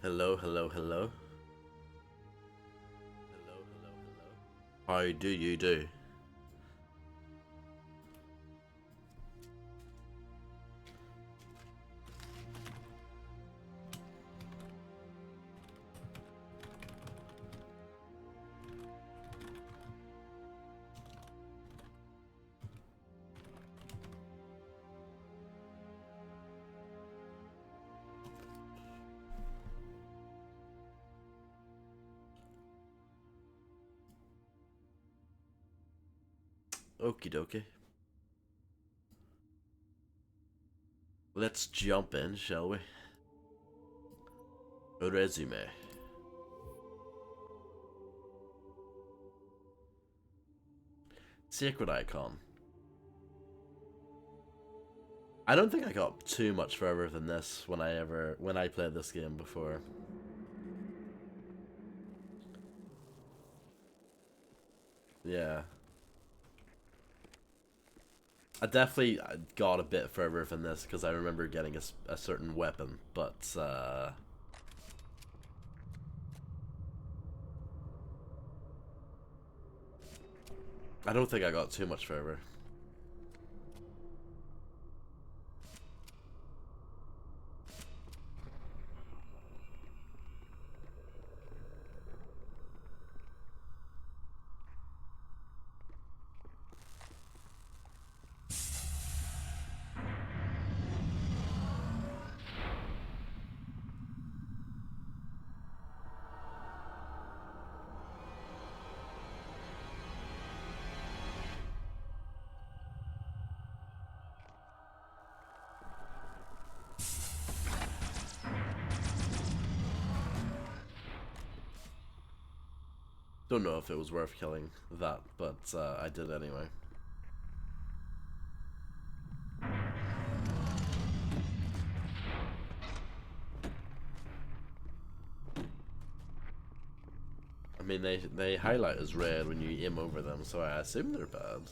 Hello, hello, hello. Hello, hello, hello. How do you do? Okie dokie. Let's jump in, shall we? A resume. Sacred icon. I don't think I got too much further than this when I played this game before. Yeah. I definitely got a bit further than this because I remember getting a certain weapon, but I don't think I got too much further. Don't know if it was worth killing that, but I did anyway. I mean, they highlight as red when you aim over them, so I assume they're bad.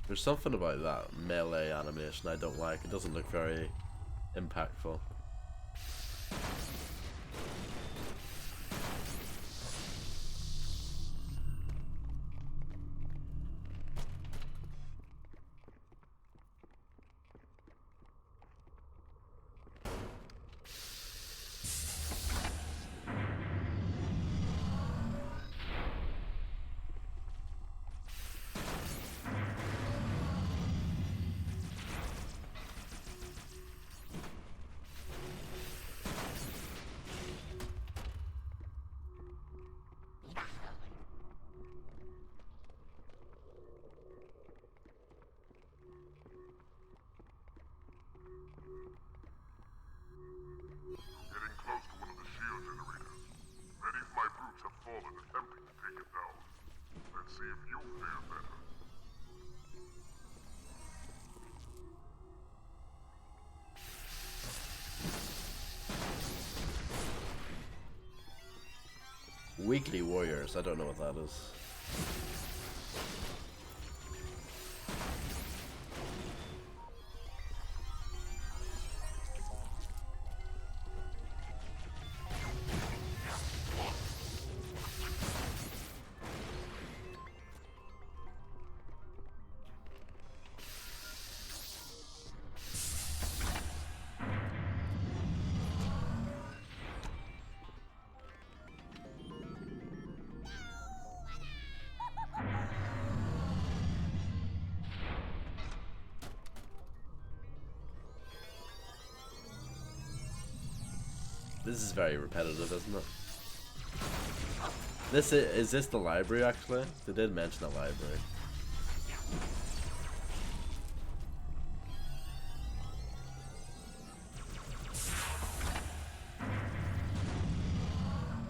There's something about that melee animation I don't like. It doesn't look very impactful. Weekly Warriors, I don't know what that is. This is very repetitive, isn't it? Is this the library actually? They did mention the library.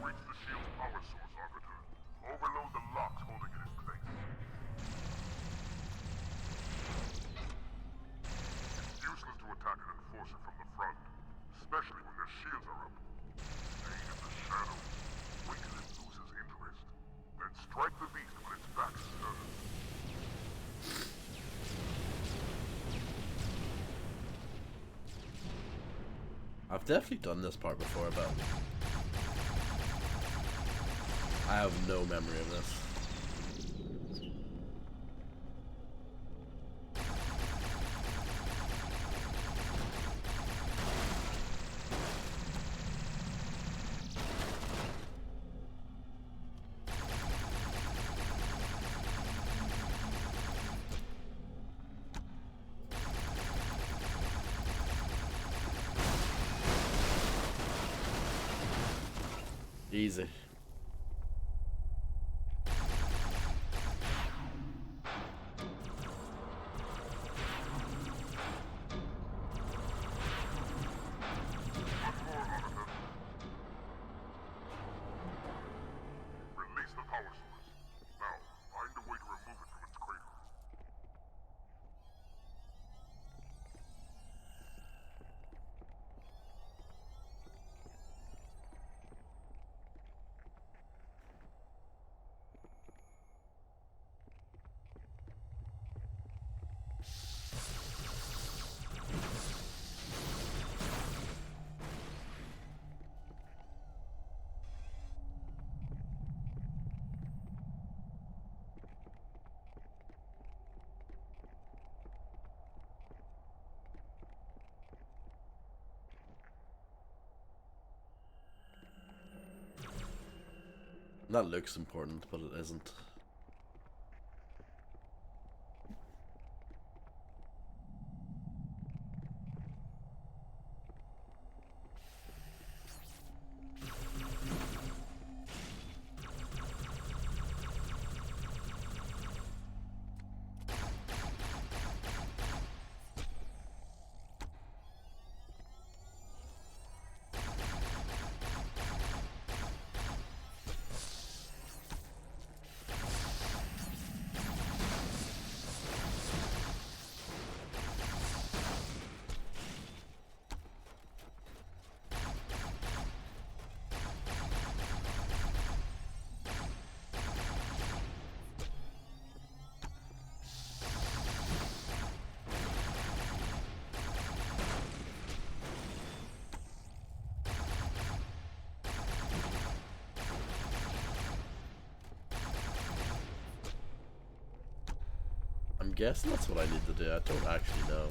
Reach the shield's power source, Arbiter. Overload the locks holding it in place. It's useless to attack an enforcer from the front, especially when their shields are up. Stay in the shadows. Wait till it loses interest. Then strike the beast when its back is turned. I've definitely done this part before, but I have no memory of this. Easy. Release the power source. Now, find a way to remove it from its cradle. That looks important, but it isn't. I'm guessing that's what I need to do. I don't actually know.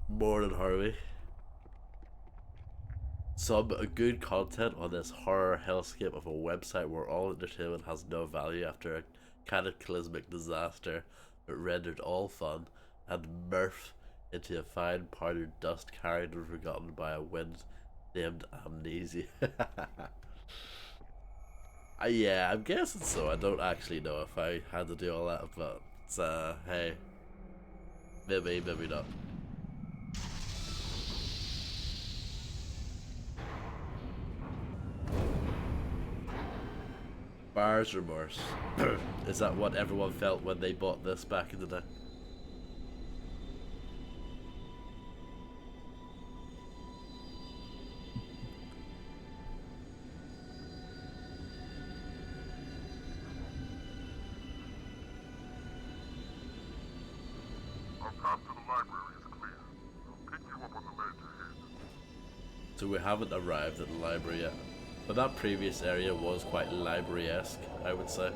Morning, Harvey. Some good content on this horror hellscape of a website where all entertainment has no value after a cataclysmic disaster that rendered all fun and mirth into a fine powdered dust carried and forgotten by a wind named amnesia. Yeah, I'm guessing so. I don't actually know if I had to do all that, but hey, maybe not. Buyer's remorse. Is that what everyone felt when they bought this back in the day? path to the library is clear. I'll pick you up on the ledge ahead. So we haven't arrived at the library yet. But that previous area was quite library-esque, I would say.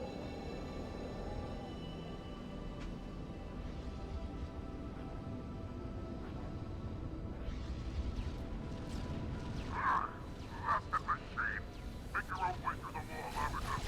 Blasted machine! Make your own way through the wall, Amateur.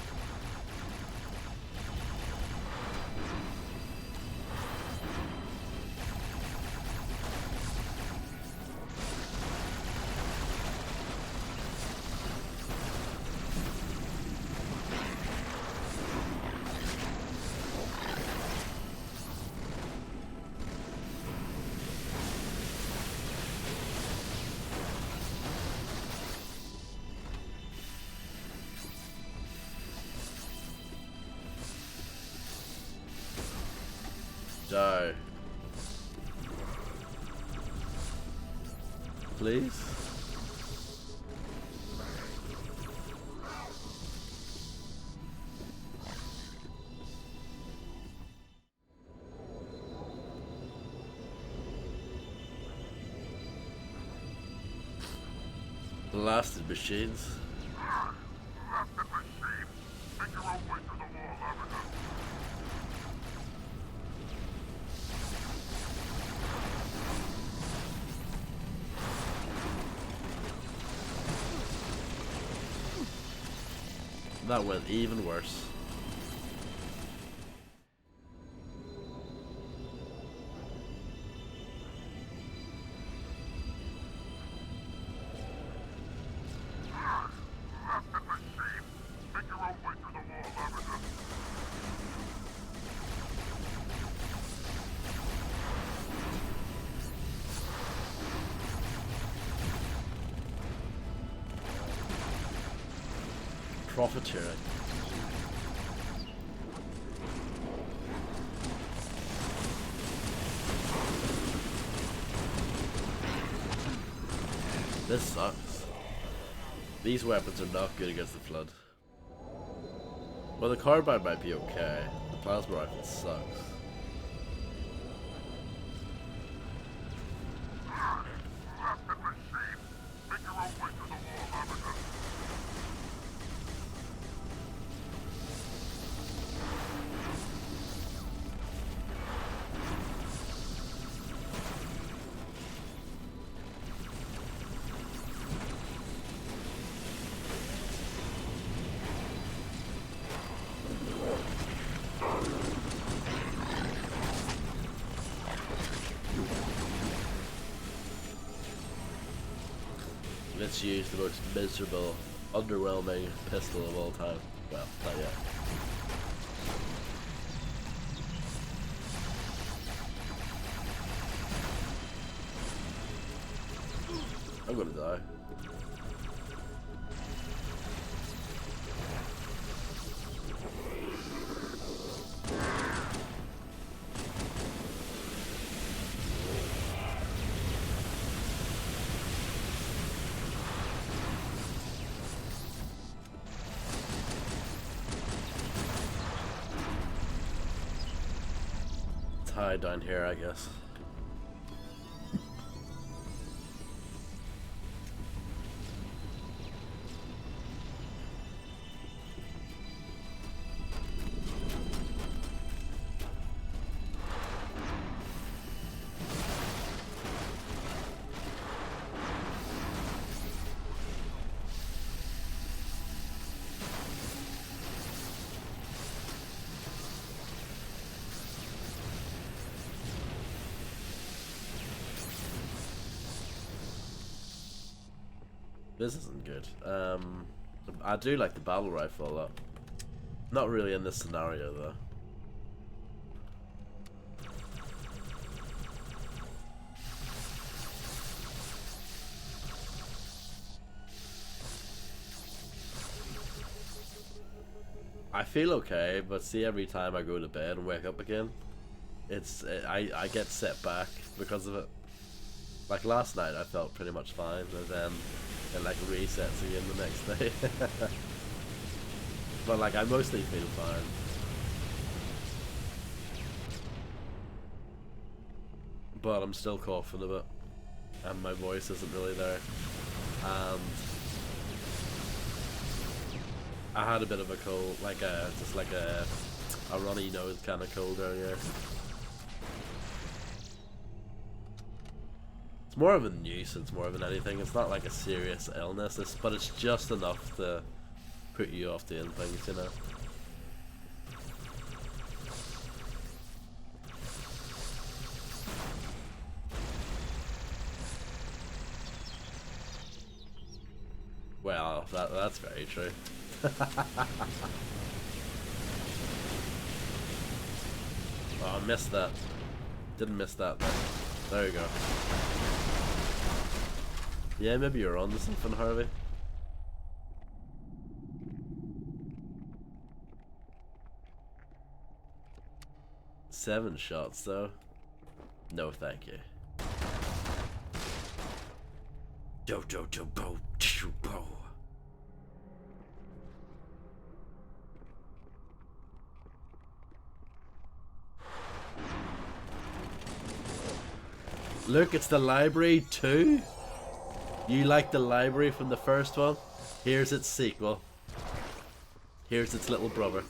Die. Please? Blasted machines. Blasted machine! Make your own way through the wall, Amateur. That went even worse. Blasted machine! Make your own way through the wall, Amateur. Profiteering. This sucks. These weapons are not good against the flood. Well, the carbine might be okay. The plasma rifle sucks. Blasted machine! Make your own way through the wall, Amateur. Let's use the most miserable, underwhelming pistol of all time. Well, not yet. I'm gonna die. It's high down here, I guess. This isn't good. I do like the battle rifle a lot. Not really in this scenario though. I feel okay, but see, every time I go to bed and wake up again, I get set back because of it. Like last night I felt pretty much fine, and then it like resets again the next day. But like I mostly feel fine. but I'm still coughing a bit, and my voice isn't really there. And I had a bit of a cold, just like a runny nose kind of cold earlier. It's more of a nuisance more than anything. It's not like a serious illness, but it's just enough to put you off doing things, you know. Well, that's very true. Oh, I missed that. Didn't miss that then. There you go. Yeah, maybe you're on to something, Harvey. Seven shots though. No, thank you. Do do do bo do bo. Look, it's the library too. You like the library from the first one? Here's its sequel. Here's its little brother.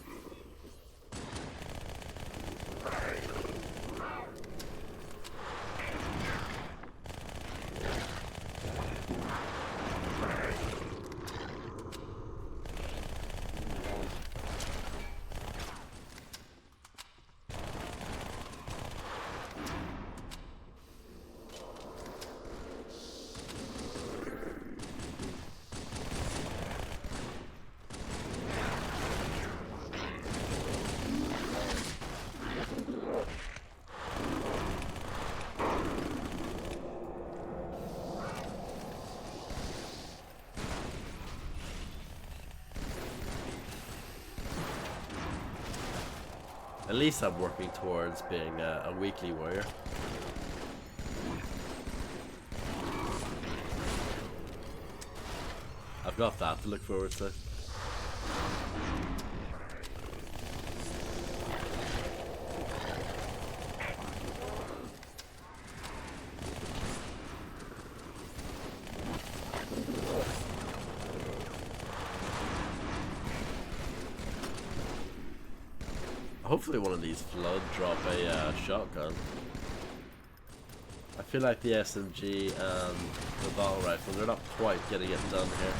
At least I'm working towards being a weekly warrior. I've got that to look forward to. Hopefully one of these flood drop a shotgun. I feel like the SMG and the battle rifle, they're not quite getting it done here.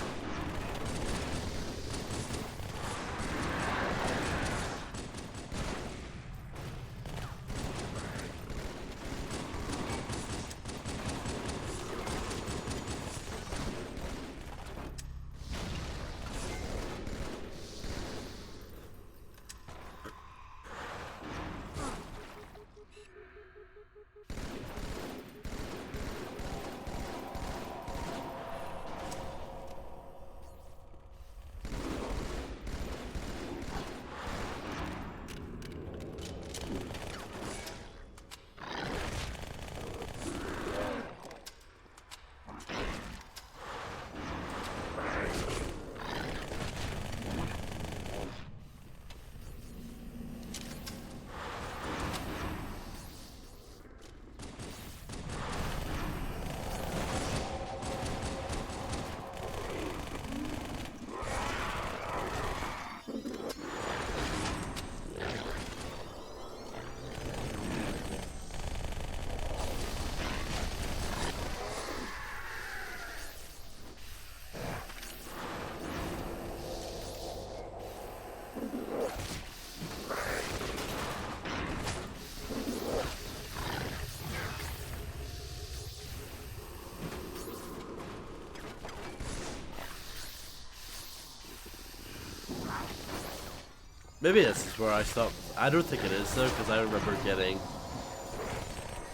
Maybe this is where I stopped. I don't think it is though, because I remember getting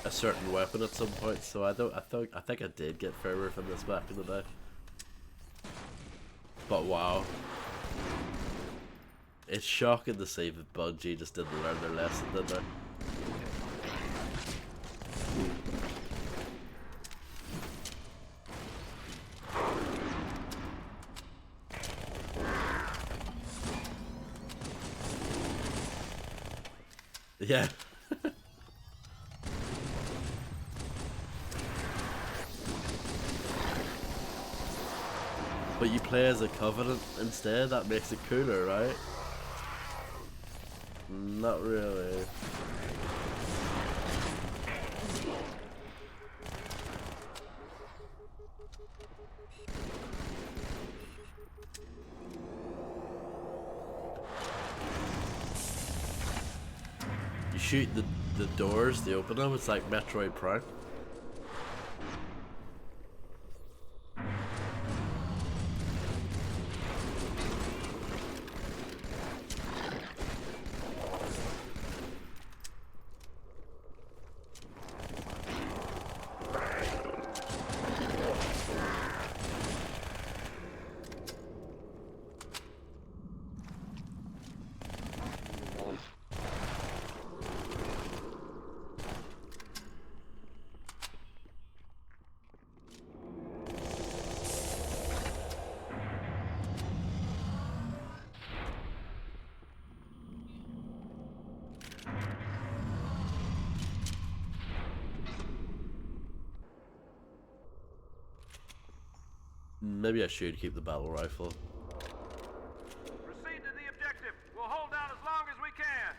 a certain weapon at some point. So I think I did get further from this back in the day. But wow, it's shocking to see that Bungie just didn't learn their lesson, did they? Yeah. But you play as a Covenant instead, that makes it cooler, right? Not really. You shoot the doors, they open them, it's like Metroid Prime. Maybe I should keep the battle rifle. Proceed to the objective. We'll hold down as long as we can.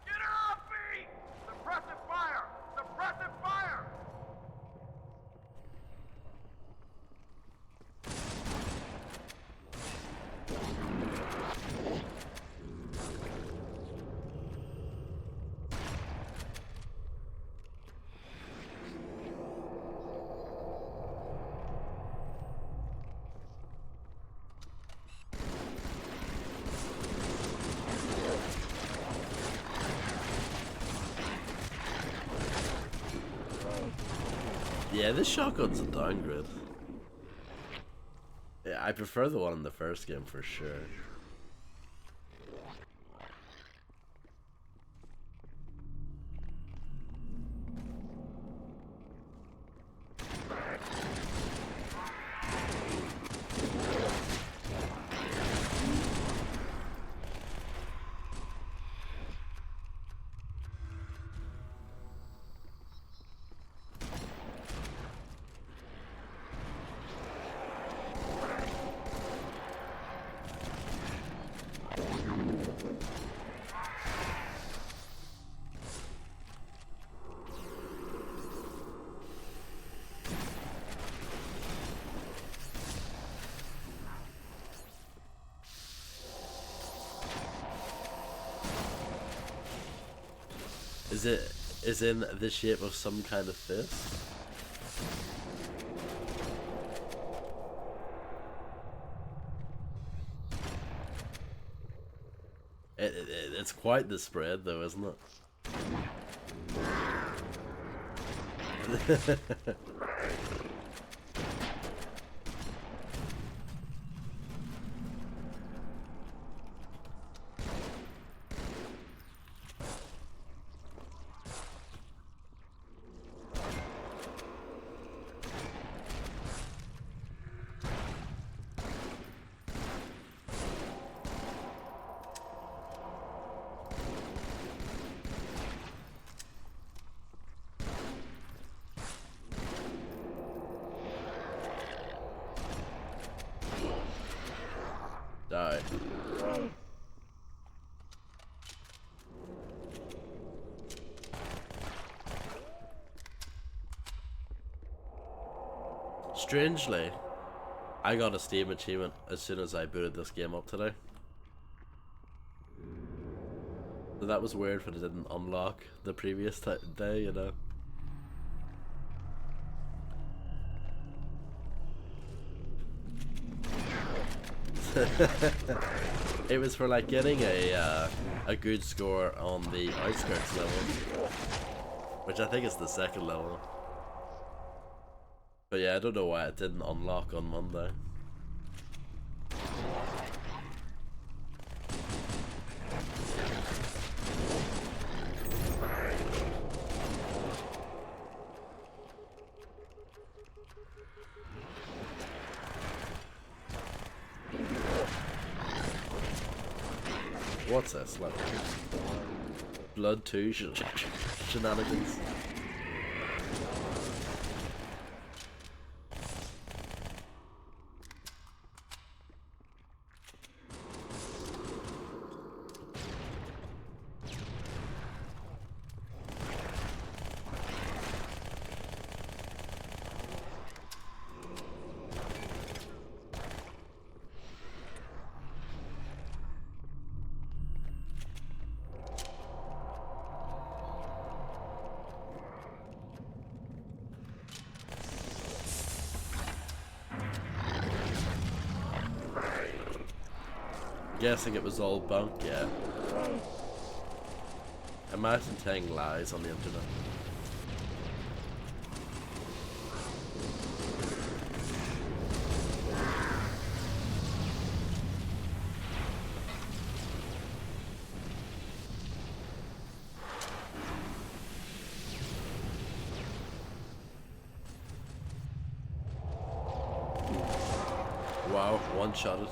Get her off me! Suppressive fire! Suppressive fire! Yeah, this shotgun's a downgrade. Yeah, I prefer the one in the first game for sure. Is in the shape of some kind of fist? It's quite the spread though, isn't it? Die. Strangely, I got a Steam achievement as soon as I booted this game up today. So that was weird, but it didn't unlock the previous day, you know. It was for like getting a good score on the outskirts level, which I think is the second level. But yeah, I don't know why it didn't unlock on Monday. What's this? Like Blood 2 shenanigans? Guessing it was all bunk, yeah. Imagine telling lies on the internet. Wow, one shot it.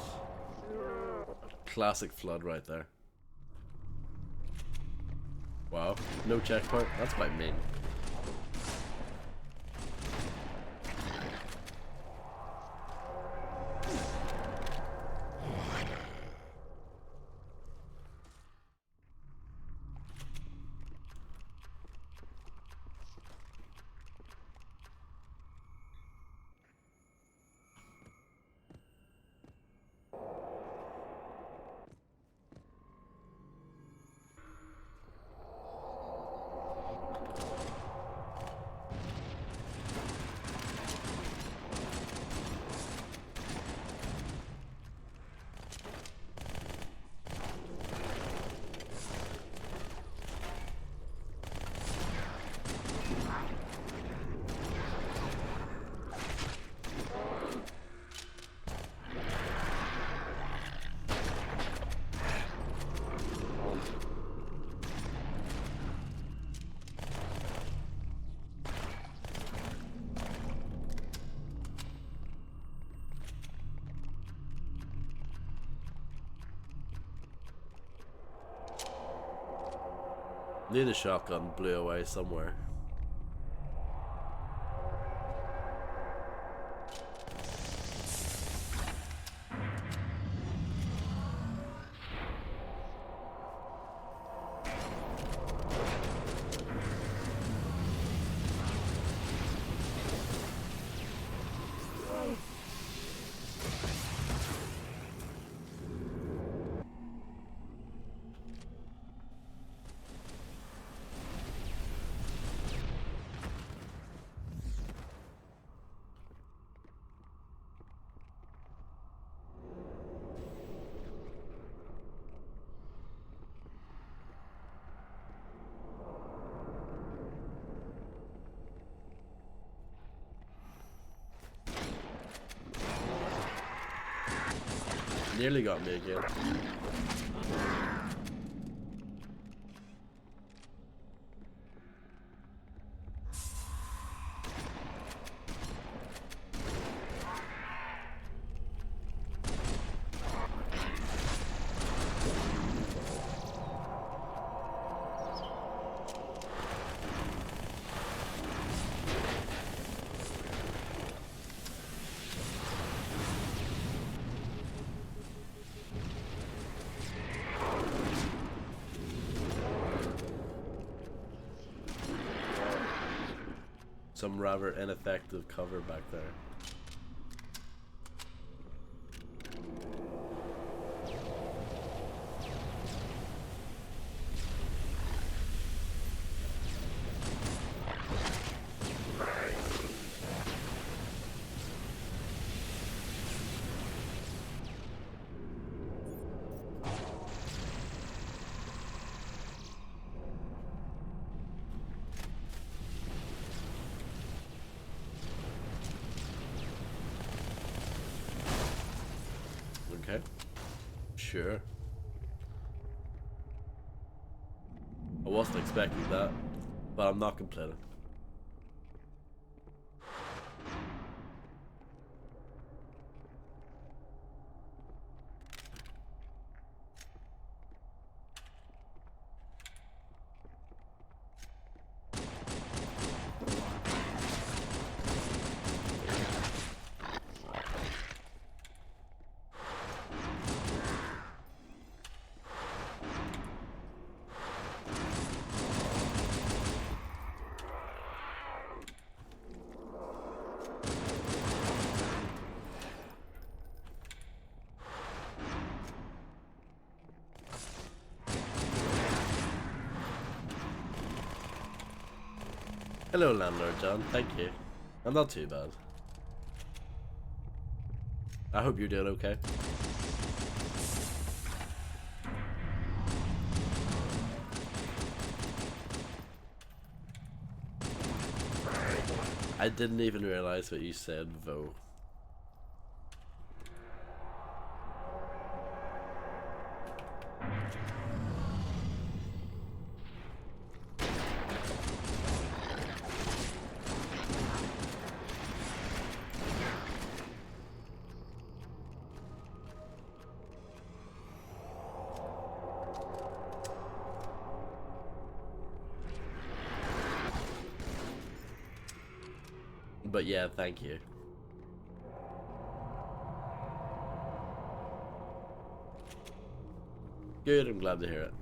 Classic flood right there. Wow, no checkpoint. That's my main. Knew the shotgun blew away somewhere. Nearly got me again. Some rather ineffective cover back there. Okay. Sure. I wasn't expecting that, but I'm not complaining. Hello, Landlord John. Thank you. I'm not too bad. I hope you're doing okay. I didn't even realize what you said, Vo. But yeah, thank you. Good, I'm glad to hear it.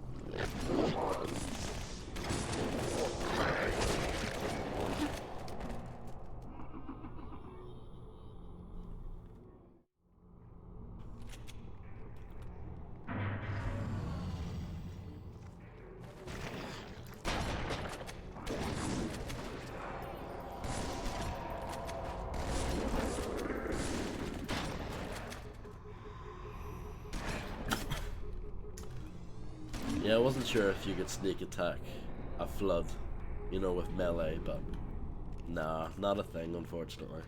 Yeah, I wasn't sure if you could sneak attack a flood, you know, with melee, but nah, not a thing, unfortunately.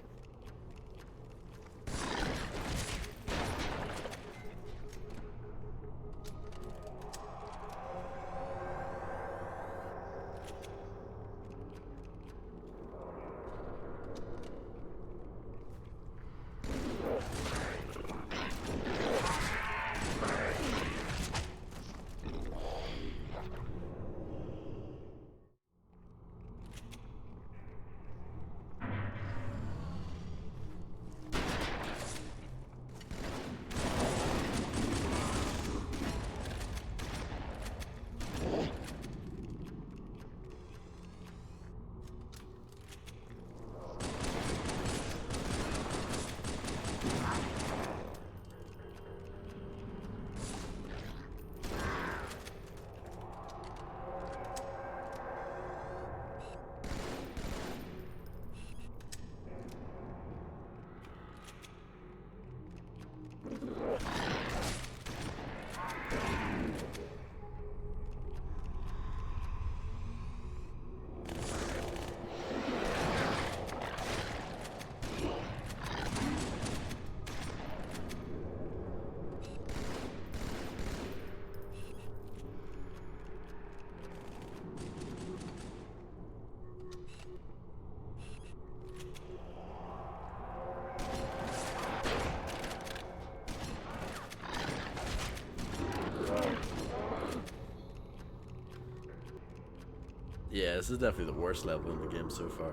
Yeah, this is definitely the worst level in the game so far.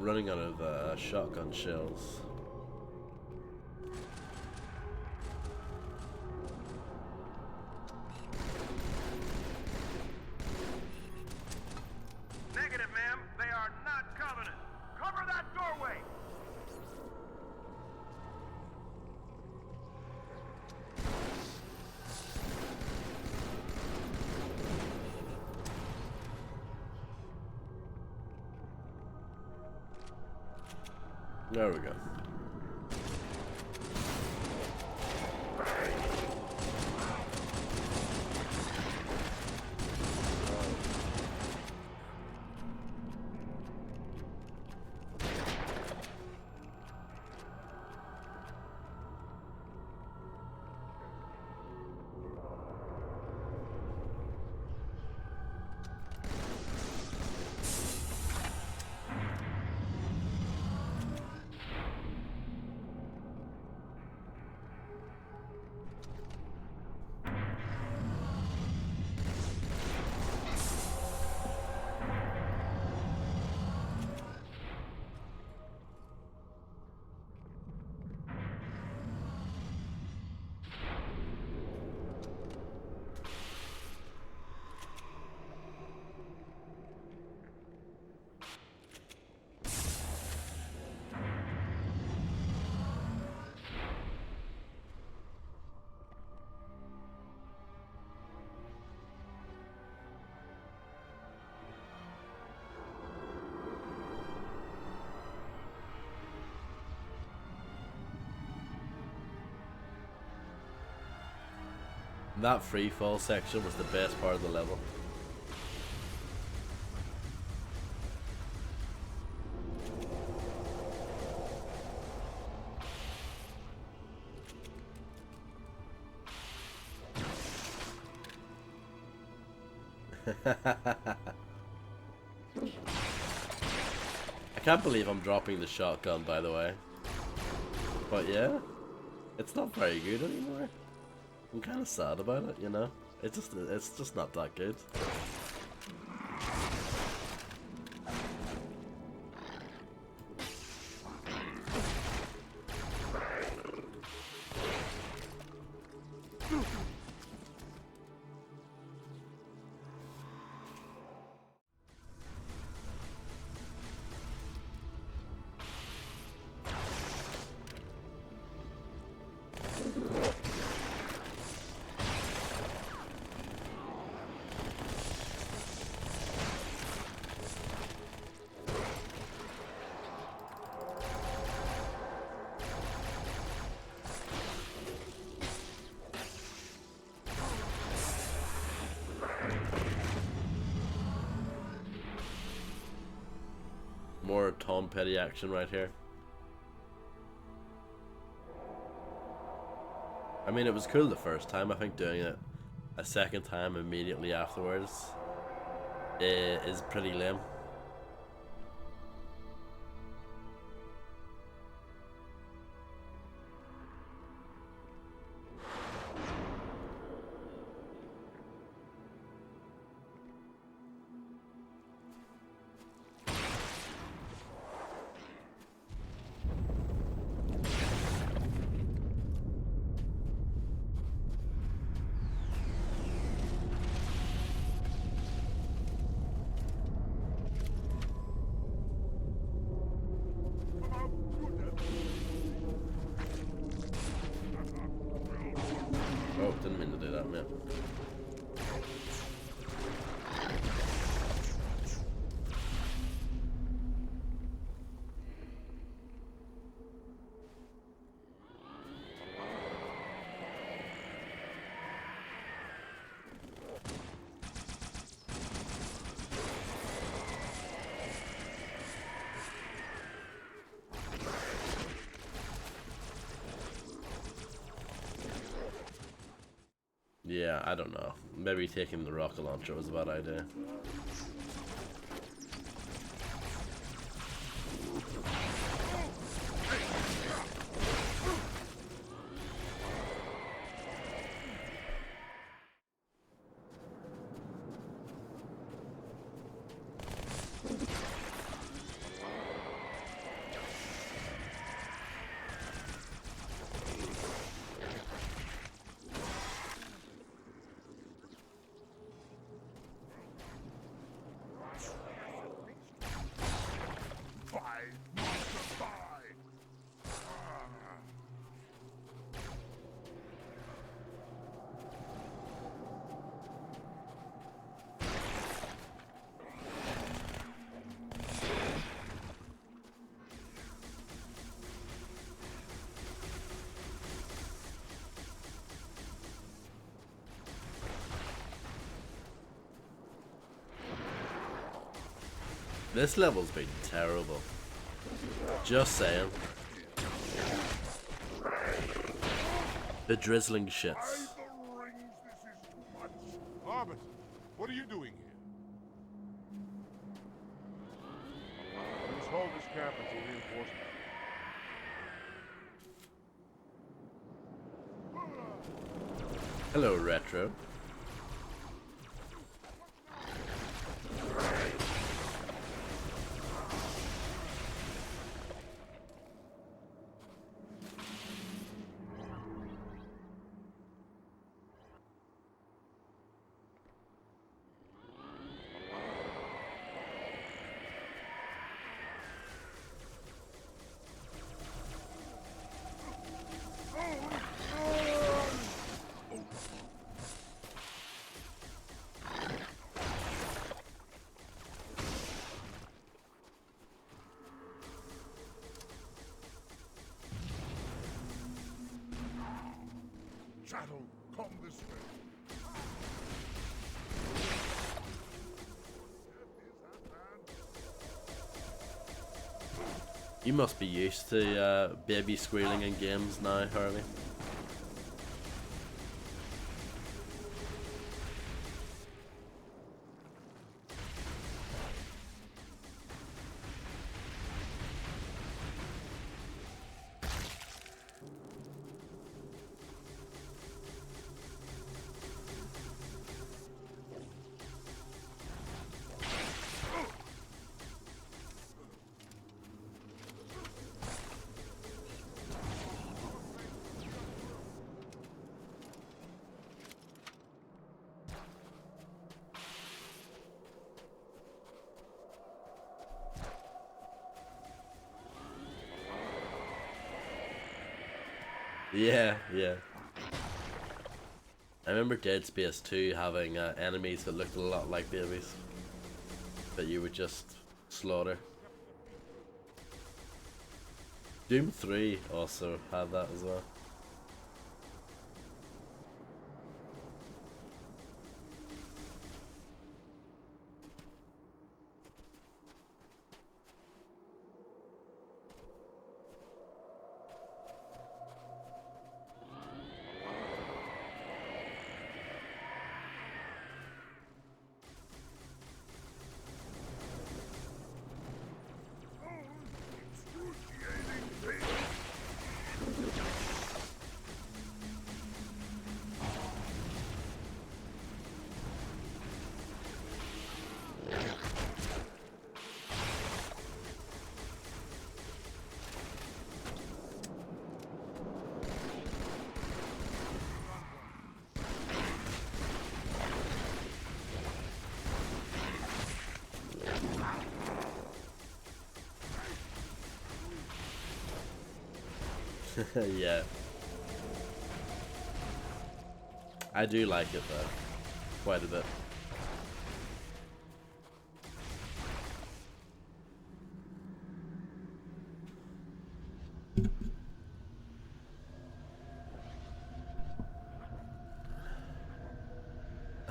Running out of shotgun shells. Negative, ma'am. They are not Covenant. Cover that doorway! There we go. That free fall section was the best part of the level. I can't believe I'm dropping the shotgun, by the way. But yeah, it's not very good anymore. I'm kind of sad about it, you know? It's just not that good. More Tom Petty action right here. I mean, it was cool the first time. I think doing it a second time immediately afterwards is pretty lame. Oh, didn't mean to do that, man. Yeah, I don't know. Maybe taking the rocket launcher was a bad idea. This level's been terrible. Just saying. The drizzling shits. The rings, this is too much. Larbus, what are you doing here? We must hold this camp until reinforcements. Hello, Retro. Come this way. You must be used to baby squealing in games now, Harley. Yeah, yeah. I remember Dead Space 2 having enemies that looked a lot like babies that you would just slaughter. Doom 3 also had that as well. Yeah. I do like it though. Quite a bit.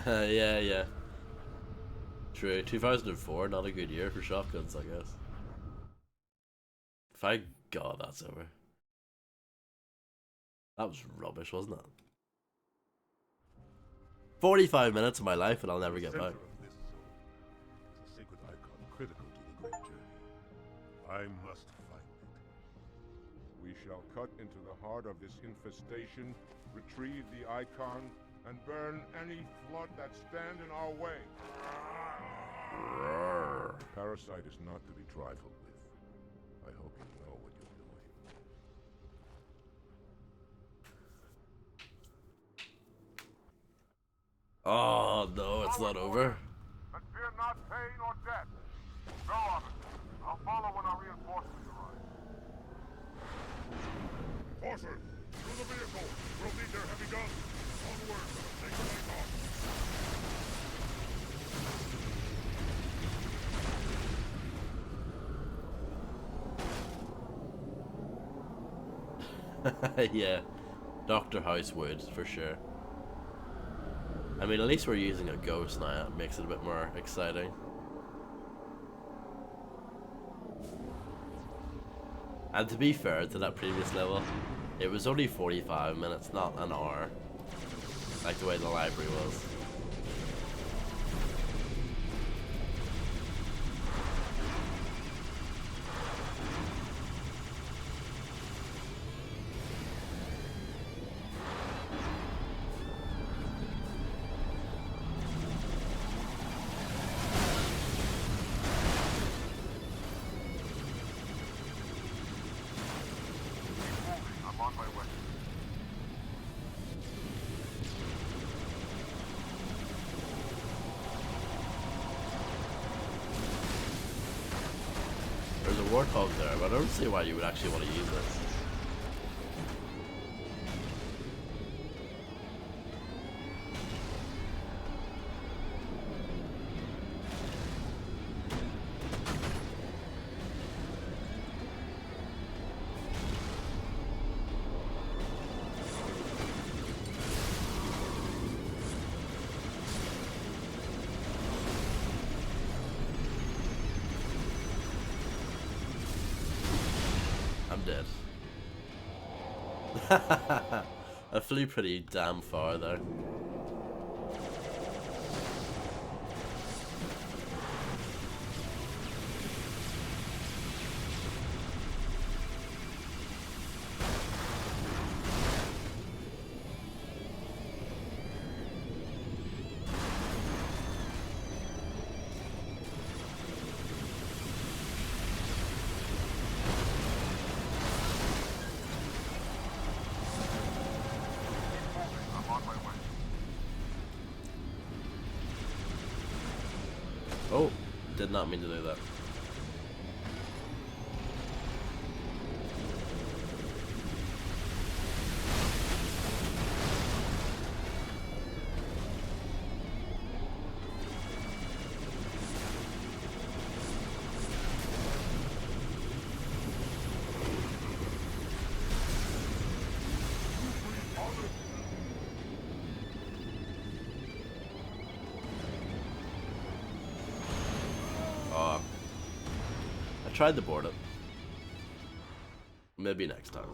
Yeah, yeah. True. 2004, not a good year for shotguns, I guess. Thank God that's over. That was rubbish, wasn't it? 45 minutes of my life and I'll never get back. A sacred icon critical to the great journey. I must find it. We shall cut into the heart of this infestation, retrieve the icon, and burn any flood that stand in our way. Parasite is not to be trifled with. I hope you know what you're doing. Oh no, it's not over. And fear not pain or death. Go on it. I'll follow when our reinforcements arrive. Enforcer, to the vehicle. We'll need their heavy guns. Onward, take the light off. Yeah, Dr. House would, for sure. I mean, at least we're using a ghost now, it makes it a bit more exciting. And to be fair to that previous level, it was only 45 minutes, not an hour. Like the way the library was. I'm on my way. There's a warthog there, but I don't see why you would actually want to use this. dead. I flew pretty damn far there. I'm on my way. Oh, did not mean to do that. Oh, I tried to board it. Maybe next time.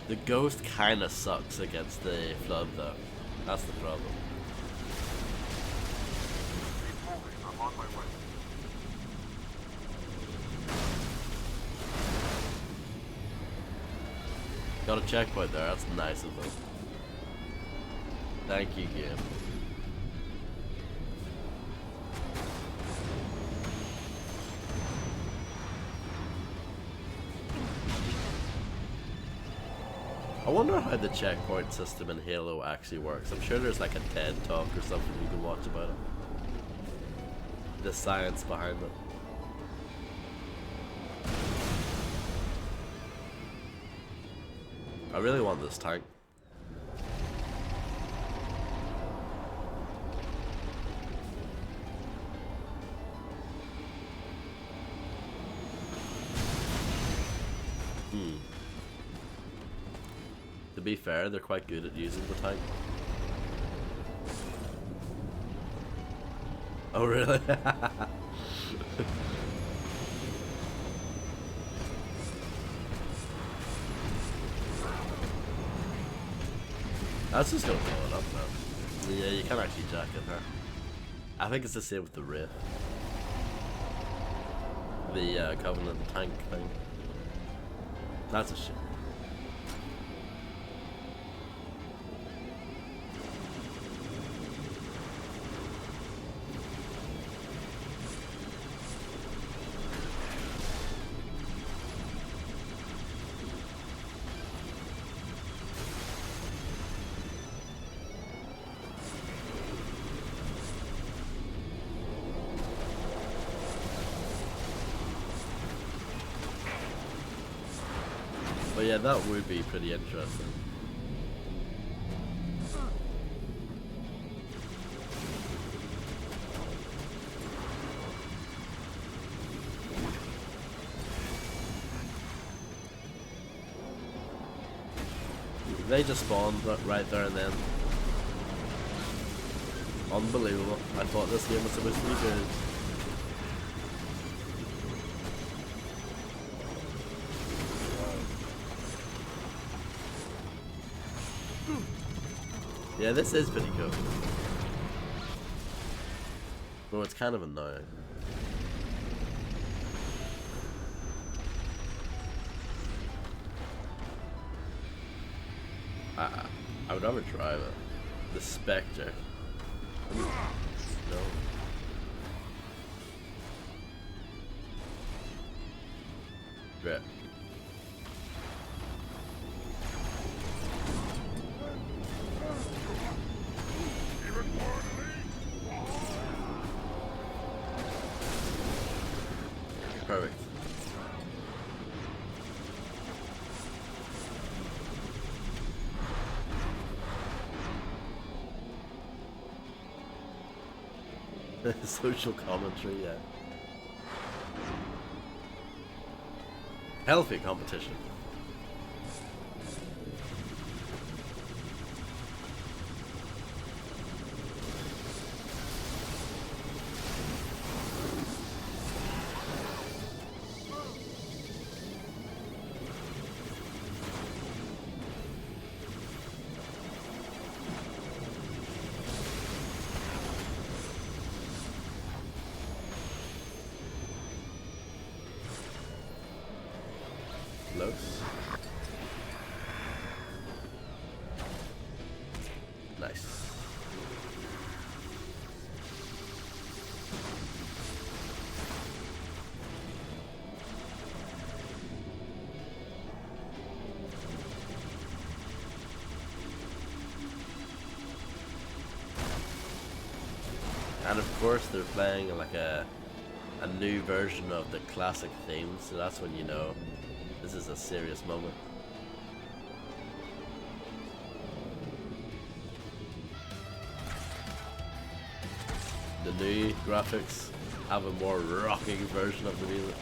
The ghost kinda sucks against the flood though. That's the problem. Keep moving. I'm on my way. Got a checkpoint there, that's nice of them. Thank you, game. I wonder how the checkpoint system in Halo actually works. I'm sure there's like a TED talk or something you can watch about it. The science behind it. I really want this tank. To be fair, they're quite good at using the tank. Oh really? That's just gonna blow it up now. Yeah, you can't actually jack it there. I think it's the same with the Wraith. The Covenant tank thing. That's a shame. But yeah, that would be pretty interesting. They just spawned right there and then. Unbelievable. I thought this game was supposed to be good. Yeah, this is pretty cool. Well, it's kind of annoying. I would rather drive it. The Spectre. No. Great. Perfect. Social commentary, yeah. Healthy competition. Close. Nice. And of course they're playing like a new version of the classic theme, so that's when you know this is a serious moment. The new graphics have a more rocking version of the music.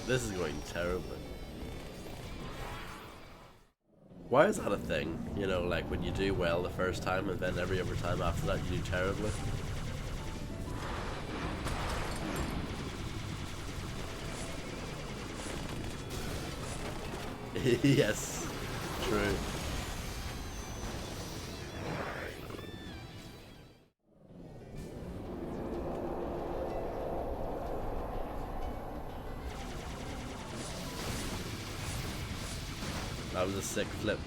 This is going terribly. Why is that a thing? You know, like when you do well the first time and then every other time after that you do terribly? Yes, true. That was a sick flip.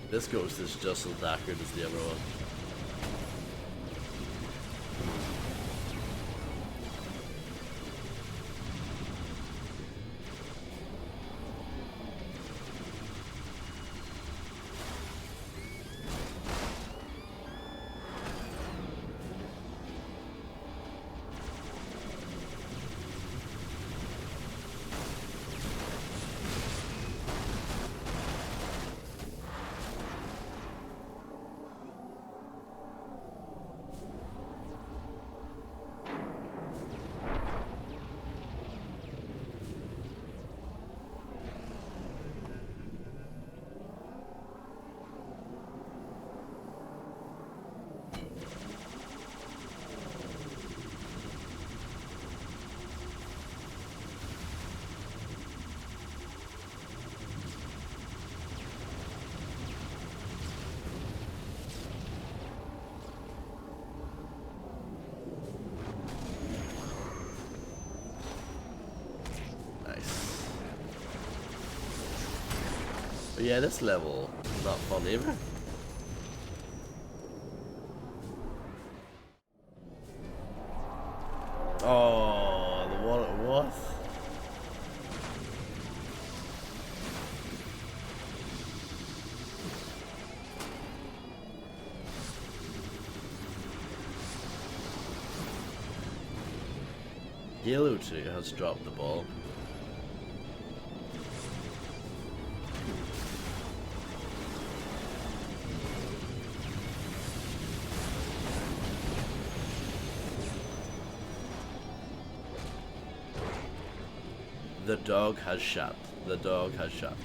This ghost is just as accurate as the other one. But yeah, this level is not fun either. Oh, the one it was. Halo 2 has dropped the ball. The dog has shot. The dog has shot.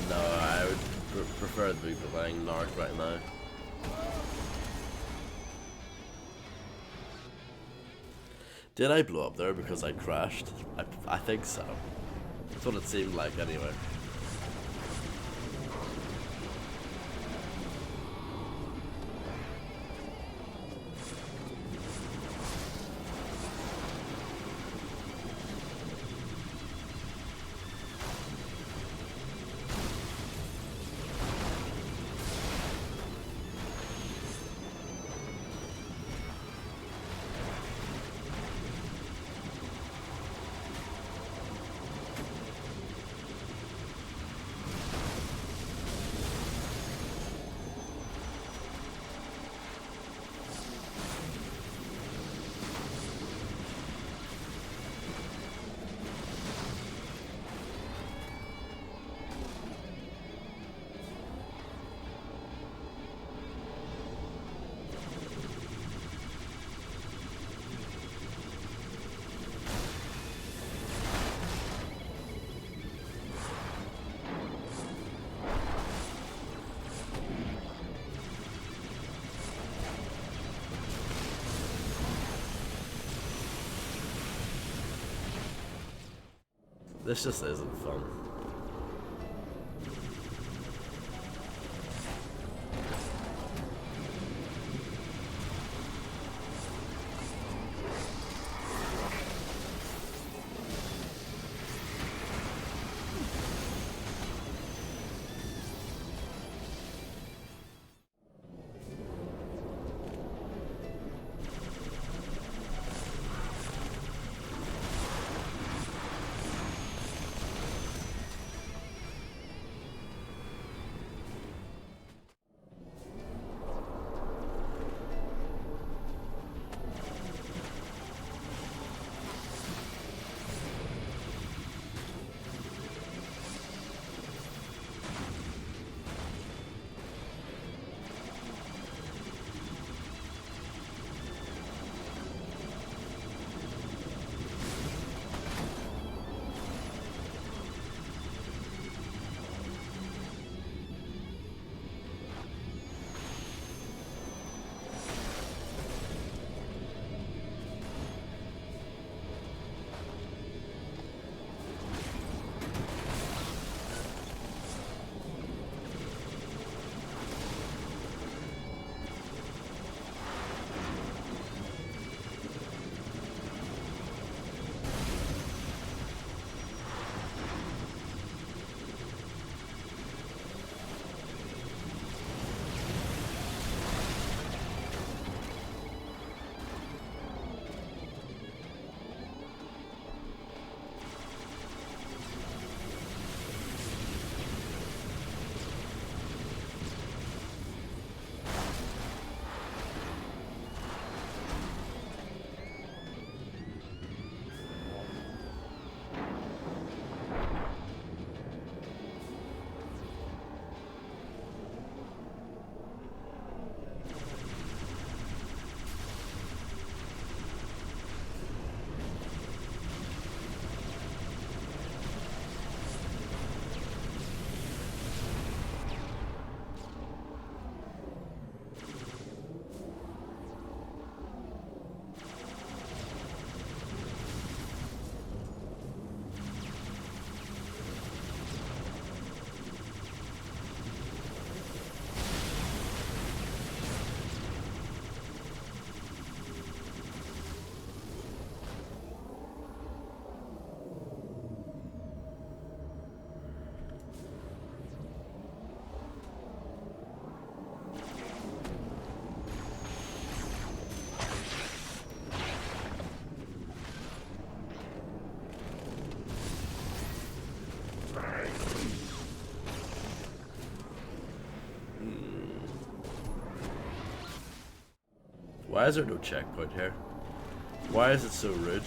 No, I would prefer to be playing Narc right now. Did I blow up there because I crashed? I think so. That's what it seemed like anyway. This just isn't fun. Why is there no checkpoint here? Why is it so rude?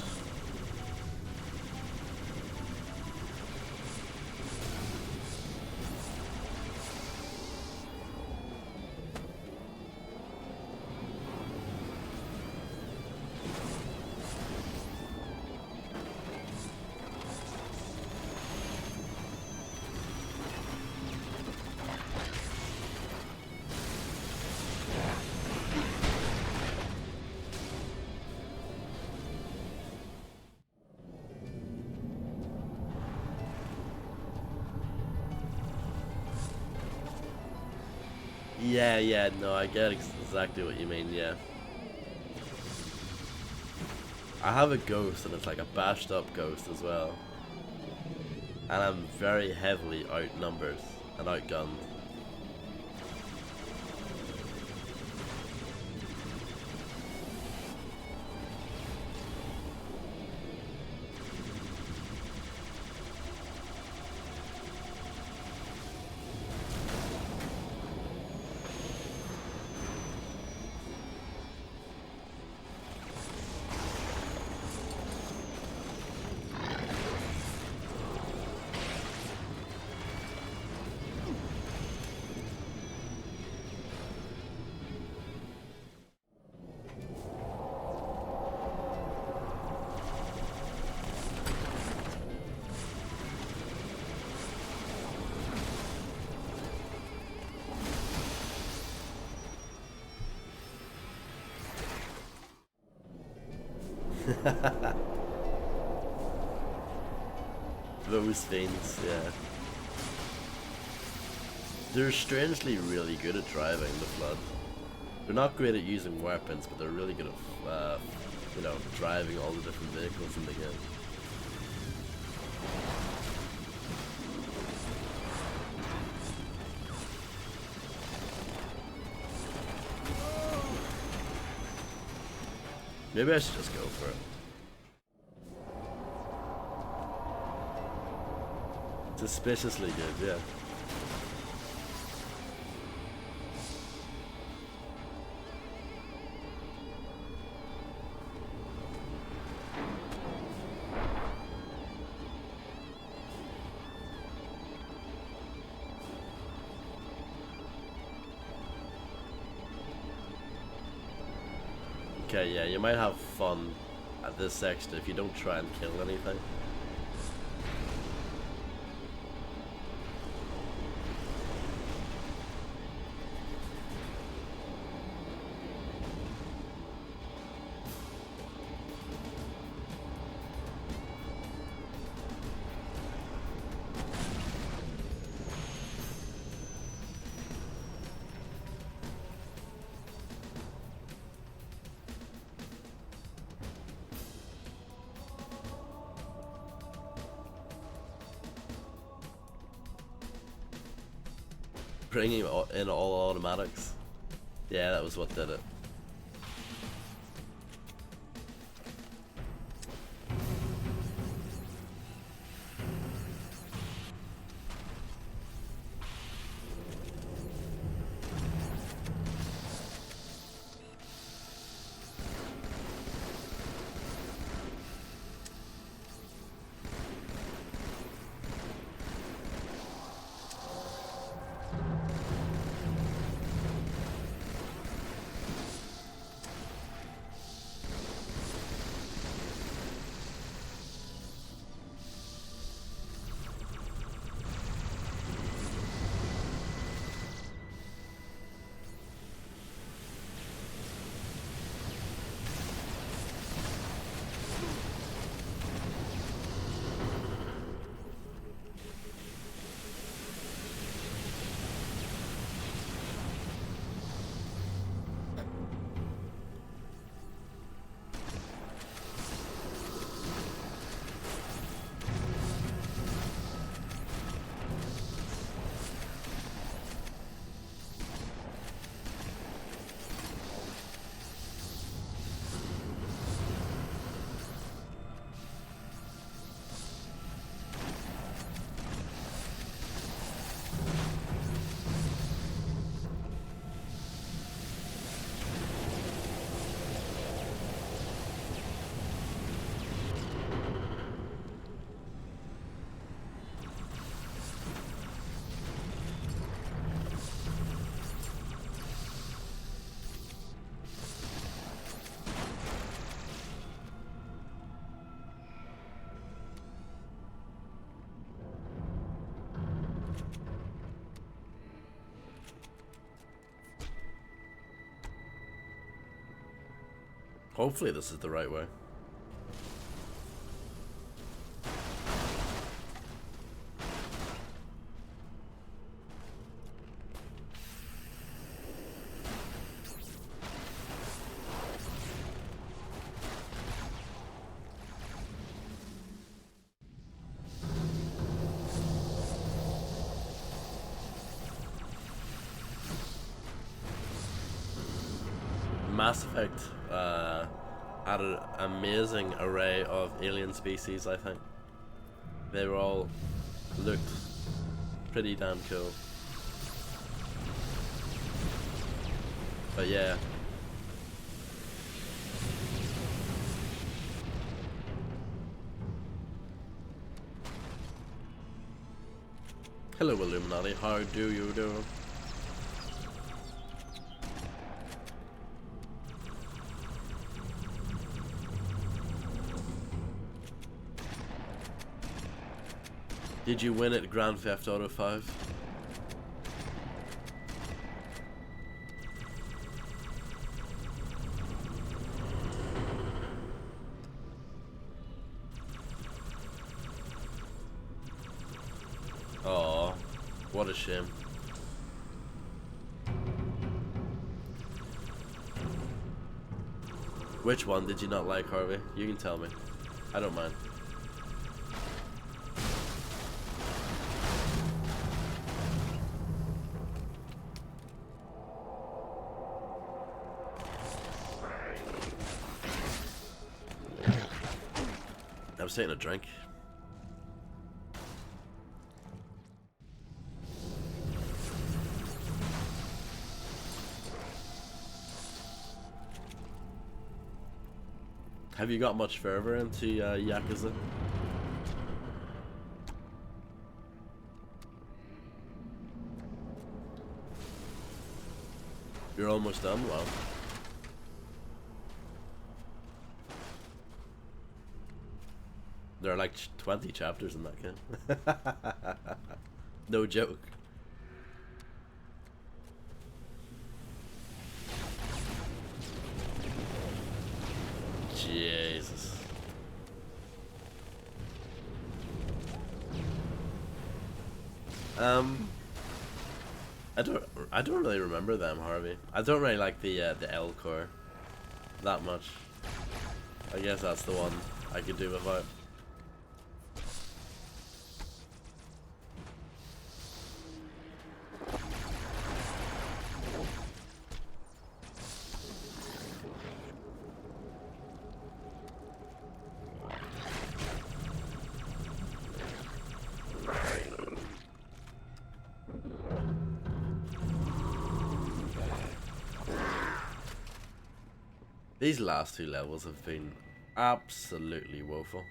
Yeah, no, I get exactly what you mean, yeah. I have a ghost, and it's like a bashed up ghost as well. And I'm very heavily outnumbered and outgunned. Those fiends, yeah. They're strangely really good at driving the Flood. They're not great at using weapons, but they're really good at, you know, driving all the different vehicles in the game. Maybe I should just go for it. Suspiciously good, yeah. Okay, yeah, you might have fun at this section if you don't try and kill anything. Bringing in all automatics. Yeah, that was what did it. Hopefully this is the right way. Mass Effect had an amazing array of alien species, I think. They were all looked pretty damn cool. But yeah. Hello Illuminati, how do you do? Did you win at Grand Theft Auto 5? Oh, what a shame. Which one did you not like, Harvey? You can tell me. I don't mind. I was taking a drink. Have you got much further into Yakuza? You're almost done? Wow. There are like 20 chapters in that game. No joke. Jesus. I don't really remember them, Harvey. I don't really like the L core that much. I guess that's the one I could do without. These last two levels have been absolutely woeful.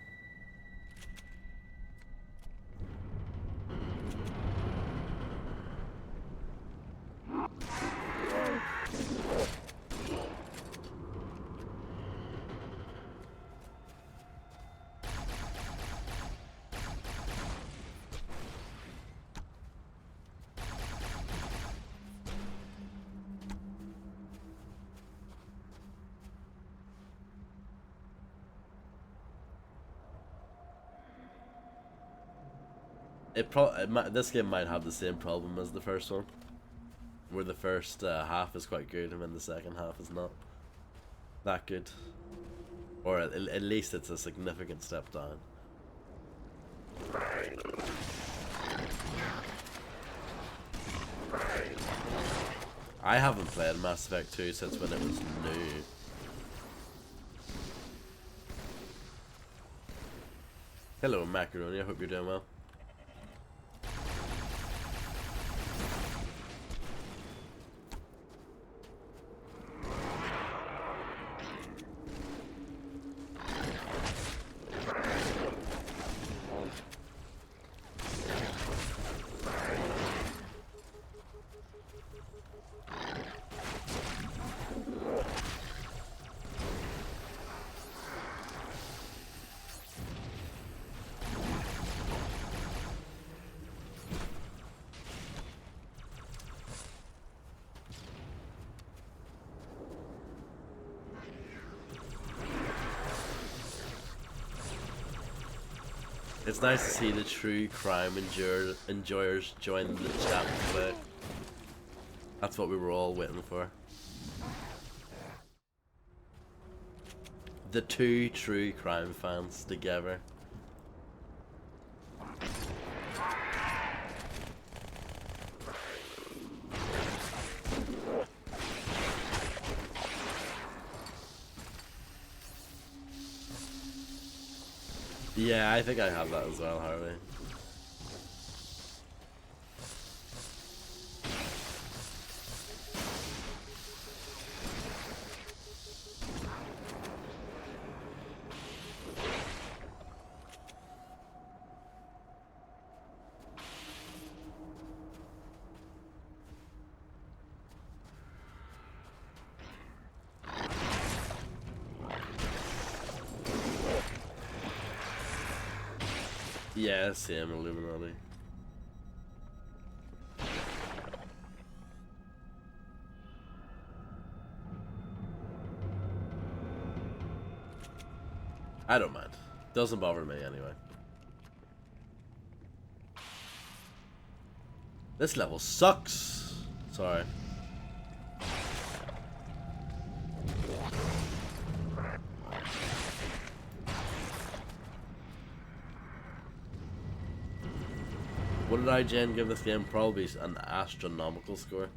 This game might have the same problem as the first one, where the first half is quite good and then the second half is not that good, or at least it's a significant step down. I haven't played Mass Effect 2 since when it was new. Hello Macaroni, I hope you're doing well. It's nice to see the true crime enjoyers join the chat to play. That's what we were all waiting for. The two true crime fans together. Yeah, I think I have that as well, Harvey. Yeah, same Illuminati. I don't mind. Doesn't bother me anyway. This level sucks. Sorry. What did IGN give this game? Probably an astronomical score.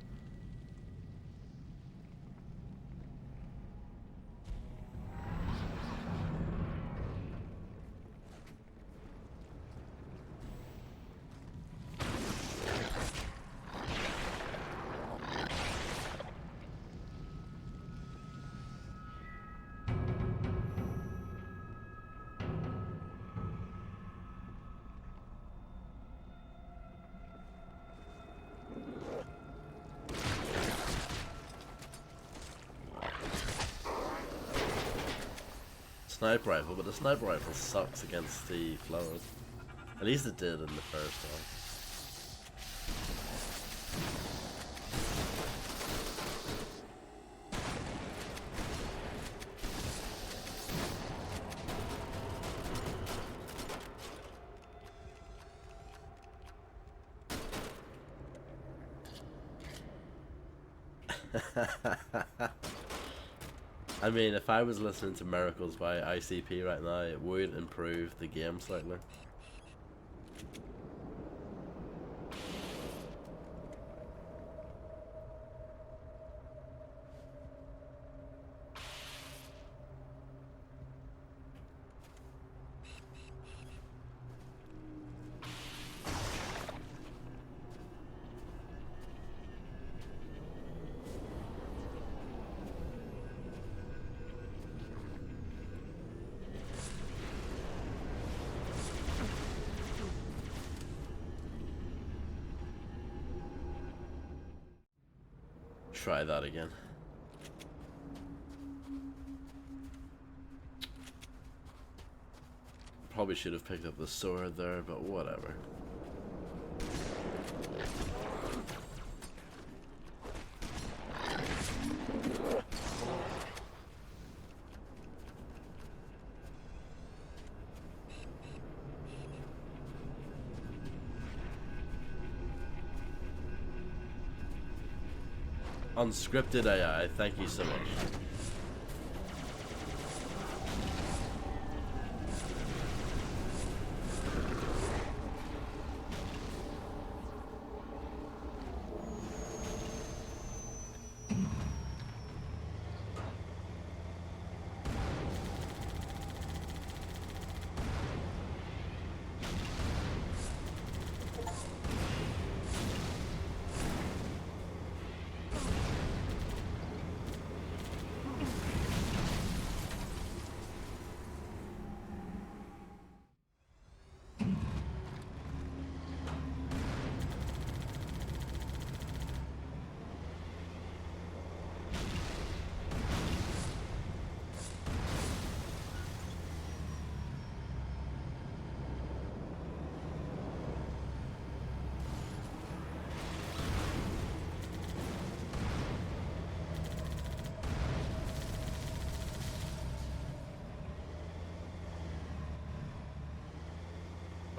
Sniper rifle, but the sniper rifle sucks against the flowers. At least it did in the first one. I mean, if I was listening to Miracles by ICP right now, it would improve the game slightly. Try that again. Probably should have picked up the sword there, but whatever. Unscripted AI, thank you so much.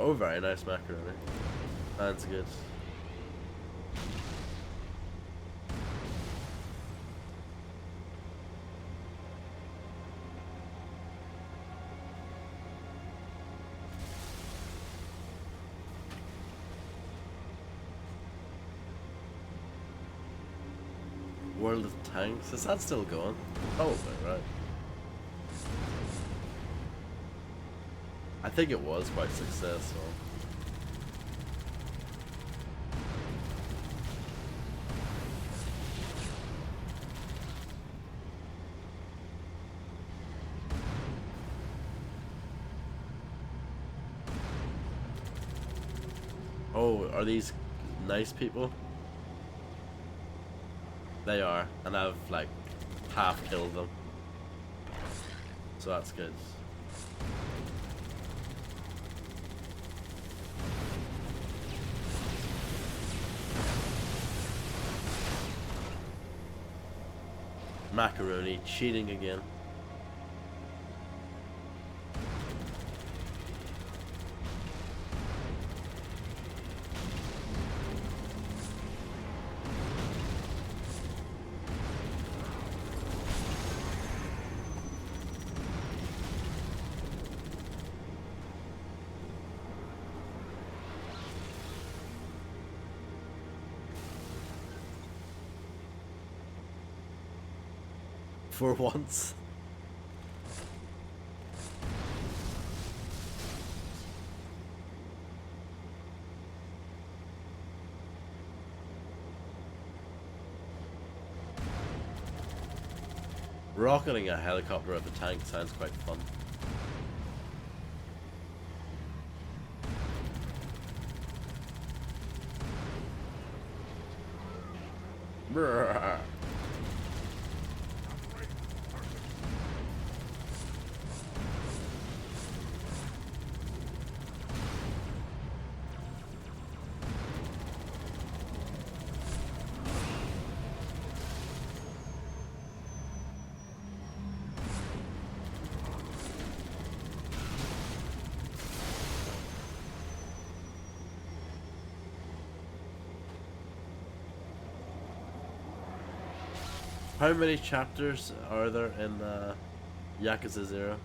Oh, very nice macaroni. That's good. World of Tanks, is that still going? Probably, right. I think it was quite successful. Oh, are these nice people? They are, and I've like half killed them. So that's good. Macaroni cheating again. For once. Rocketing a helicopter at the tank sounds quite fun. Brrr. How many chapters are there in Yakuza 0?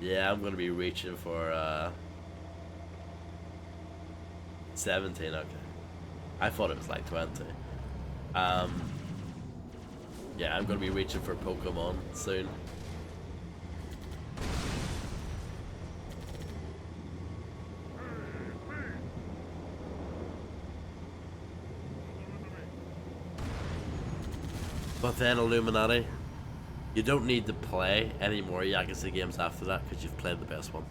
Yeah, I'm gonna be reaching for 17, okay. I thought it was like 20. Yeah, I'm gonna be reaching for Pokemon soon. But then Illuminati, you don't need to play any more Yakuza games after that because you've played the best one.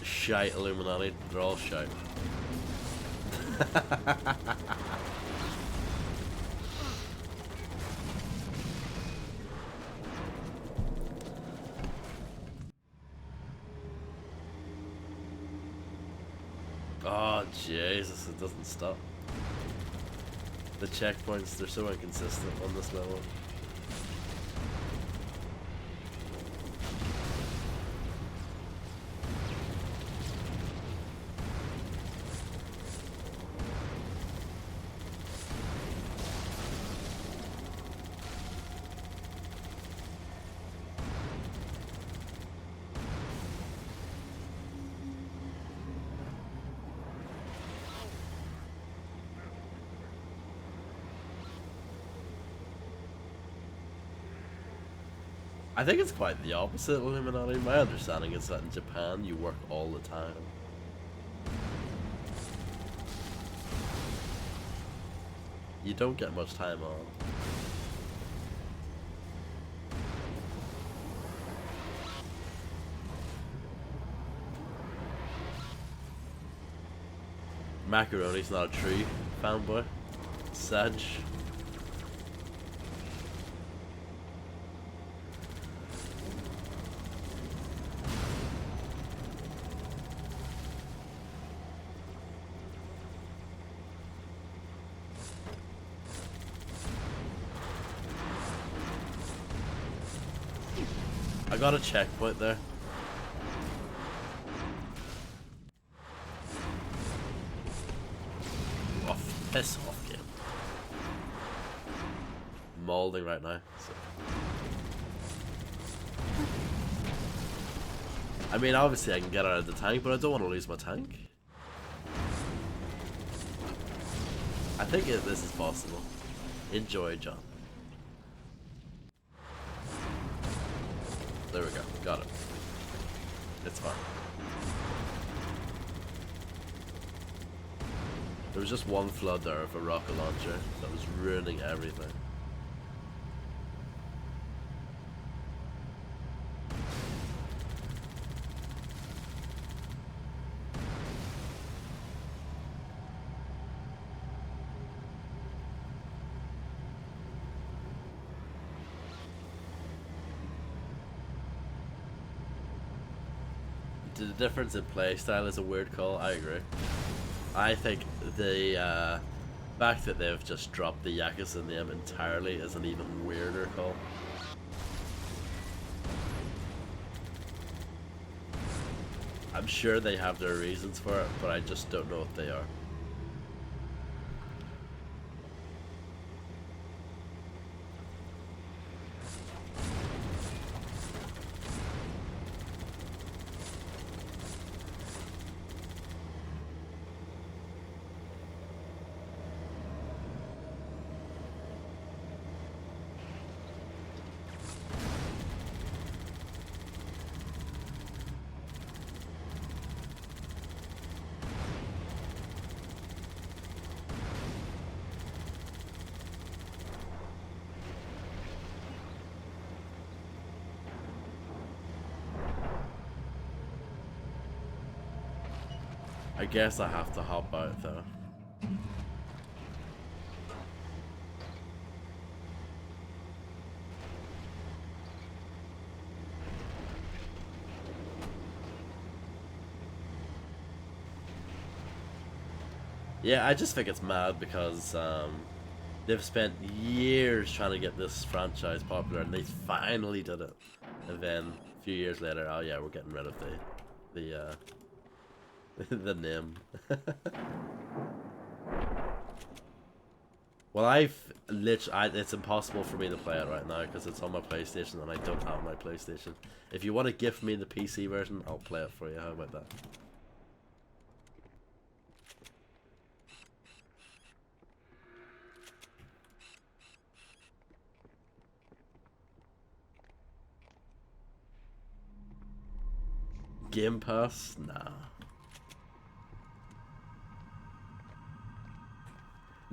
Shite Illuminati, they're all shite. Oh Jesus, it doesn't stop. The checkpoints, they're so inconsistent on this level. I think it's quite the opposite of Illuminati. My understanding is that in Japan you work all the time. You don't get much time on. Macaroni's not a true fanboy. Sag. I got a checkpoint there. Oh, piss off, game. Molding right now. So. I mean, obviously I can get out of the tank, but I don't want to lose my tank. I think this is possible. Enjoy, John. There we go. Got it. It's fine. There was just one flood there of a rocket launcher that was ruining everything. The difference in playstyle is a weird call, I agree. I think the fact that they've just dropped the Yakuza name entirely is an even weirder call. I'm sure they have their reasons for it, but I just don't know what they are. I guess I have to hop out though. Yeah, I just think it's mad because they've spent years trying to get this franchise popular and they finally did it. And then a few years later, oh yeah, we're getting rid of the the name. Well, it's impossible for me to play it right now because it's on my PlayStation and I don't have my PlayStation. If you want to gift me the PC version, I'll play it for you. How about that? Game Pass? Nah.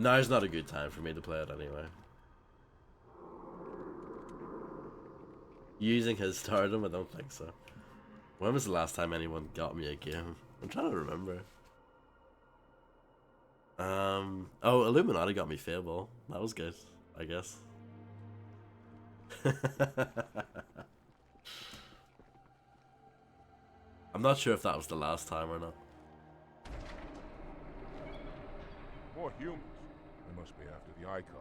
Now's not a good time for me to play it anyway. Using his stardom? I don't think so. When was the last time anyone got me a game? I'm trying to remember. Oh, Illuminati got me Fable. That was good, I guess. I'm not sure if that was the last time or not. More humans. They must be after the Icon.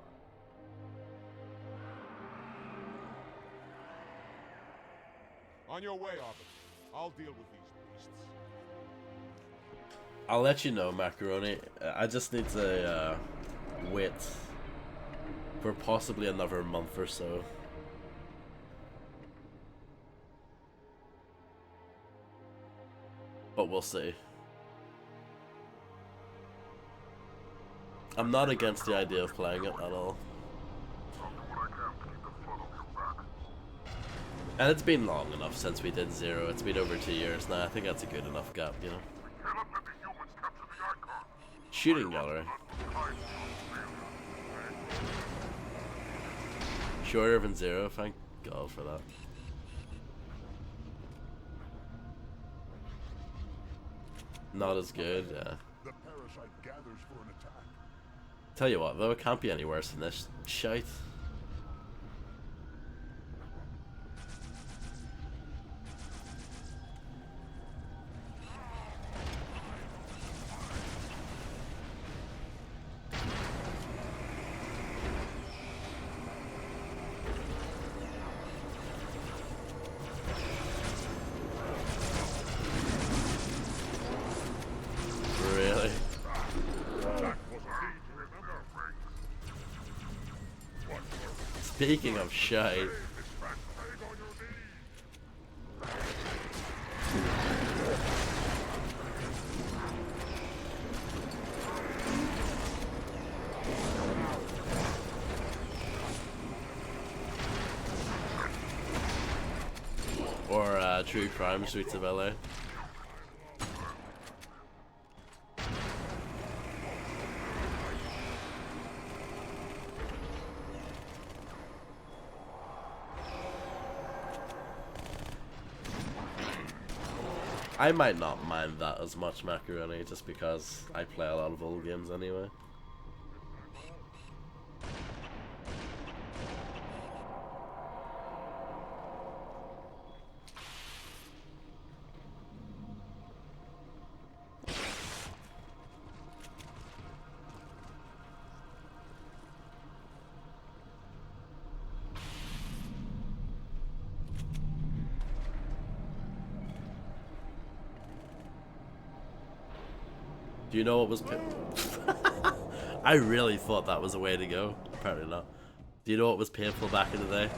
On your way, Arbiter. I'll deal with these beasts. I'll let you know, Macaroni. I just need to wait for possibly another month or so. But we'll see. I'm not against the idea of playing it at all. I'll do what I can to keep the flood off your back. And it's been long enough since we did Zero. It's been over 2 years now. I think that's a good enough gap, you know. We cannot let the humans capture the Icon. Shooting gallery. Shorter than Zero, thank God for that. Not as good, yeah. The parasite gathers for an attack. Tell you what, though, it can't be any worse than this shite. Speaking of shite, or True Crime Streets of LA. I might not mind that as much, Macaroni, just because I play a lot of old games anyway. Do you know what was I really thought that was a way to go. Apparently not. Do you know what was painful back in the day?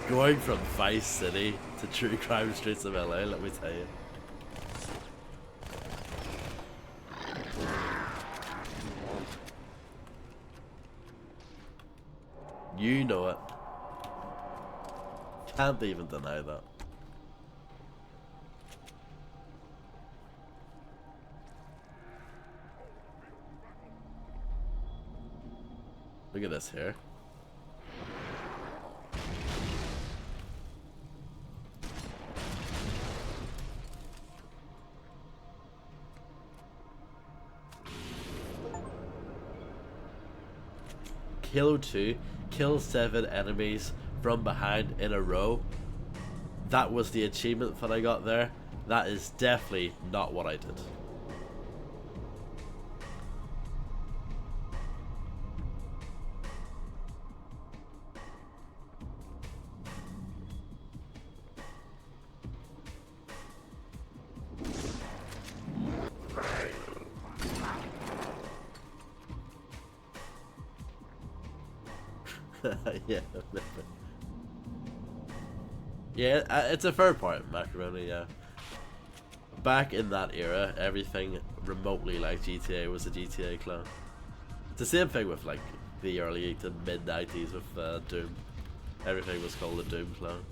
Going from Vice City to True Crime Streets of LA, let me tell you. You know it. Can't even deny that. Look at this here. Halo 2, kill 7 enemies from behind in a row. That was the achievement that I got there. That is definitely not what I did. Yeah, yeah, it's a fair point, Macaroni. Yeah, back in that era, everything remotely like GTA was a GTA clone. It's the same thing with like the early to mid 90s with Doom. Everything was called a Doom clone.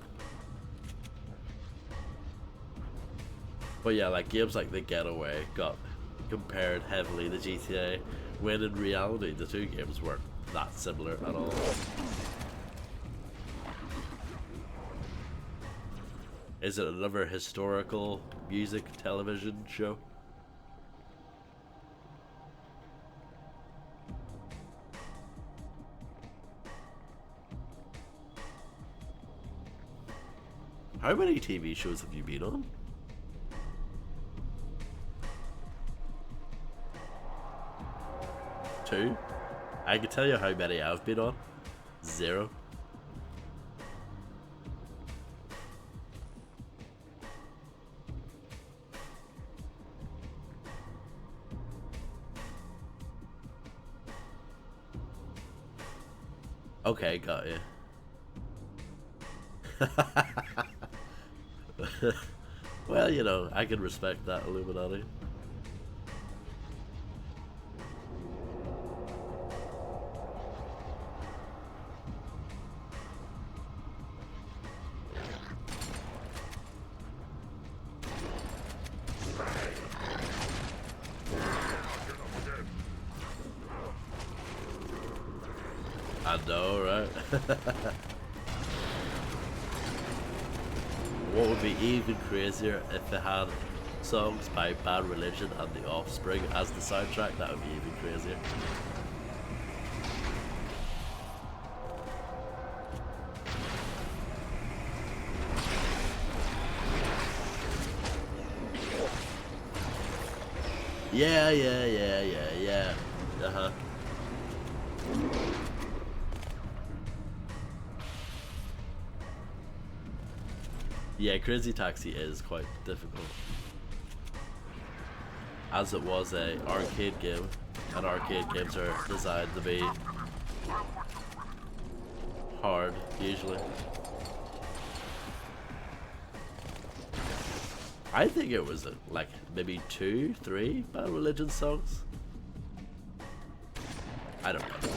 But yeah, like games like The Getaway got compared heavily to GTA, when in reality the two games weren't that similar at all. Is it another historical music television show? How many TV shows have you been on? 2? I can tell you how many I've been on. 0. Okay, got you. Well, you know, I can respect that, Illuminati. I know, right? What would be even crazier if they had songs by Bad Religion and The Offspring as the soundtrack? That would be even crazier. Yeah. Uh-huh. Yeah, Crazy Taxi is quite difficult, as it was a arcade game, and arcade games are designed to be hard, usually. I think it was like maybe 2, 3 Bad Religion songs. I don't know.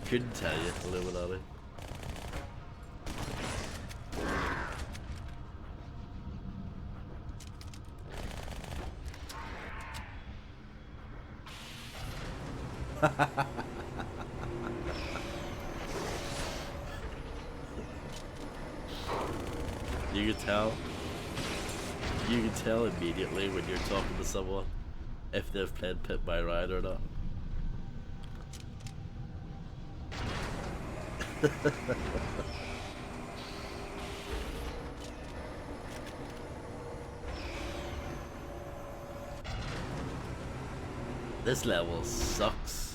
Couldn't tell you, Illuminati. You can tell. You can tell immediately when you're talking to someone if they've played Pit My Ride or not. This level sucks.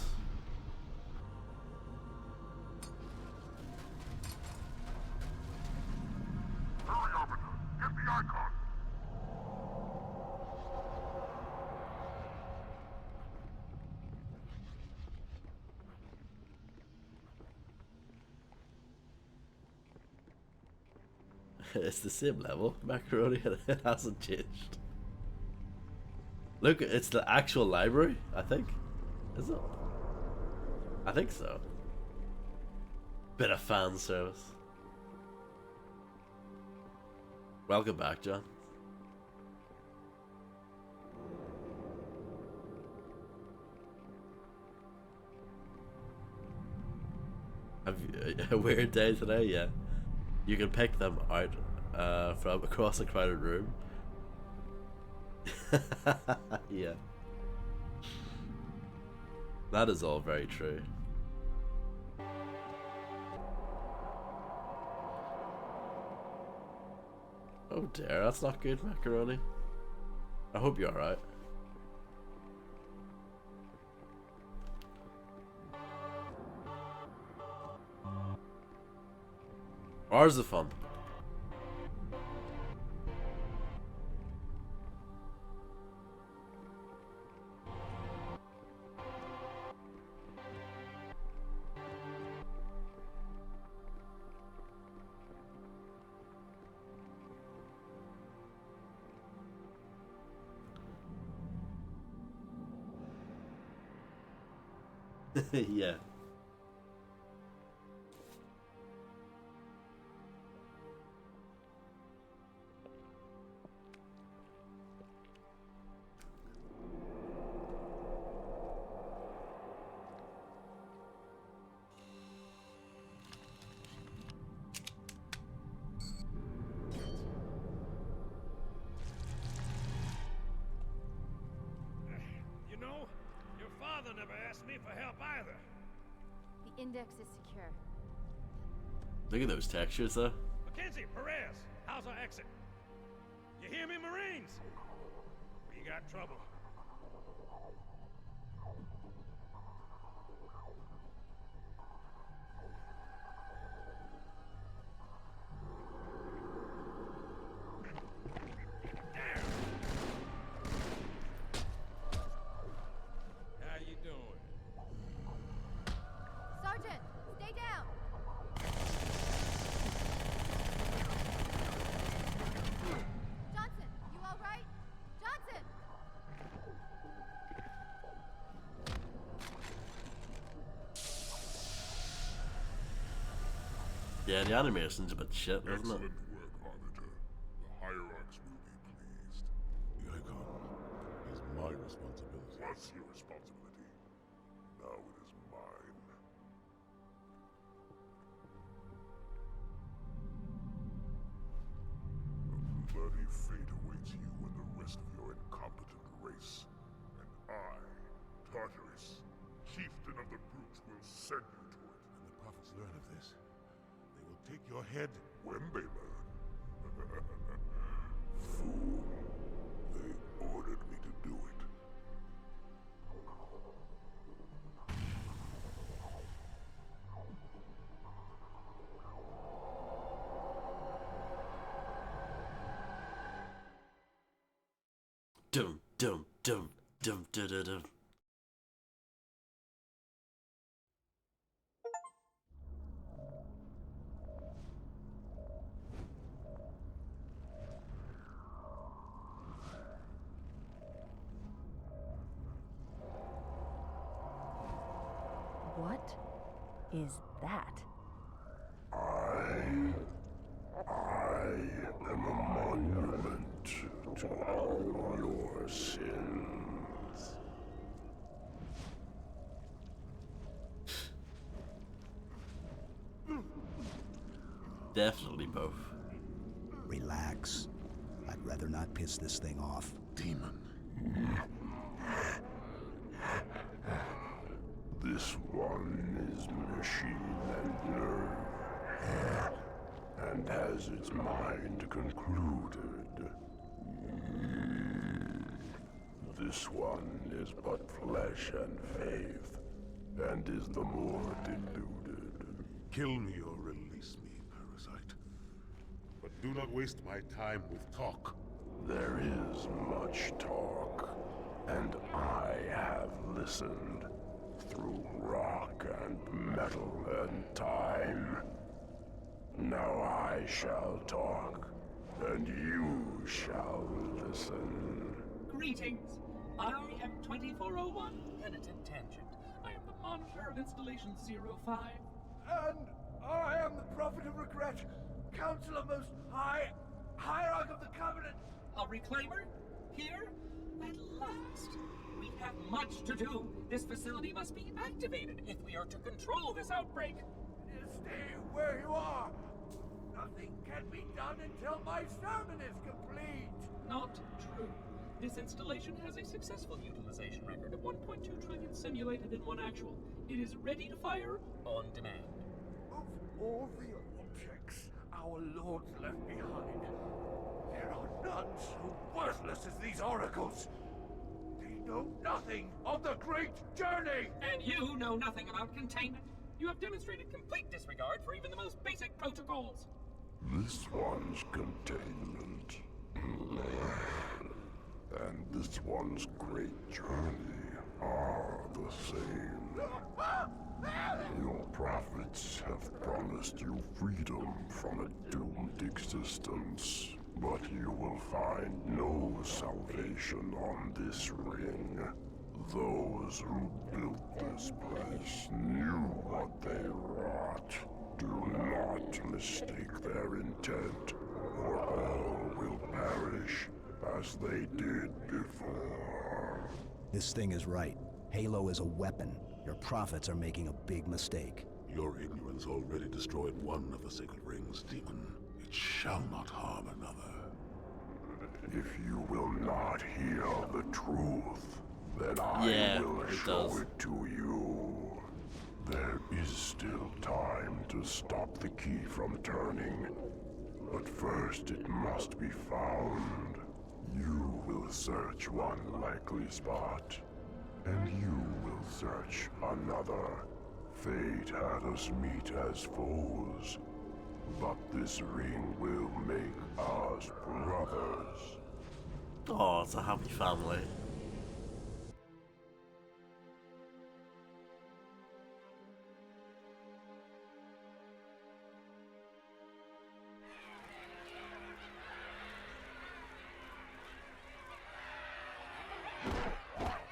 Hurry, Arbiter. Get the icon. It's the same level, Macaroni, it hasn't changed. Look, it's the actual library, I think. Is it? I think so. Bit of fan service. Welcome back, John. Have you, a weird day today? Yeah. You can pick them out from across a crowded room. Yeah. That is all very true. Oh dear, that's not good, Macaroni. I hope you're alright. Ours is fun. Yeah. You know, your father never asked me for help either. The index is secure. Look at those textures though. Mackenzie, Perez, how's our exit? You hear me, Marines? We got trouble. Damn! How you doing? Sergeant, stay down! Johnson, you all right? Johnson! Yeah, the animation's a bit shit, isn't it? Excellent work, Arbiter. The Hierarchs will be pleased. The icon is my responsibility. Was your responsibility. Now it is mine. A bloody fate awaits you and the rest of your incompetent race. And I, Tartarus, chieftain of the brutes, will send you to it. When the prophets learn of this, they will take your head. When they learn. Fool. They ordered me to do it. Dum dum dum dum dum dum dum. is that? I am a monument to all your sins. Definitely both. Relax. I'd rather not piss this thing off. Demon. This one is machine and nerve, and has its mind concluded. This one is but flesh and faith, and is the more deluded. Kill me or release me, parasite. But do not waste my time with talk. There is much talk, and I have listened through rock and metal and time. Now I shall talk, and you shall listen. Greetings. I am 2401, Penitent Tangent. I am the monitor of Installation 05. And I am the Prophet of Regret, Counselor Most High, Hierarch of the Covenant. A reclaimer? Here? At last. We have much to do. This facility must be activated if we are to control this outbreak. Stay where you are. Nothing can be done until my sermon is complete. Not true. This installation has a successful utilization record of 1.2 trillion simulated and 1 actual. It is ready to fire on demand. Of all the objects our lords left behind, there are none so worthless as these oracles. They know nothing of the great journey. And you know nothing about containment. You have demonstrated complete disregard for even the most basic protocols. This one's containment. And this one's great journey are the same. Your prophets have promised you freedom from a doomed existence, but you will find no salvation on this ring. Those who built this place knew what they wrought. Do not mistake their intent, or all will perish as they did before. This thing is right. Halo is a weapon. Your prophets are making a big mistake. Your ignorance already destroyed one of the sacred rings, demon. It shall not harm another. If you will not hear the truth, then I Yeah, will it show does. it to you. There is still time to stop the key from turning, but first it must be found. You will search one likely spot, and you will search another. Fate had us meet as foes, but this ring will make us brothers. Oh, it's a happy family.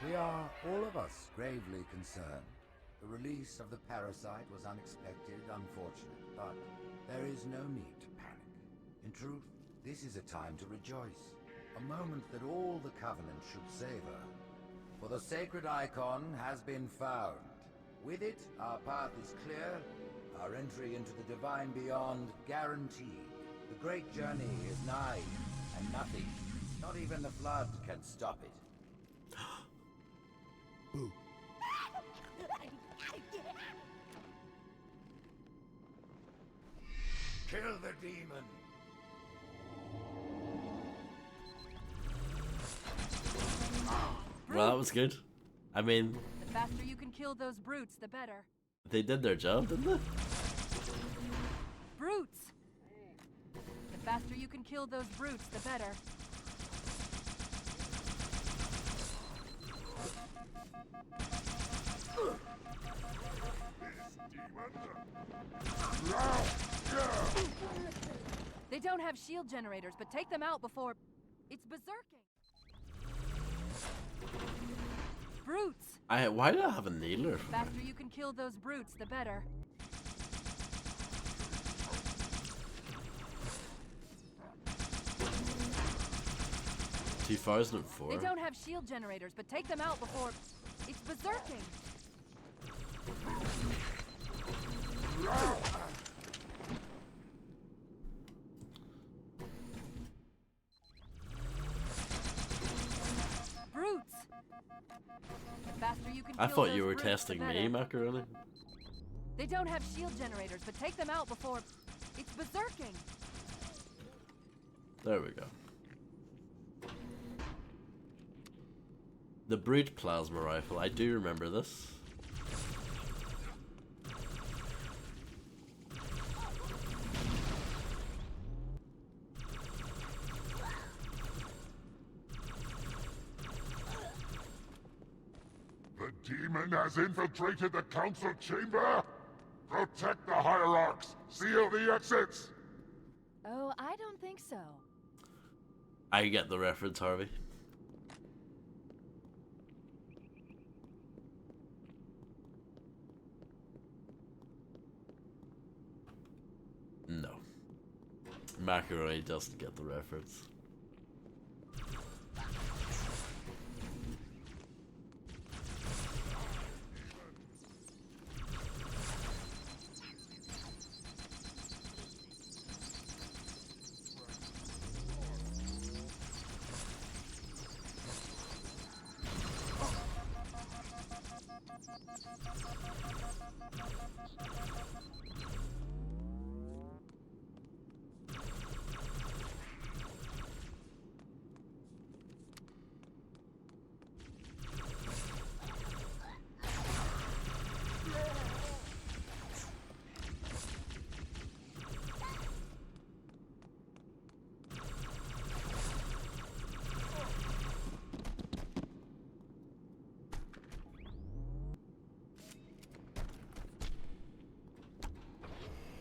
We are, all of us, gravely concerned. The release of the parasite was unexpected, unfortunate, but there is no need to panic. In truth, this is a time to rejoice. A moment that all the Covenant should savor. For the sacred icon has been found. With it, our path is clear, our entry into the divine beyond guaranteed. The great journey is nigh, and nothing, not even the flood, can stop it. Boo. Kill the demon. Well, that was good. I mean, The faster you can kill those brutes, the better. they did their job, didn't they? Brutes! The faster you can kill those brutes, the better. They don't have shield generators, but take them out before... It's berserking! Brutes! Why do I have a needler? The faster you can kill those brutes, the better. 2004. They don't have shield generators, but take them out before it's berserking. Brutes. The faster you can I kill thought those you were brutes, the testing me, better. Macaroni. They don't have shield generators, but take them out before it's berserking. There we go. The Brute Plasma Rifle. I do remember this. The demon has infiltrated the council chamber! Protect the hierarchs! Seal the exits! Oh, I don't think so. I get the reference, Harvey. No. Macaroni doesn't get the reference.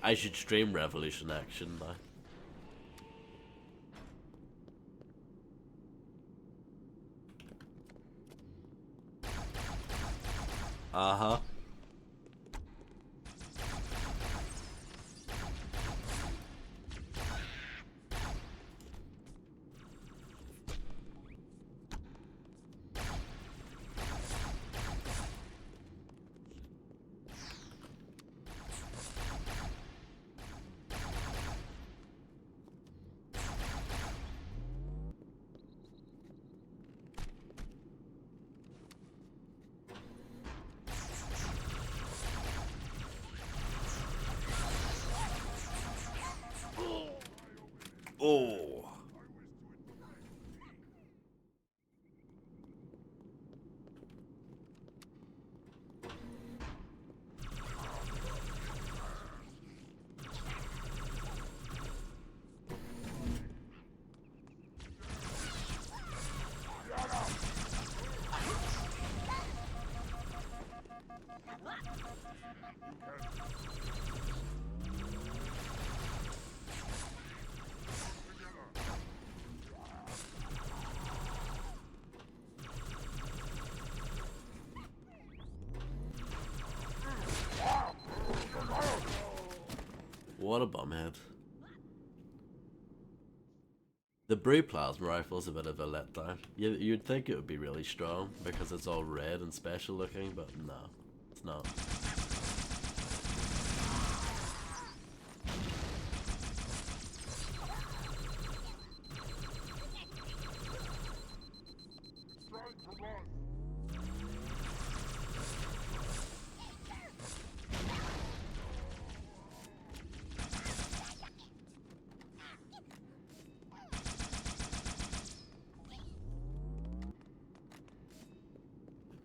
I should stream Revolution Action now. Uh-huh. Oh. What a bumhead. The Brute Plasma Rifle is a bit of a letdown. You'd think it would be really strong because it's all red and special looking, but no, it's not.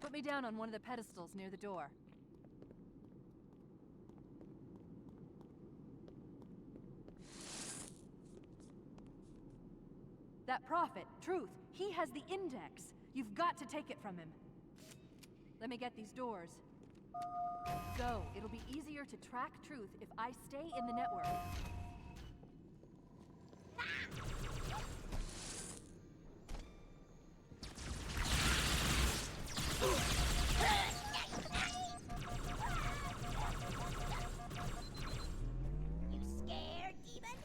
Put me down on one of the pedestals near the door. That prophet, Truth, he has the index. You've got to take it from him. Let me get these doors. Go. It'll be easier to track Truth if I stay in the network. You scared, demon?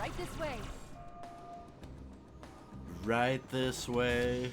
Right this way. Right this way.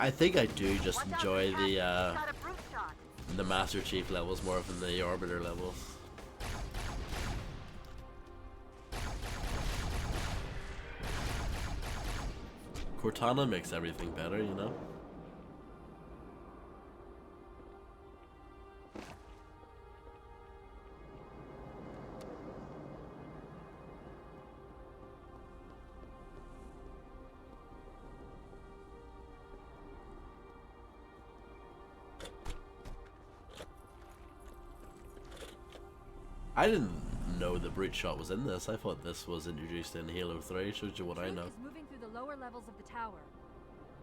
I think I do just enjoy the Master Chief levels more than the Arbiter levels. Cortana makes everything better, you know? I didn't know the Brute Shot was in this. I thought this was introduced in Halo 3. Shows you what I know. Is moving through the lower levels of the tower.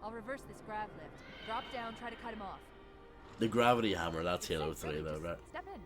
I'll reverse this grav lift. Drop down, try to cut him off. The gravity hammer, that's Halo 3 though, right? Step in.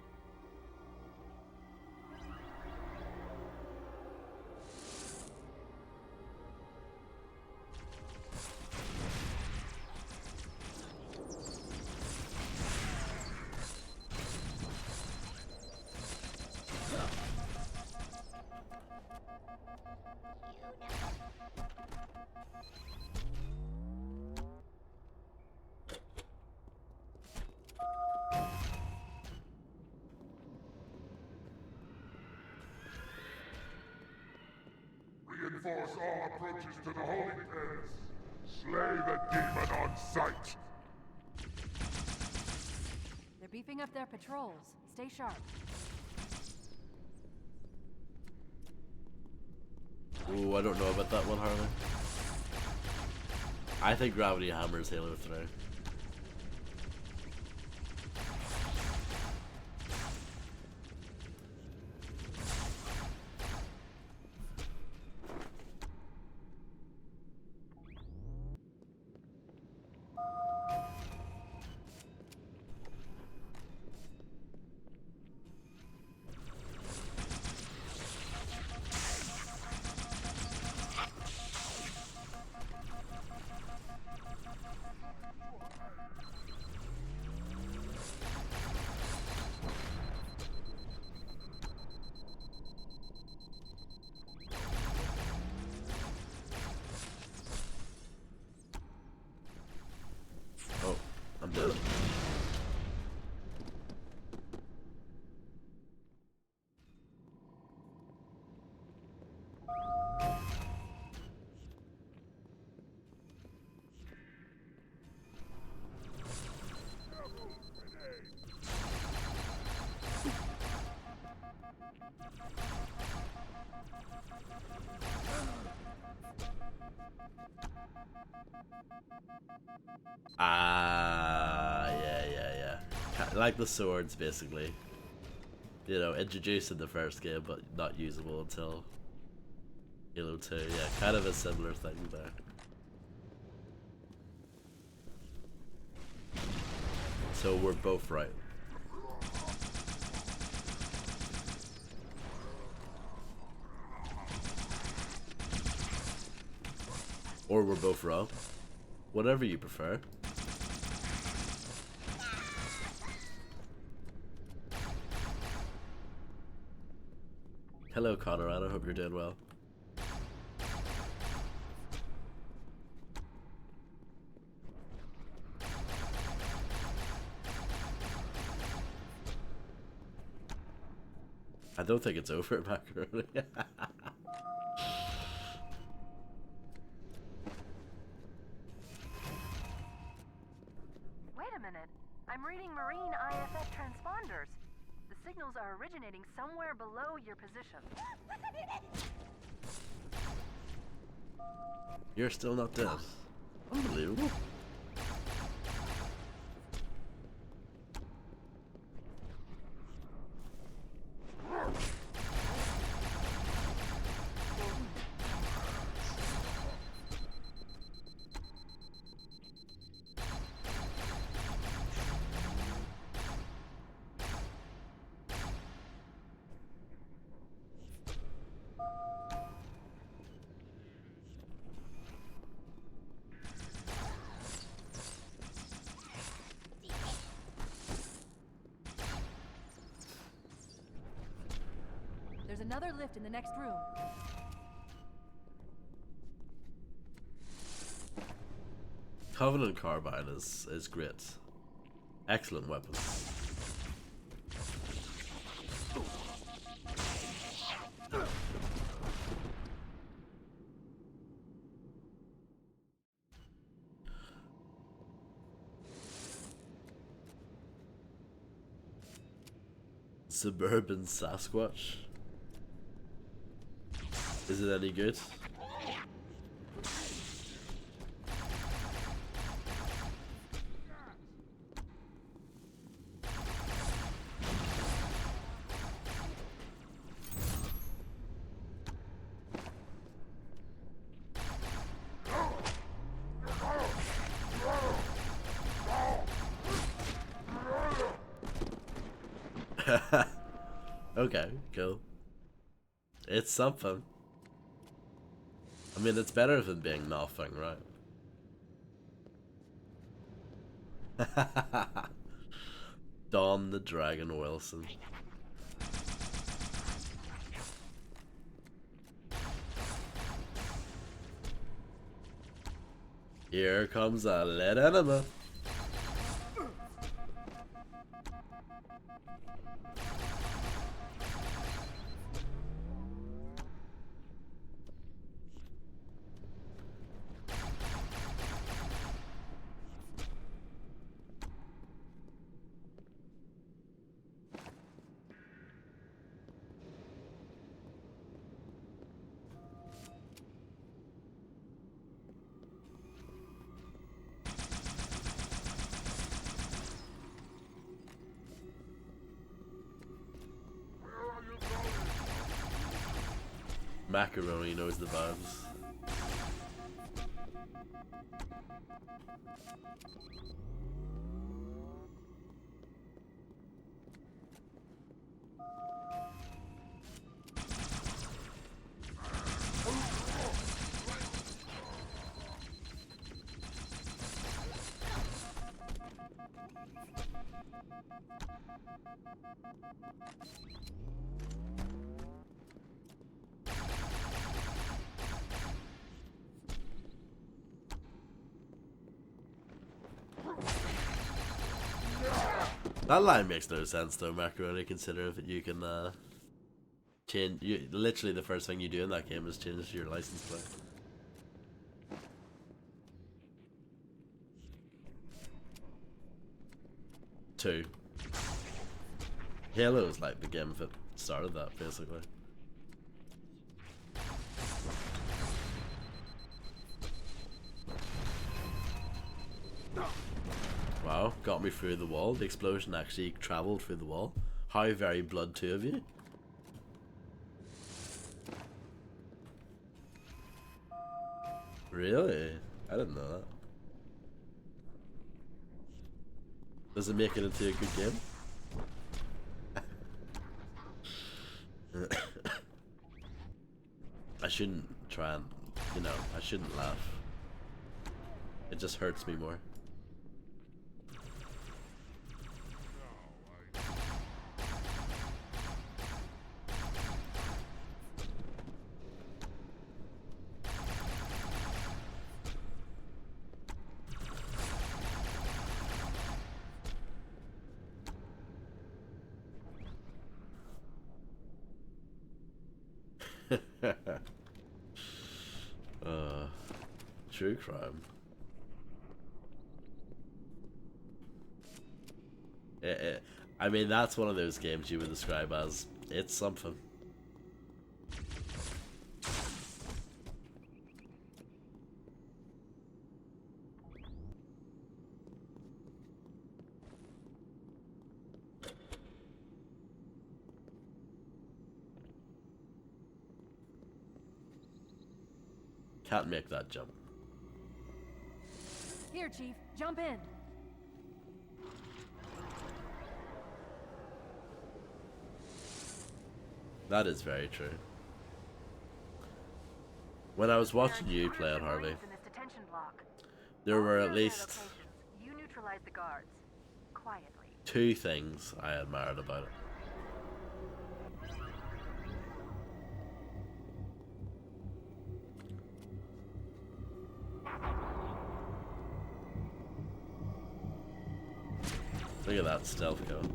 Reinforce all approaches to the holding pens. Slay the demon on sight. They're beefing up their patrols. Stay sharp. Ooh, I don't know about that one, Harley. I think Gravity Hammer is Halo 3. Oh, I'm dead. Yeah. Like the swords, basically. You know, introduced in the first game, but not usable until Halo 2. Yeah, kind of a similar thing there. So we're both right. Or we're both wrong. Whatever you prefer. Hello, Conrad. I hope you're doing well. I don't think it's over, Macaroni. Wait a minute. I'm reading Marine IFF transponders. The signals are originating somewhere below your position. You're still not dead. Unbelievable. There's another lift in the next room. Covenant Carbine is great. Excellent weapon. Suburban Sasquatch. Is it any good? Okay, cool. It's something. I mean, it's better than being nothing, right? Don the Dragon Wilson. Here comes a lead enema. Macaroni knows the vibes. That line makes no sense though, Macaroni, considering that you can change literally the first thing you do in that game is change your license plate. Two. Halo is like the game that started that, basically. Wow, got me through the wall. The explosion actually travelled through the wall. How very Blood 2 of you. Really? I didn't know that. Does it make it into a good game? I shouldn't try and, you know, I shouldn't laugh. It just hurts me more. True crime. I mean, that's one of those games you would describe as it's something. Can't make that jump. Here, Chief, jump in. That is very true. When I was watching you play it, Harvey, there were at least You neutralize the guards quietly. 2 things I admired about it. Look at that stealth going.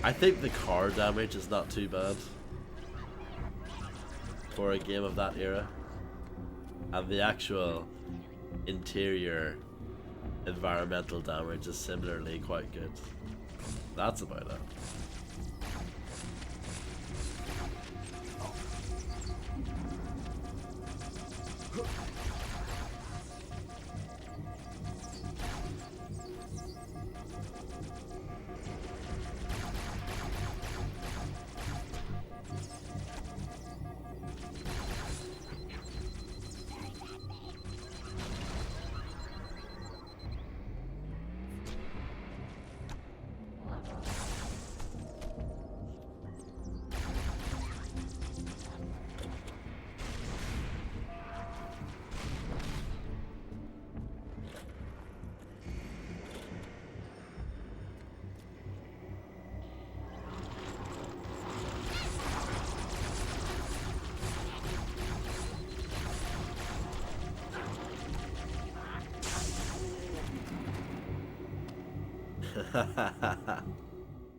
I think the car damage is not too bad for a game of that era, and the actual interior environmental damage is similarly quite good. That's about it.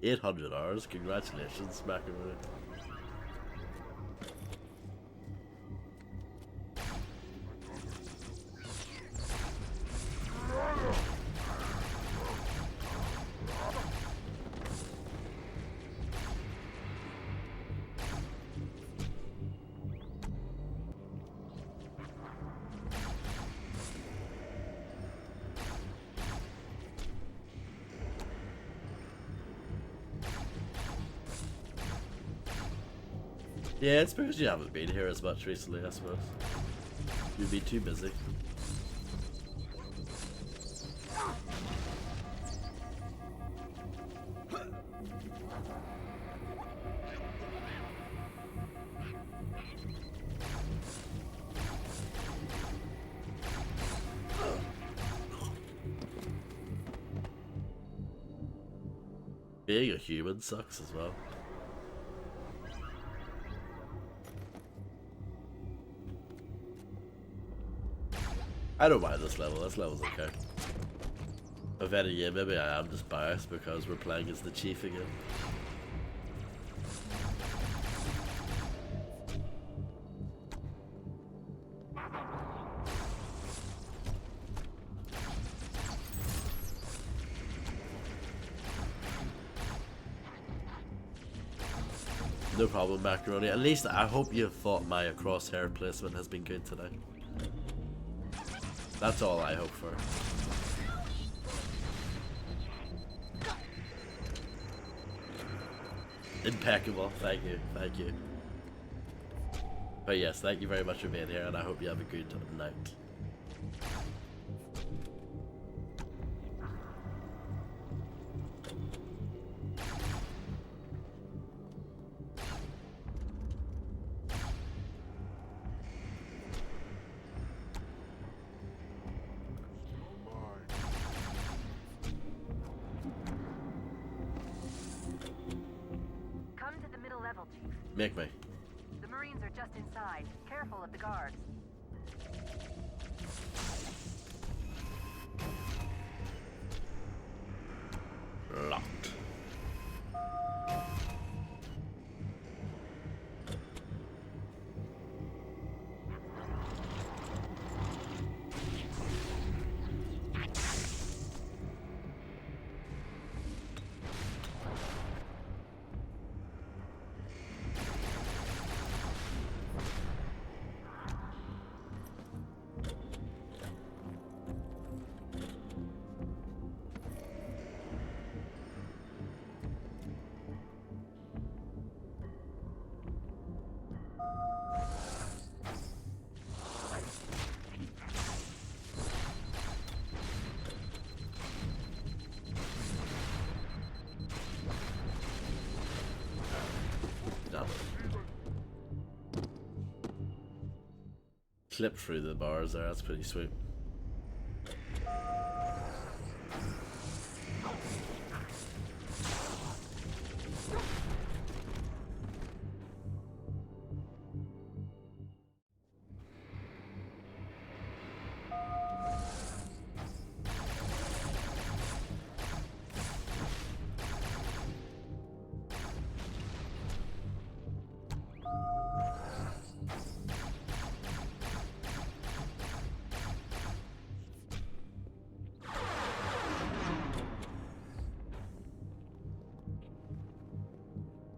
$800, congratulations, Macaroni. Yeah, it's because you haven't been here as much recently, I suppose. You'd be too busy. Being a human sucks as well. I don't mind this level. This level's okay. If any, yeah, maybe I am just biased because we're playing as the Chief again. No problem, Macaroni. At least I hope you thought my crosshair placement has been good today. That's all I hope for. Impeccable. Thank you. Thank you. But yes, thank you very much for being here, and I hope you have a good night. Come to the middle level, Chief. Make me. The Marines are just inside. Careful of the guards. Locked. Clip through the bars there, that's pretty sweet.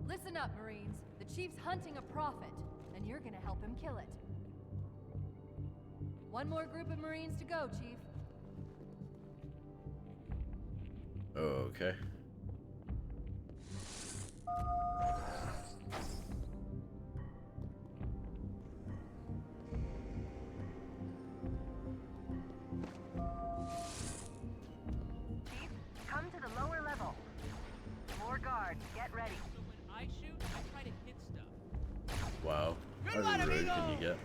Listen up, Marines. The Chief's hunting a prophet, and you're gonna help him kill it. One more group of Marines to go, Chief. Okay. Chief, come to the lower level. More guards, get ready. So when I shoot, I try to hit stuff. Wow. Good How one, rude amigo. can you get?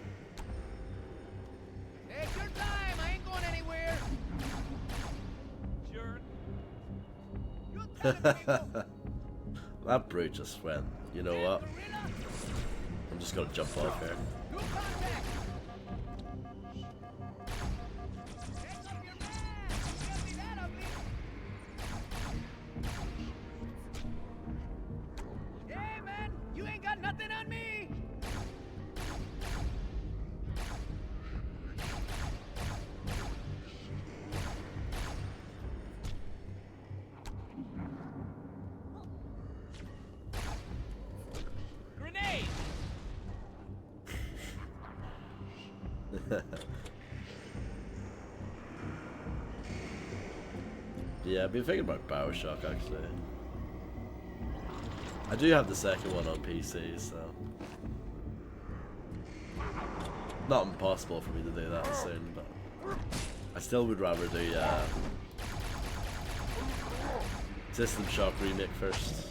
Take your time, I ain't going anywhere. Jerk. That brute just went, you know what? I'm just gonna jump off here. New contact. Hey man, you ain't got nothing on me. Grenade. Yeah, I've been thinking about Bioshock actually. I do have the second one on PC, so not impossible for me to do that soon, but I still would rather do System Shock remake first.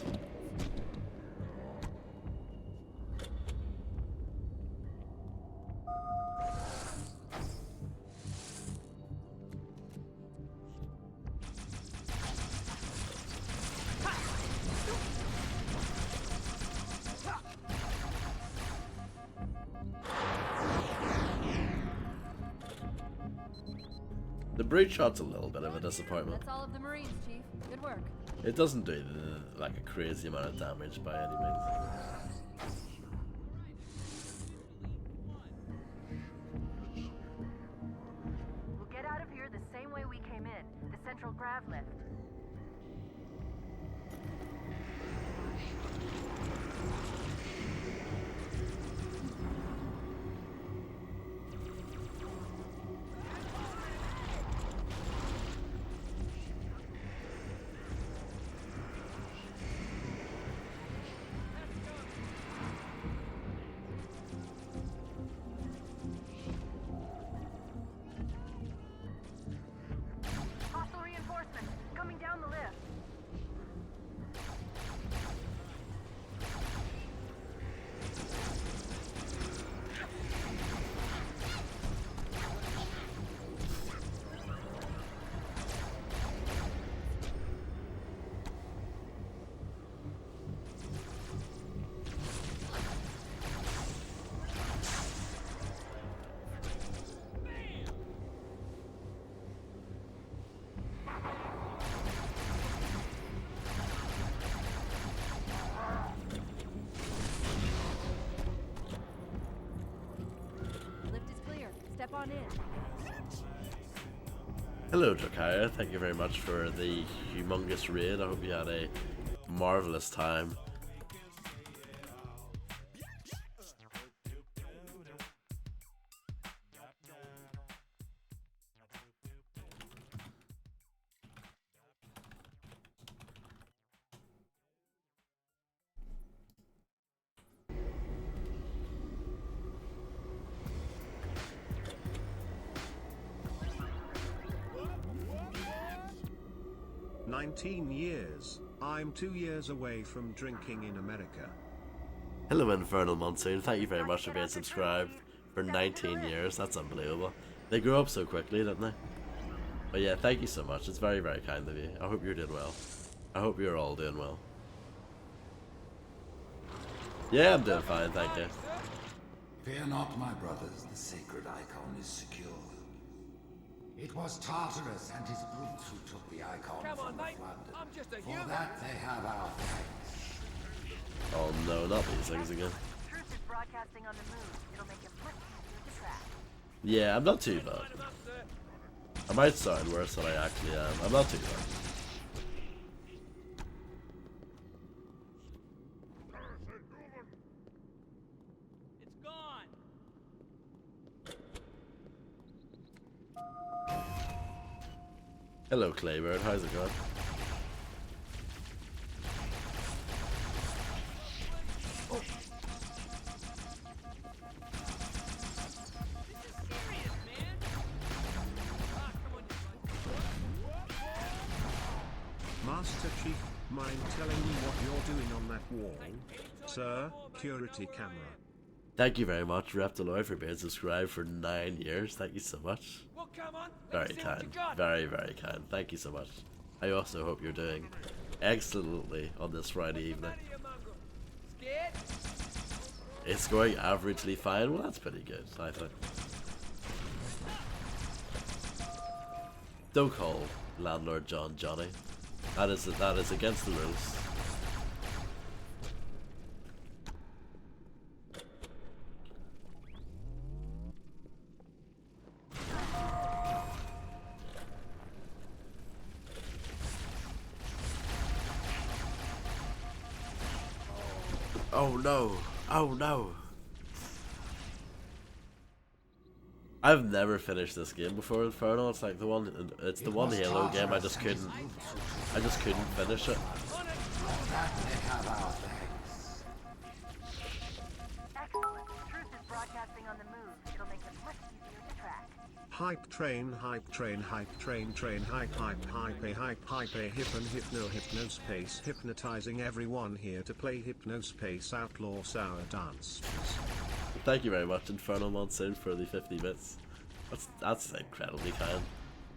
The breach shot's a little bit of a disappointment. That's all of the Marines, Chief. Good work. It doesn't do like a crazy amount of damage by any means. We'll get out of here the same way we came in, the central grav lift. Hello, Drakaya. Thank you very much for the humongous raid. I hope you had a marvelous time. Years. I'm 2 years away from drinking in America. Hello, Infernal Monsoon. Thank you very much for being subscribed for 19 years. That's unbelievable. They grew up so quickly, didn't they? But yeah, thank you so much. It's very, very kind of you. I hope you're doing well. I hope you're all doing well. Yeah, I'm doing fine, thank you. Fear not, my brothers. The sacred icon is secure. It was Tartarus and his brutes who took the icon from the flood. I'm just a For human. that they have our thanks. Oh no, not these things again. Truth is broadcasting on the move. It'll make it much easier to track. Yeah, I'm not too bad. I might sound worse than I actually am. I'm not too bad. It's gone. Hello, Claybird. How's it going? Master Chief, mind telling me what you're doing on that wall? Sir, security camera. Thank you very much, Reptiloid, for being subscribed for 9 years. Thank you so much. Well, come on. Very kind. Very, very kind. Thank you so much. I also hope you're doing excellently on this Friday evening. Scared? It's going averagely fine. Well, that's pretty good, I think. Don't call Landlord John Johnny. That is against the rules. Oh no! Oh no! I've never finished this game before, Infernal. It's like the one. It's the one Halo game. I just couldn't finish it. Excellent. Truth is broadcasting on the move. It'll make it much easier to track. Hype train, hype train, hype train, train, hype, hype, hype, hypnospace, hypnotizing everyone here to play Hypnospace Outlaw Sour Dance. Thank you very much, Infernal Monsoon, for the 50 bits. That's incredibly kind.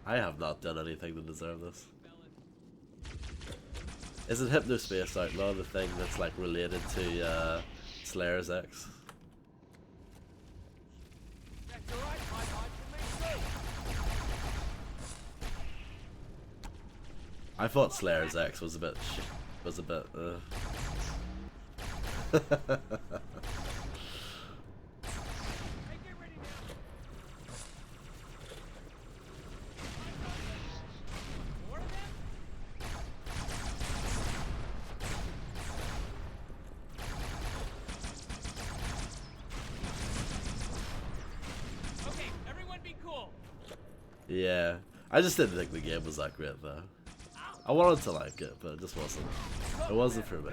I have not done anything to deserve this. Isn't Hypnospace Outlaw the thing that's like related to Slayer's X? I thought Slayer's X was a bit Okay, everyone be cool. Yeah, I just didn't think the game was that great though. I wanted to like it, but it just wasn't. It wasn't for me.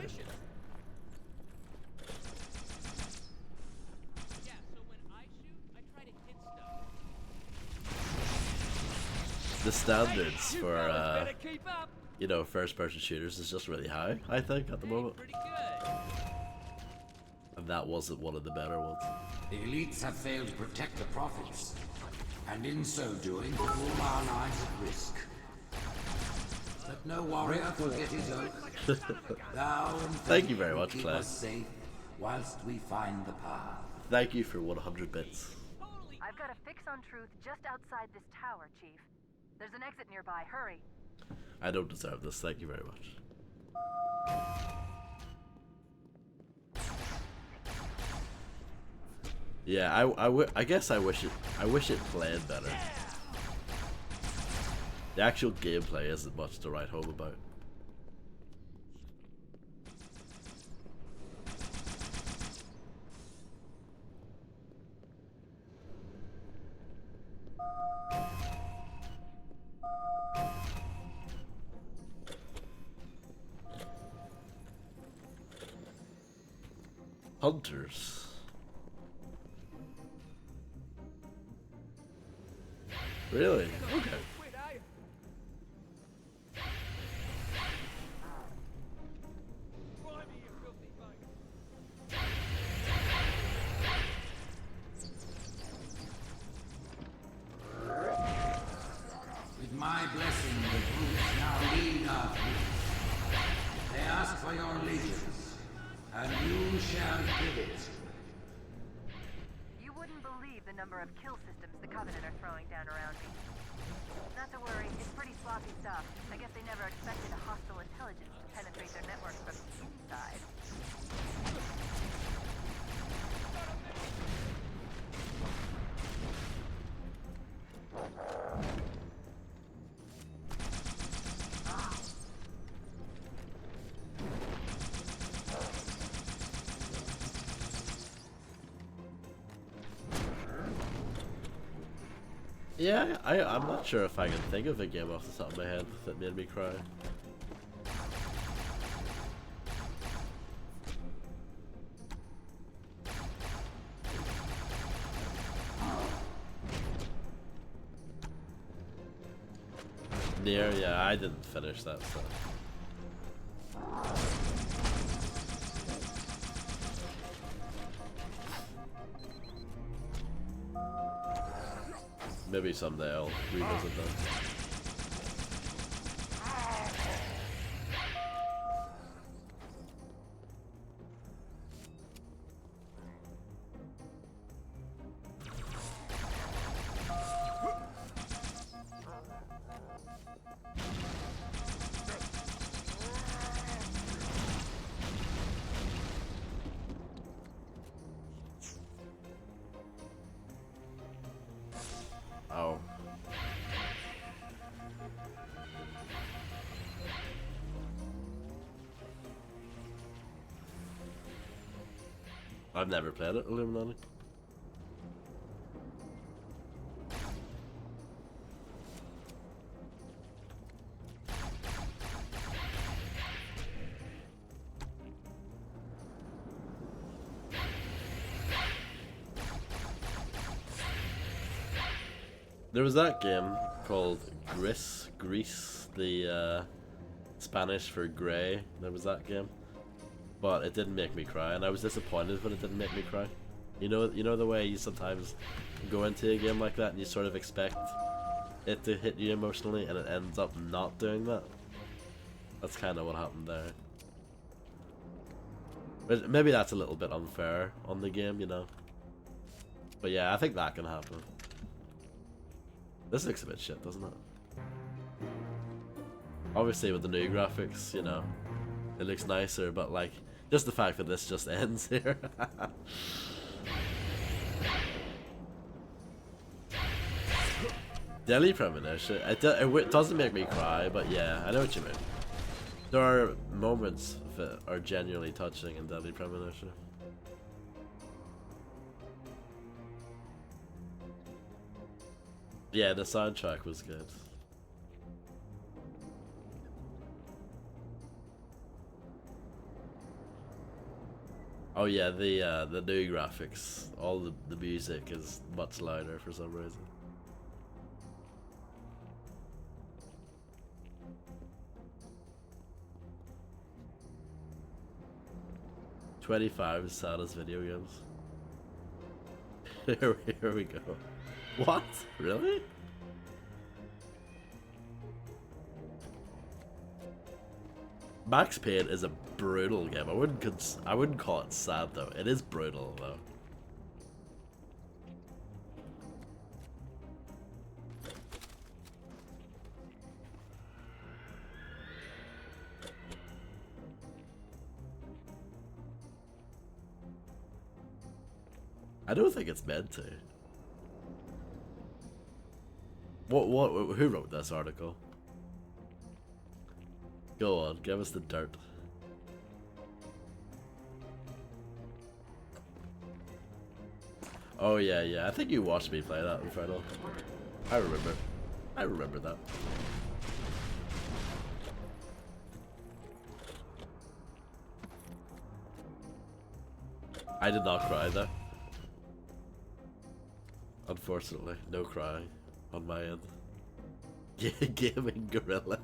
The standards for you know, first-person shooters is just really high, I think, at the moment. And that wasn't one of the better ones. The elites have failed to protect the prophets, and in so doing, put all our lives at risk. Let no warrior forget his oath. Thou and Thank you very much, keep Claire. us safe whilst we find the path. Thank you for 100 bits. I've got a fix on Truth just outside this tower, Chief. There's an exit nearby. Hurry. I don't deserve this. Thank you very much. Yeah, I guess I wish it played better. The actual gameplay isn't much to write home about. Hunters. Really? Okay. With my blessing, the brutes now lead our fleet. They ask for your allegiance, and you shall give it. You wouldn't believe the number of kill systems the Covenant are throwing down around me. Not to worry, it's pretty sloppy stuff. I guess they never expected a hostile intelligence to penetrate their network from the inside. Yeah, I'm not sure if I can think of a game off the top of my head that made me cry. Nier, yeah, I didn't finish that stuff. Maybe someday I'll revisit them. Oh. I've never played it, Illuminati. There was that game called Grease, the Spanish for grey. There was that game, but it didn't make me cry, and I was disappointed when it didn't make me cry. You know the way you sometimes go into a game like that and you sort of expect it to hit you emotionally, and it ends up not doing that. That's kind of what happened there. But maybe that's a little bit unfair on the game, you know. But yeah, I think that can happen. This looks a bit shit, doesn't it? Obviously with the new graphics, you know, it looks nicer, but like, just the fact that this just ends here. Deadly Premonition, it doesn't make me cry, but yeah, I know what you mean. There are moments that are genuinely touching in Deadly Premonition. Yeah, the soundtrack was good. Oh yeah, the new graphics, all the music is much louder for some reason. "25 saddest video games." Here we go. What? Really? Max Payne is a brutal game. I wouldn't call it sad though. It is brutal though. I don't think it's meant to. Who wrote this article? Go on, give us the dirt. Oh yeah, I think you watched me play that, Inferno. I remember that. I did not cry though. Unfortunately, no crying on my end. Gaming Gorilla.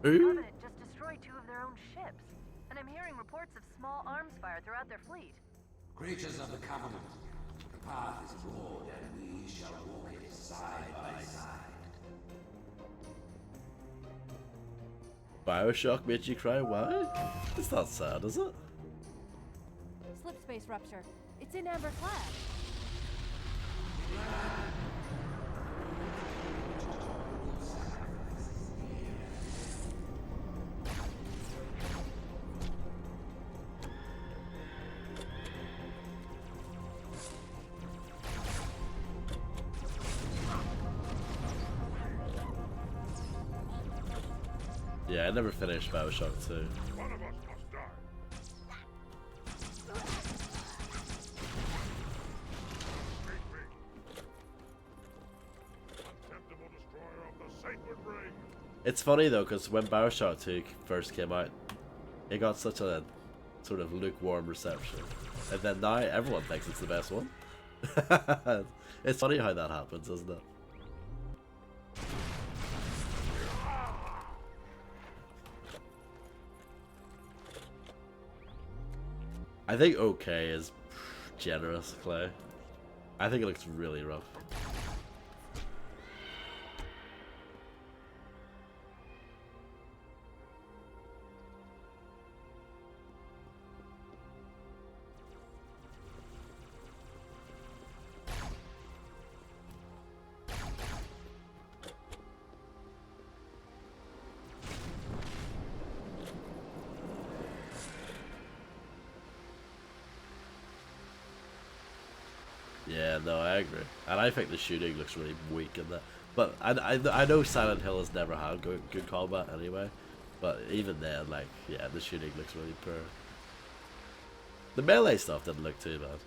Who? Covenant just destroyed 2 of their own ships, and I'm hearing reports of small arms fire throughout their fleet. Creatures of the Covenant, the path is broad and we shall walk it side by side. Bioshock made you cry? Why? It's not sad, is it? Slip space rupture. It's in Amber Flag. Yeah, I never finished Bioshock 2. One of us must die. Contemptible destroyer of the sacred ring. It's funny though, because when Bioshock 2 first came out, it got such a sort of lukewarm reception. And then now everyone thinks it's the best one. It's funny how that happens, isn't it? I think okay is generous, Clay. I think it looks really rough. Yeah, no, I agree. And I think the shooting looks really weak in that. But I know Silent Hill has never had good combat anyway. But even then, like, yeah, the shooting looks really poor. The melee stuff didn't look too bad.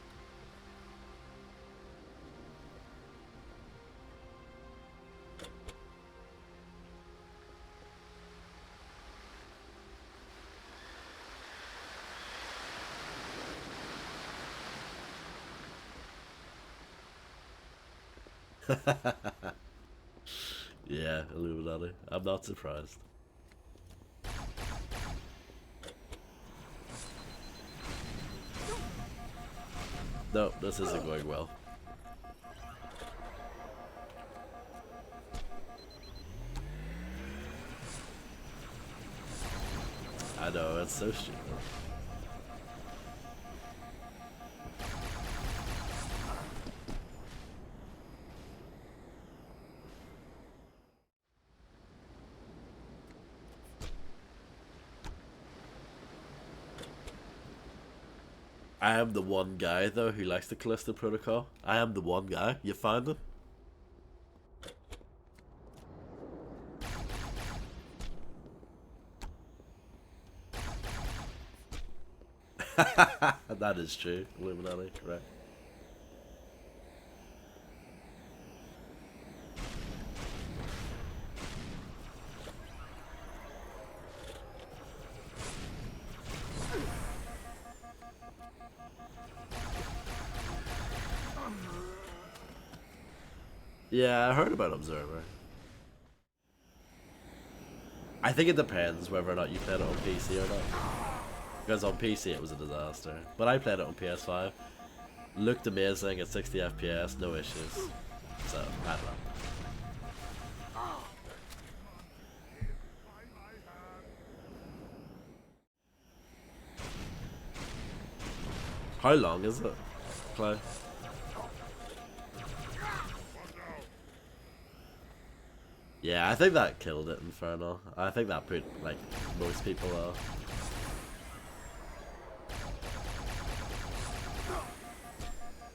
Yeah, Illuminati. I'm not surprised. No, this isn't going well. I know, it's so stupid. I am the one guy though who likes the Callisto Protocol. I am the one guy. You found him? That is true. Illuminati, correct. Yeah, I heard about Observer. I think it depends whether or not you played it on PC or not. Because on PC it was a disaster. But I played it on PS5. Looked amazing at 60 FPS, no issues. So, I don't know. How long is it, Clay? Yeah, I think that killed it, Inferno. I think that put, like, most people off.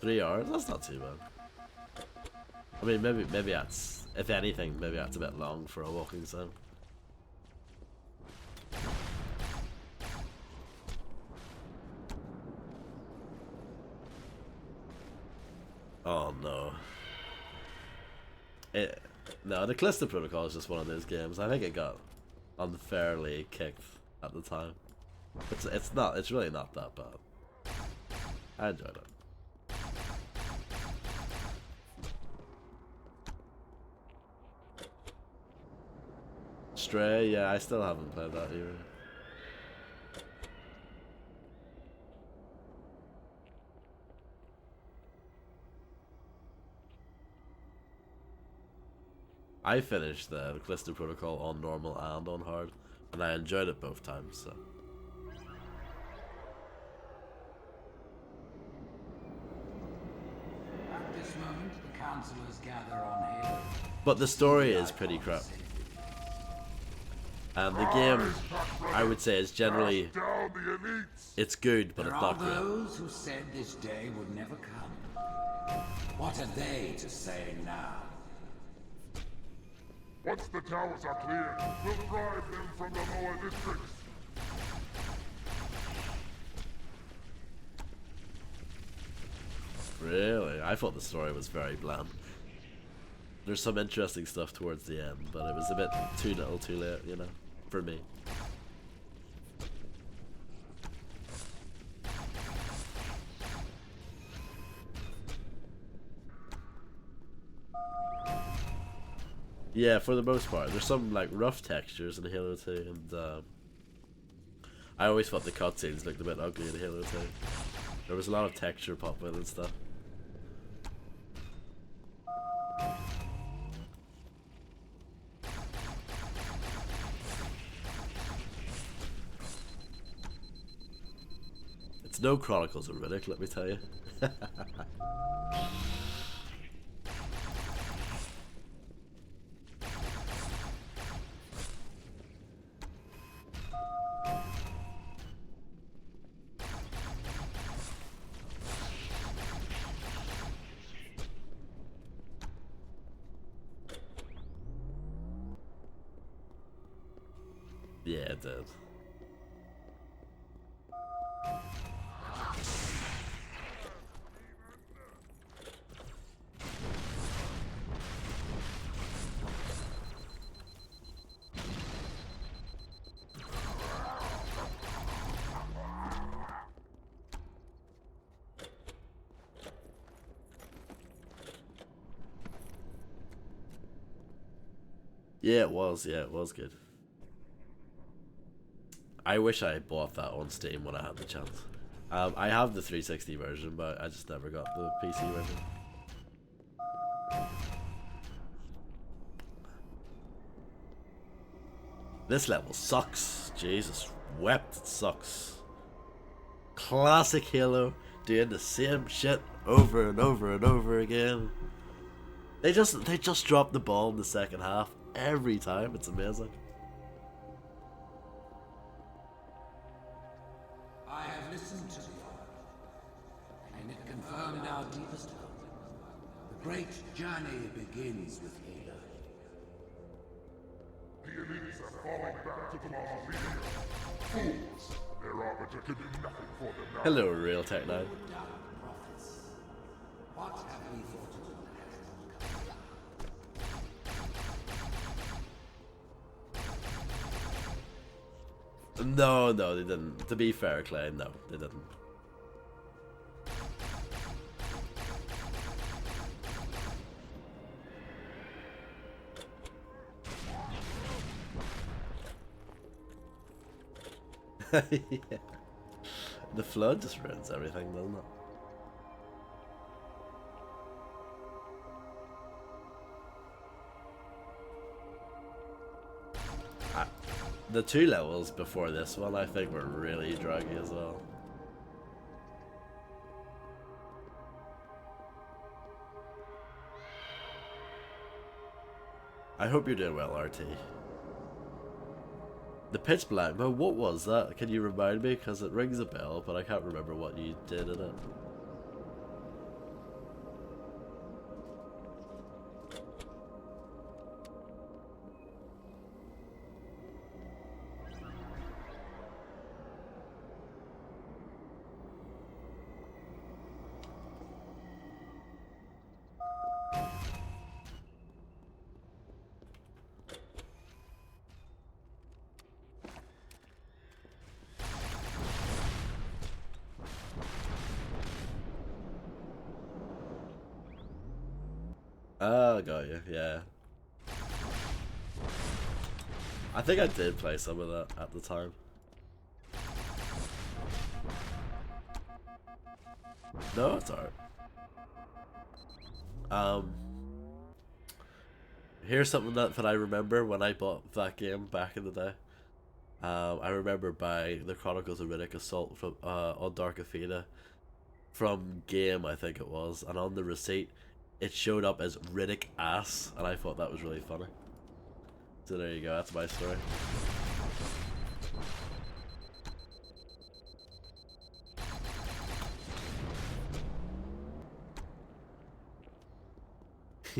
Three hours? That's not too bad. I mean, maybe that's, if anything, maybe that's a bit long for a walking sim. Oh no. No, the Callisto Protocol is just one of those games. I think it got unfairly kicked at the time. It's really not that bad. I enjoyed it. Stray, yeah, I still haven't played that either. I finished the Callisto Protocol on normal and on hard, and I enjoyed it both times, so. At this moment, the councillors gather on Halo. But the story is pretty crap. And the game, I would say, is generally... It's good, but it's not great. There are those who said this day would never come. What are they to say now? Once the towers are cleared, we'll drive them from the lower districts. Really? I thought the story was very bland. There's some interesting stuff towards the end, but it was a bit too little too late, you know, for me. Yeah, for the most part. There's some like rough textures in Halo 2, and I always thought the cutscenes looked a bit ugly in Halo 2. There was a lot of texture popping and stuff. It's no Chronicles of Riddick, let me tell you. Yeah, it did. Yeah, it was. Yeah, it was good. I wish I bought that on Steam when I had the chance. I have the 360 version, but I just never got the PC version. This level sucks. Jesus wept, it sucks. Classic Halo, doing the same shit over and over and over again. They just drop the ball in the second half every time. It's amazing. I have listened to the Oracle, and it confirmed our deepest hope. The great journey begins with Halo. The elites have fallen back to the Mausoleum. Fools! Their arbiter can do nothing for them now. Hello, Real Tech 9. What have we for to do? No, they didn't. To be fair, Clay, no, they didn't. Yeah. The flood just ruins everything, doesn't it? The two levels before this one, I think, were really draggy as well. I hope you're doing well, RT. The Pitch Black, but what was that? Can you remind me? Because it rings a bell, but I can't remember what you did in it. Oh, got you. Yeah. I think I did play some of that at the time. No, it's alright. Here's something that I remember when I bought that game back in the day. I remember buying the Chronicles of Riddick Assault from on Dark Athena from Game, I think it was, and on the receipt it showed up as Riddick Ass, and I thought that was really funny. So there you go, that's my story.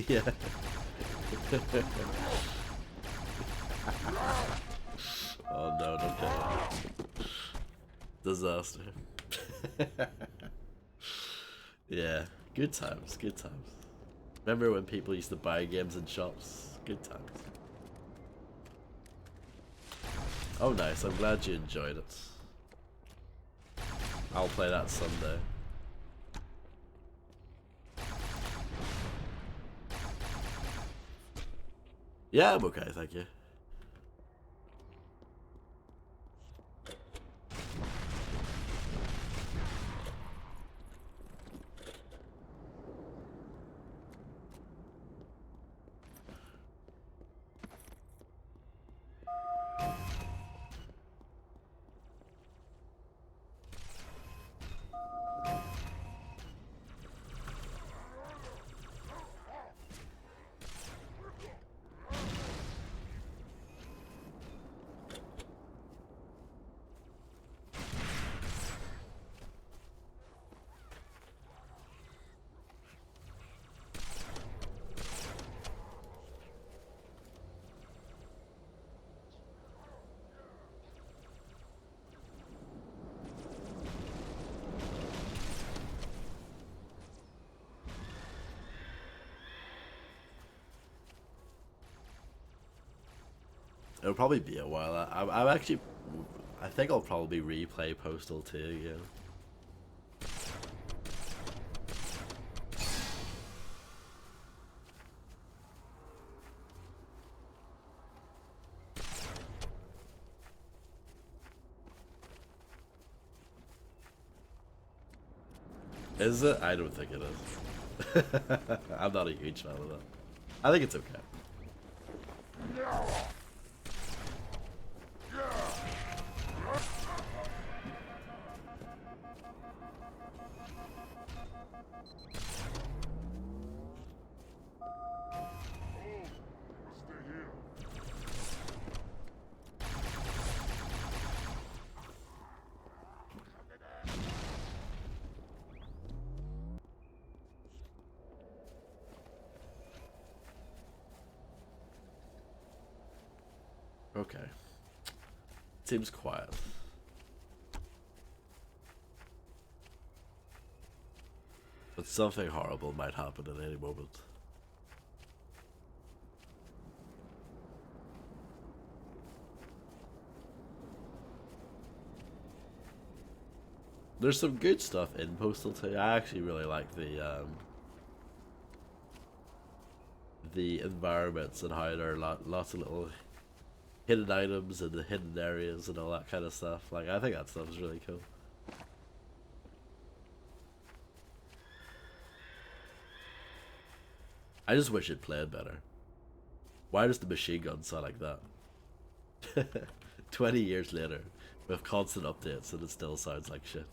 Yeah. Oh no, don't kill it. Disaster. Yeah, good times, good times. Remember when people used to buy games in shops? Good times. Oh nice, I'm glad you enjoyed it. I'll play that someday. Yeah, I'm okay, thank you. It'll probably be a while. I'm actually, I think I'll probably replay Postal 2 again. Is it? I don't think it is. I'm not a huge fan of that. I think it's okay. Okay. Seems quiet. But something horrible might happen at any moment. There's some good stuff in Postal 2. I actually really like the environments and how there are lots of little hidden items and the hidden areas and all that kind of stuff. Like, I think that stuff is really cool. I just wish it played better. Why does the machine gun sound like that? 20 years later, with constant updates, and it still sounds like shit.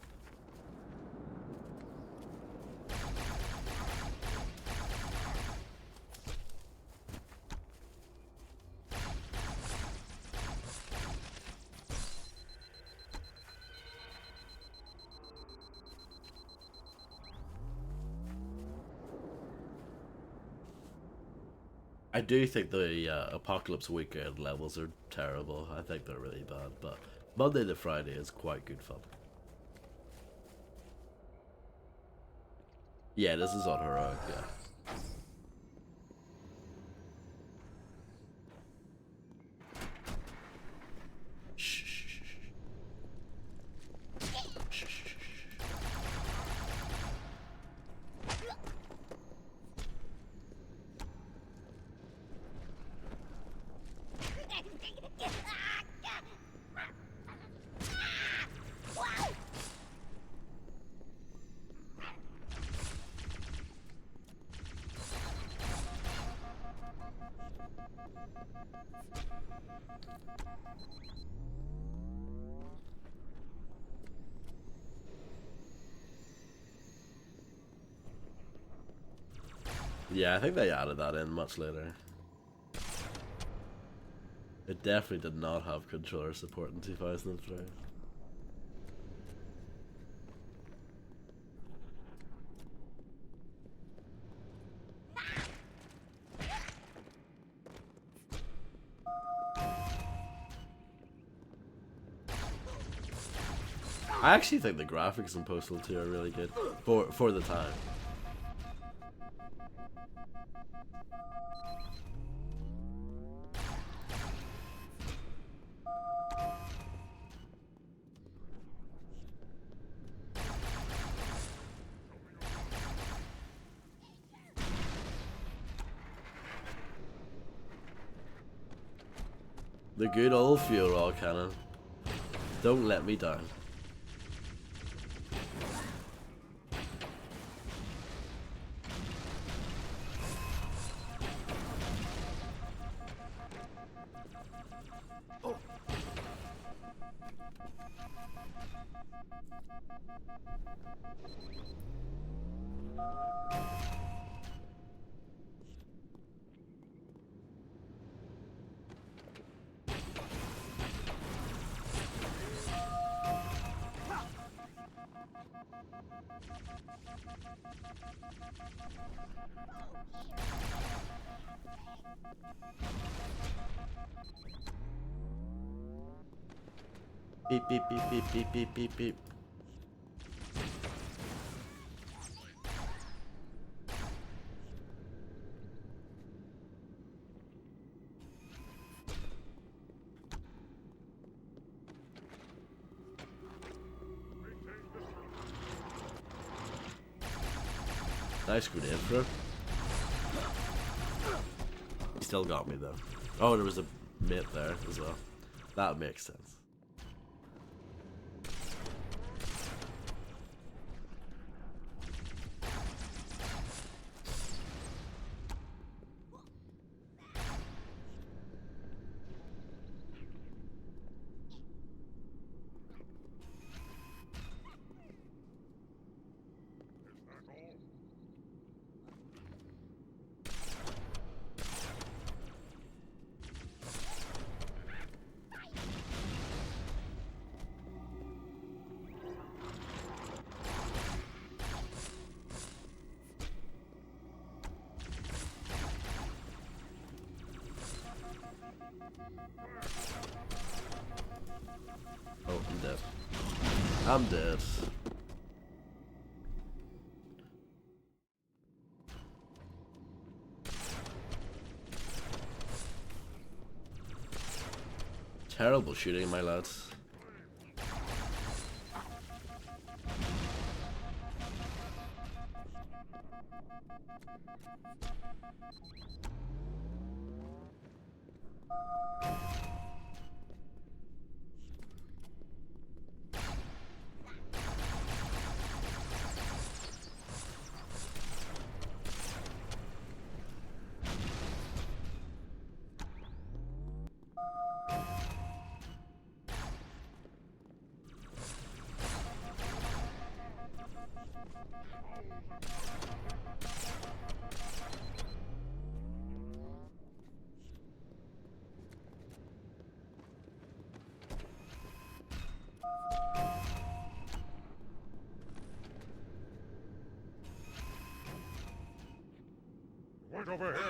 I do think the Apocalypse Weekend levels are terrible. I think they're really bad, but Monday to Friday is quite good fun. Yeah, this is on her own, yeah. Yeah, I think they added that in much later. It definitely did not have controller support in 2003. I actually think the graphics in Postal 2 are really good for the time. The good old fuel rod cannon. Don't let me down. Beep beep beep beep beep beep beep beep. Nice grenade throw. He still got me though. Oh, there was a mate there as well. That makes sense. Oh, I'm dead. I'm dead. Terrible shooting, my lads. Right over here.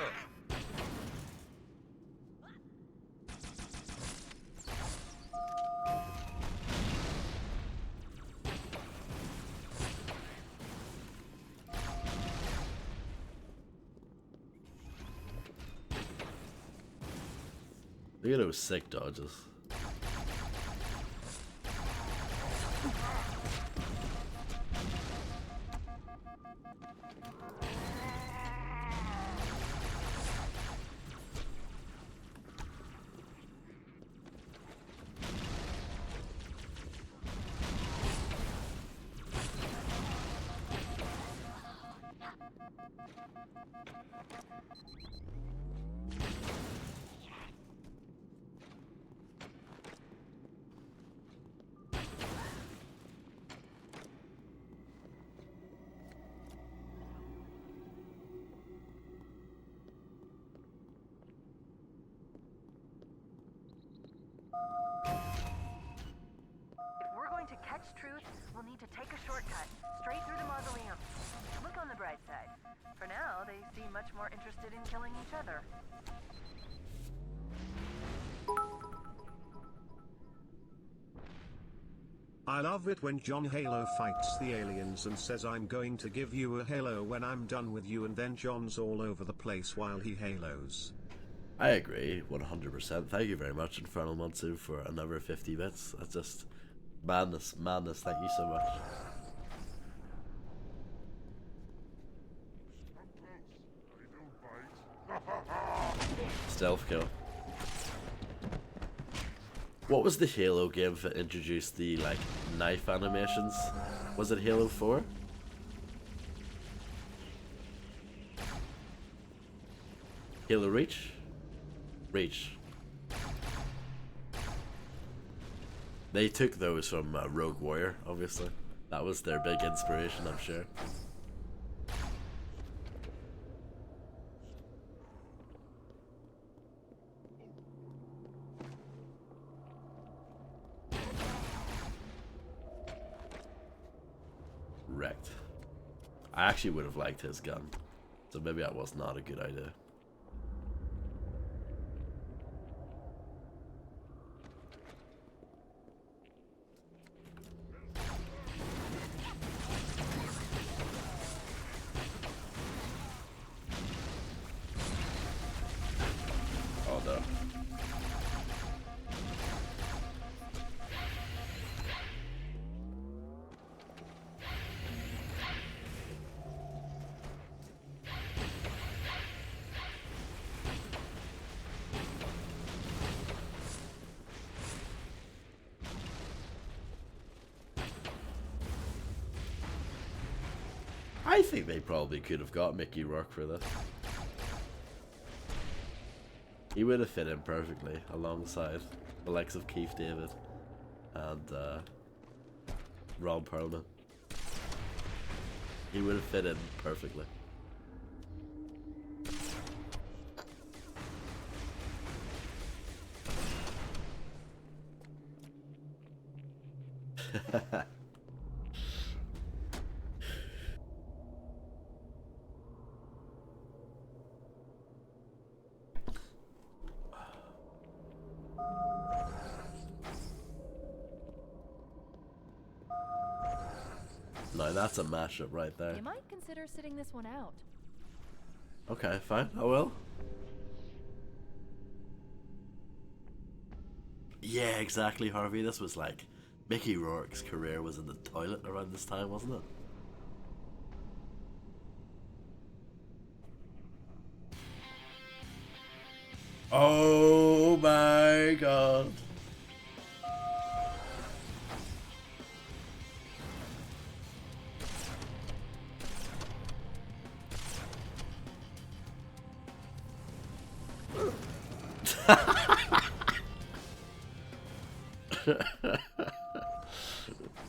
Look at those sick dodges. Take a shortcut, straight through the mausoleum. Look on the bright side. For now, they seem much more interested in killing each other. I love it when John Halo fights the aliens and says I'm going to give you a halo when I'm done with you, and then John's all over the place while he halos. I agree 100%. Thank you very much, Infernal Monsu, for another 50 bits. That's just madness, madness. Thank you so much. Stealth kill. What was the Halo game that introduced the, like, knife animations? Was it Halo 4? Halo Reach? Reach. They took those from Rogue Warrior, obviously. That was their big inspiration, I'm sure. Wrecked. I actually would have liked his gun, so maybe that was not a good idea. Oh no. I think they probably could have got Mickey Rourke for this. He would have fit in perfectly alongside the likes of Keith David and Ron Perlman. He would have fit in perfectly. No, that's a mashup right there. You might consider sitting this one out. Okay, fine, I will. Yeah, exactly, Harvey. This was like Mickey Rourke's career was in the toilet around this time, wasn't it? Oh my god.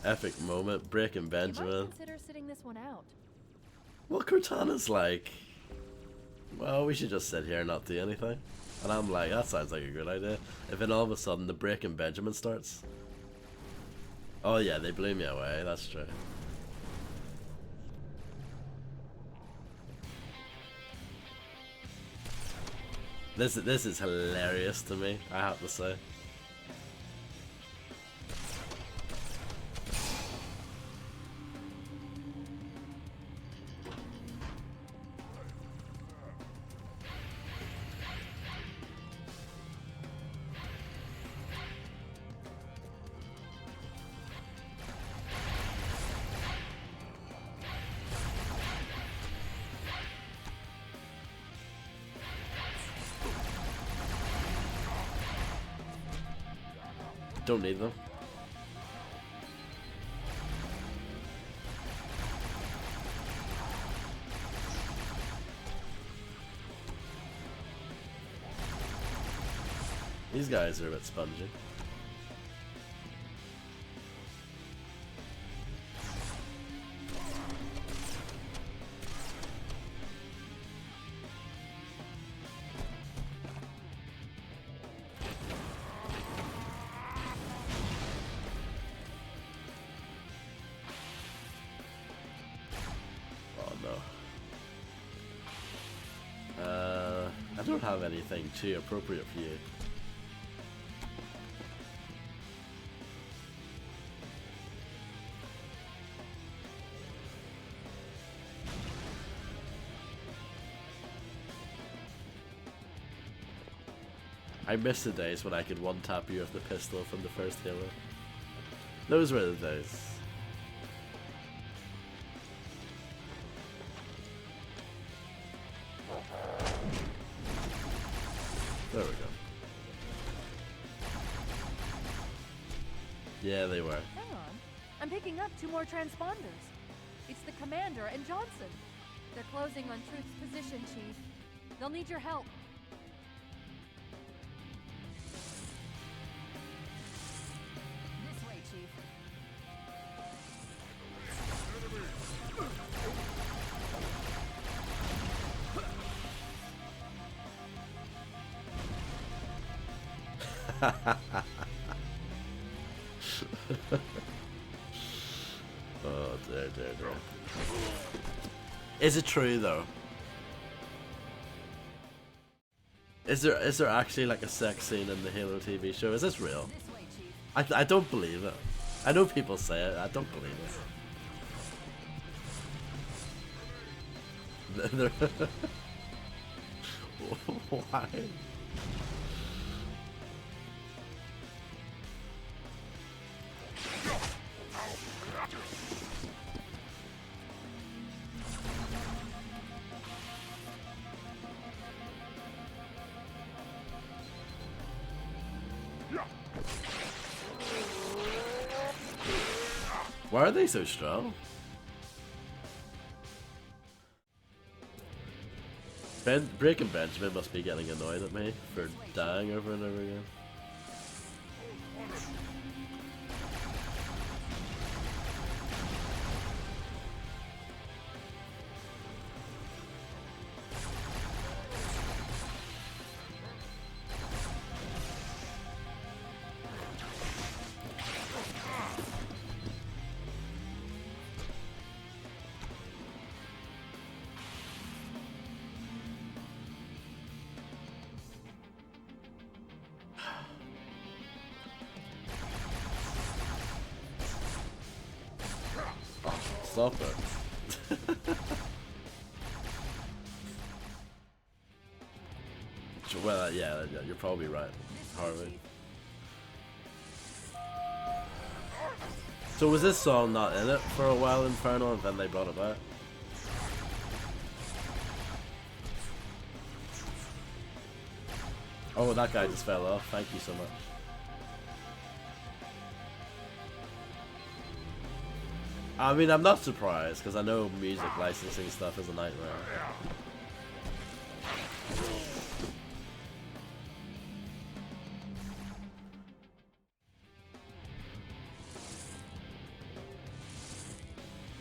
Epic moment, Breaking Benjamin. You might consider sitting this one out. Well, Cortana's like, well, we should just sit here and not do anything. And I'm like, that sounds like a good idea. And then all of a sudden, the Breaking Benjamin starts. Oh yeah, they blew me away, that's true. This is hilarious to me, I have to say. Don't need them. These guys are a bit spongy. don't have anything too appropriate for you. I miss the days when I could one-tap you with the pistol from the first Halo. Those were the days. There we go. Yeah, they were. Hang on. I'm picking up 2 more transponders. It's the Commander and Johnson. They're closing on Truth's position, Chief. They'll need your help. This way, Chief. Oh dear. Is it true though? Is there actually like a sex scene in the Halo TV show? Is this real? I don't believe it. I know people say it. I don't believe it. Why? Why are they so strong? Breaking Benjamin must be getting annoyed at me for dying over and over again. Stop it. Well, yeah, you're probably right, Harvey. So was this song not in it for a while, Infernal, and then they brought it back? Oh, that guy just fell off. Thank you so much. I mean, I'm not surprised, because I know music licensing stuff is a nightmare.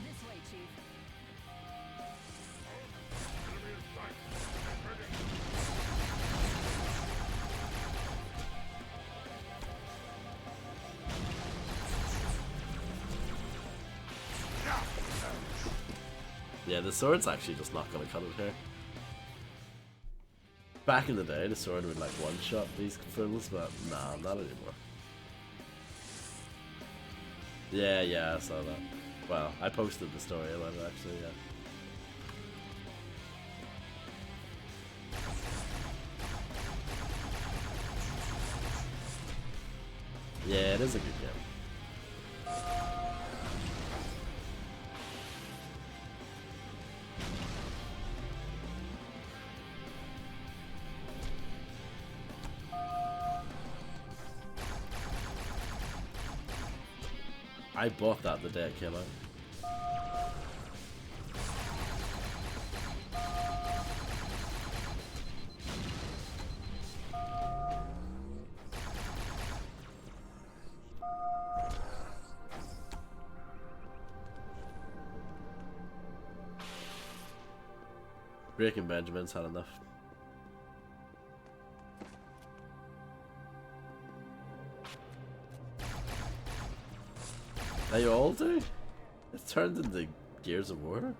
This way, Chief. Yeah, the sword's actually just not gonna cut it here. Back in the day, the sword would like one-shot these fools, but nah, not anymore. Yeah, I saw that. Well, I posted the story about it actually, yeah. Yeah, it is a good game. I bought that the day it came out. Breaking Benjamin's had enough. They all do? It's turned into Gears of War?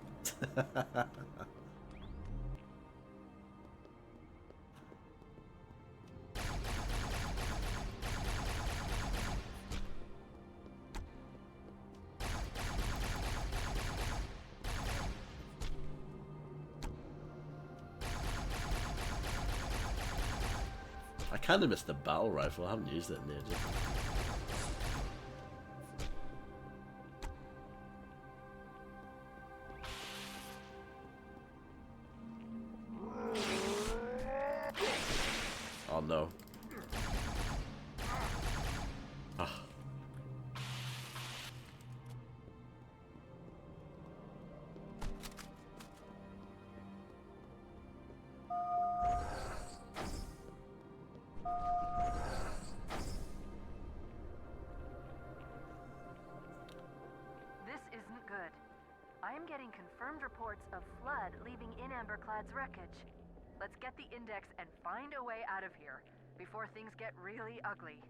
I kind of missed the battle rifle. I haven't used it in ages. Oh no. Ah. This isn't good. I am getting confirmed reports of flood leaving in Amberclad's wreckage. Let's get the index and find a way out of here before things get really ugly.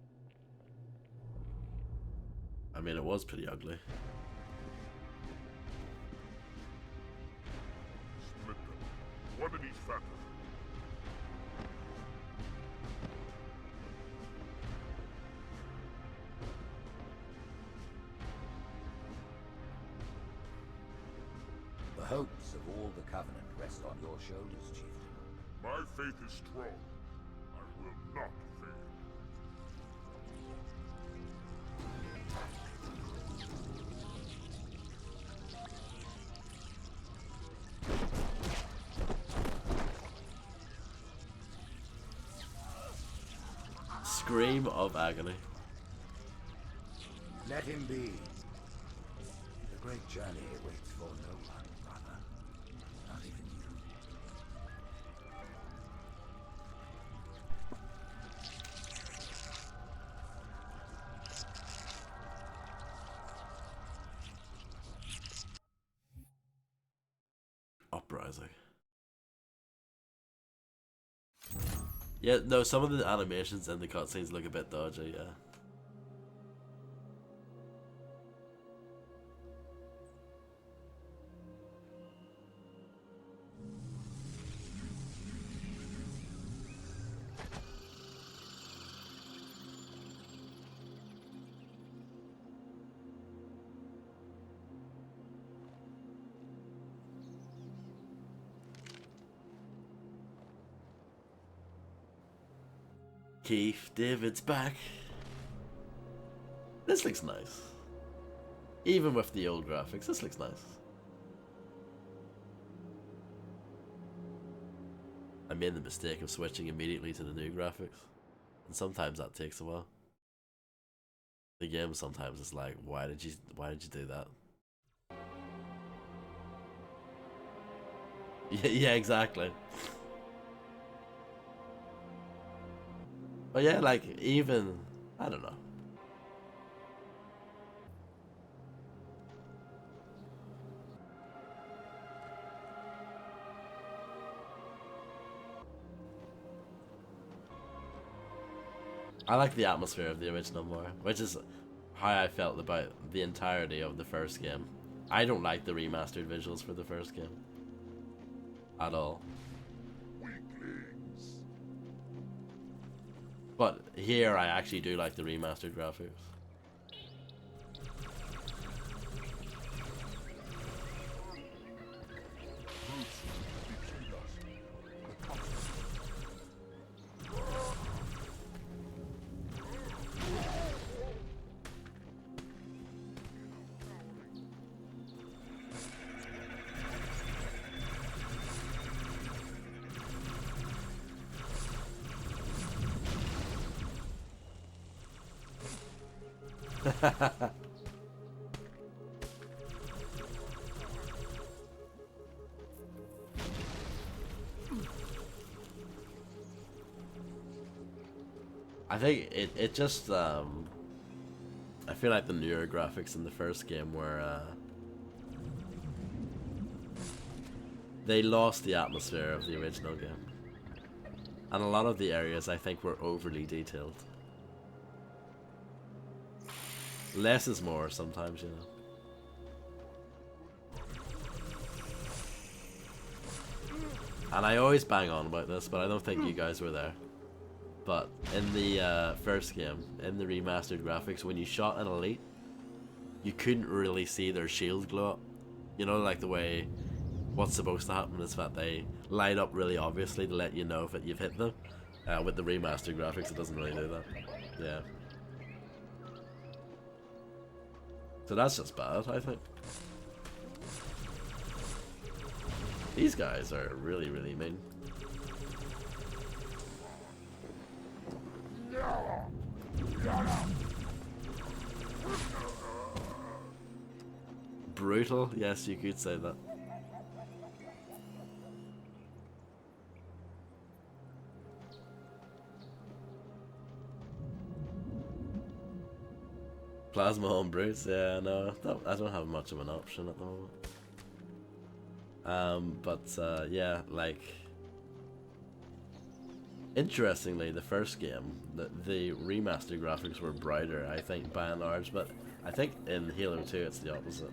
I mean, it was pretty ugly. Split them. One in each factor. The hopes of all the Covenant rest on your shoulders, Chieftain. My faith is strong. I will not fail. Scream of agony. Let him be. The great journey waits for no one, brother. Not even you. Uprising. Yeah, no, some of the animations in the cutscenes look a bit dodgy, yeah. Keith David's back. This looks nice. Even with the old graphics, this looks nice. I made the mistake of switching immediately to the new graphics, and sometimes that takes a while. The game sometimes is like, why did you do that? Yeah, exactly. But yeah, like, even, I don't know. I like the atmosphere of the original more, which is how I felt about the entirety of the first game. I don't like the remastered visuals for the first game. At all. But here I actually do like the remastered graphics. I think it just I feel like the newer graphics in the first game were they lost the atmosphere of the original game, and a lot of the areas I think were overly detailed. Less is more sometimes, you know. And I always bang on about this, but I don't think you guys were there. But in the first game, in the remastered graphics, when you shot an elite, you couldn't really see their shield glow up. You know, like the way what's supposed to happen is that they light up really obviously to let you know that you've hit them. With the remastered graphics, it doesn't really do that. Yeah. So that's just bad, I think. These guys are really, really mean. Brutal? Yes, you could say that. Plasma homebrews, yeah, no, I don't have much of an option at the moment. Yeah, like, interestingly, the first game, the remastered graphics were brighter, I think, by and large, but I think in Halo 2 it's the opposite.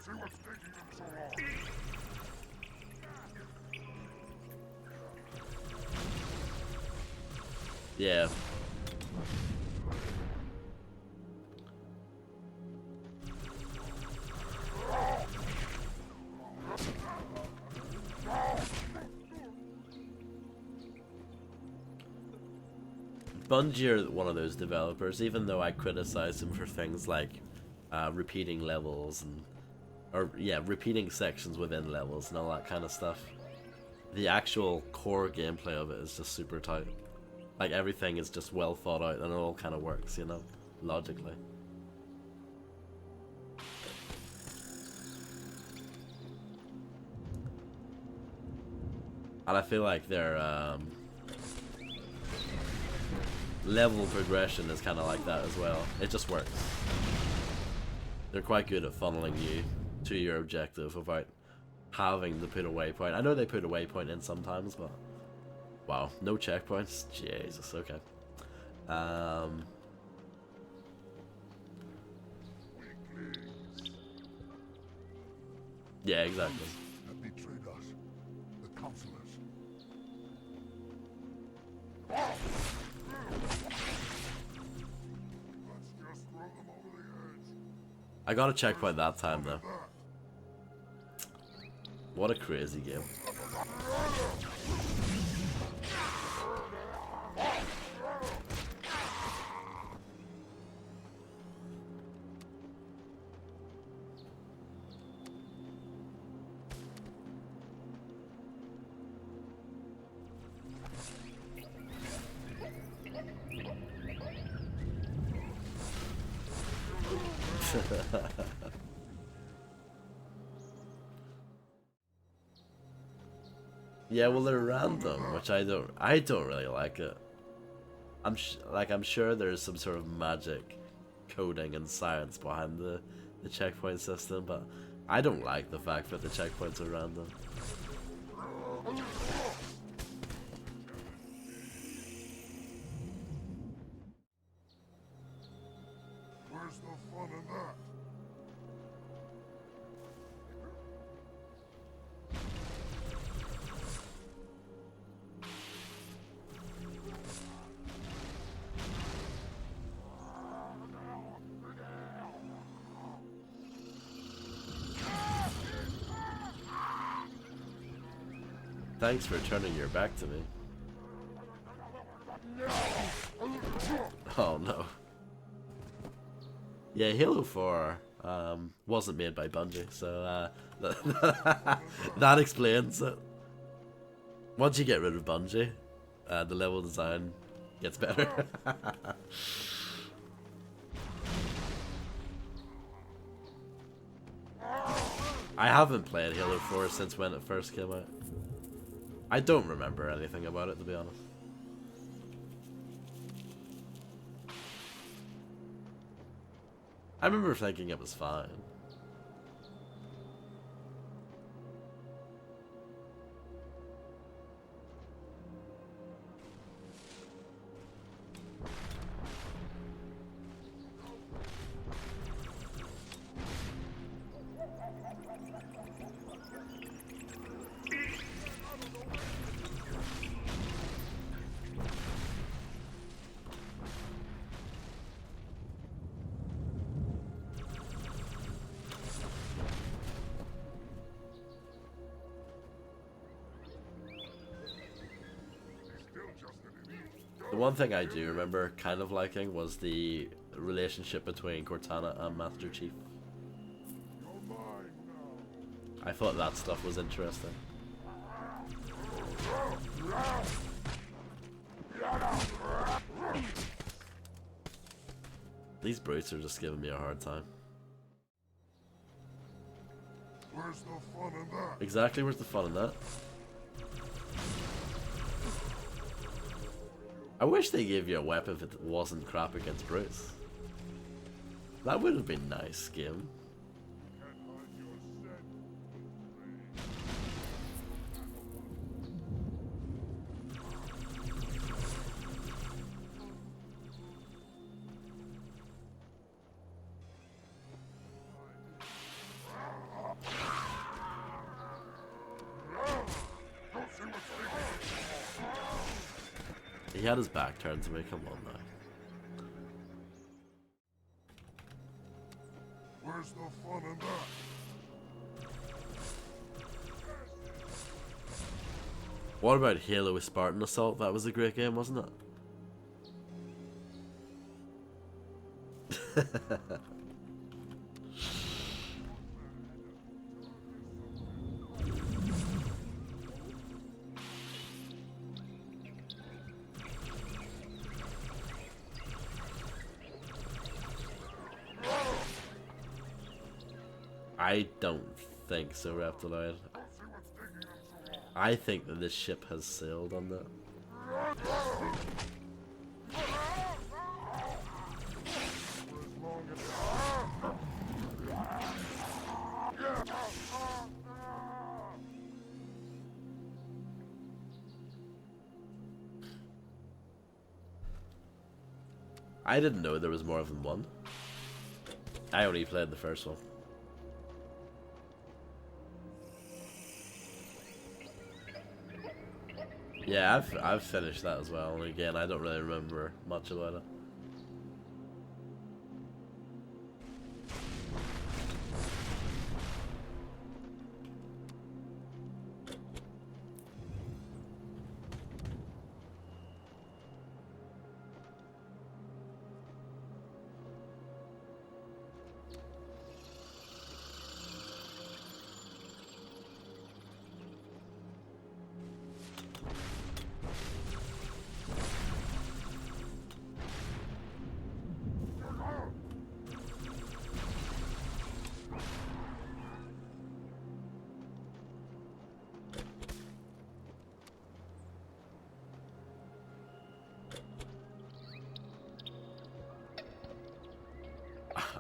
See what's taking them so long. Yeah. Bungie are one of those developers, even though I criticize them for things like repeating levels and repeating sections within levels and all that kind of stuff. The actual core gameplay of it is just super tight. Like, everything is just well thought out and it all kind of works, you know, logically. And I feel like their level progression is kind of like that as well. It just works. They're quite good at funneling you to your objective without having to put a waypoint. I know they put a waypoint in sometimes, but wow, no checkpoints? Jesus, okay. Yeah, exactly. That betrayed us. The counselors. Let's just throw them over the edge. I got a checkpoint that time though. What a crazy game. Yeah, well, they're random, which I don't really like it. I'm sure there's some sort of magic coding and science behind the checkpoint system, but I don't like the fact that the checkpoints are random. Where's the fun in that? Thanks for turning your back to me. Oh no. Yeah, Halo 4 wasn't made by Bungie, so that explains it. Once you get rid of Bungie, the level design gets better. I haven't played Halo 4 since when it first came out. I don't remember anything about it, to be honest. I remember thinking it was fine. one thing I do remember kind of liking was the relationship between Cortana and Master Chief. I thought that stuff was interesting. These brutes are just giving me a hard time. Where's the fun in that? Exactly, where's the fun in that? I wish they gave you a weapon if it wasn't crap against brutes. That would have been nice, game. He had his back turned to me, come on now. Where's the fun in that? What about Halo with Spartan Assault? That was a great game, wasn't it? I don't think so, Reptiloid. I think that this ship has sailed on that. I didn't know there was more than one. I only played the first one. Yeah, I've finished that as well, and again, I don't really remember much about it.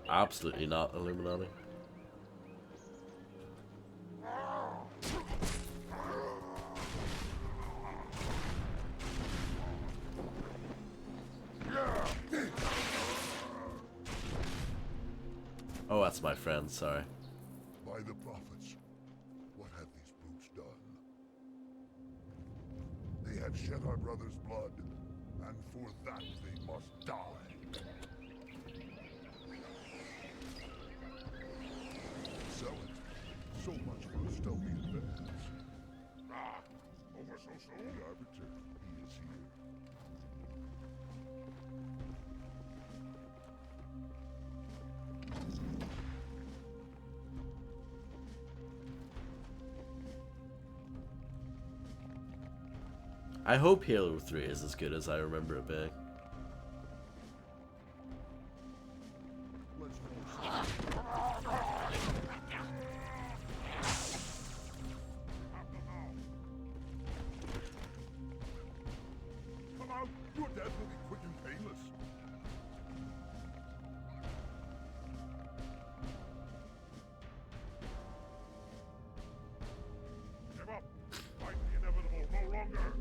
Absolutely not, Illuminati. Oh, that's my friend, sorry. By the prophets, what have these brutes done? They have shed our brother's blood, and for that they must die. Sell it. So much for a stealthy advance. Ah, over so soon? The Arbiter, he is here. I hope Halo 3 is as good as I remember it being. Come out! Your death will be quick and painless. Give up! Fight the inevitable no longer!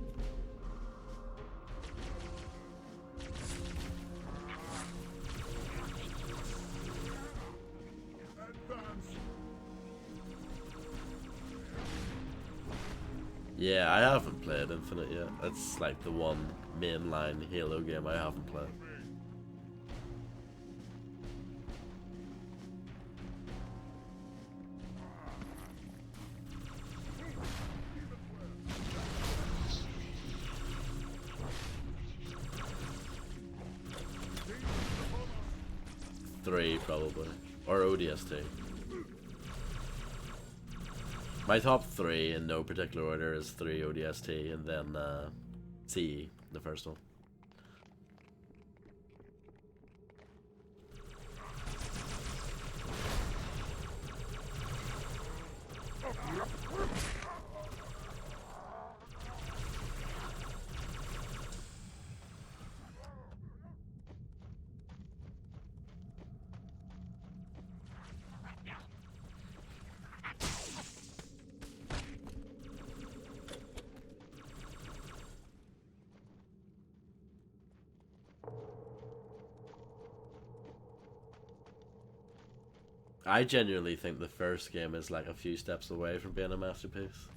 Yeah, I haven't played Infinite yet. That's like the one mainline Halo game I haven't played. 3 probably, or ODST. My top 3 in no particular order is 3 ODST and then CE, the first one. I genuinely think the first game is like a few steps away from being a masterpiece.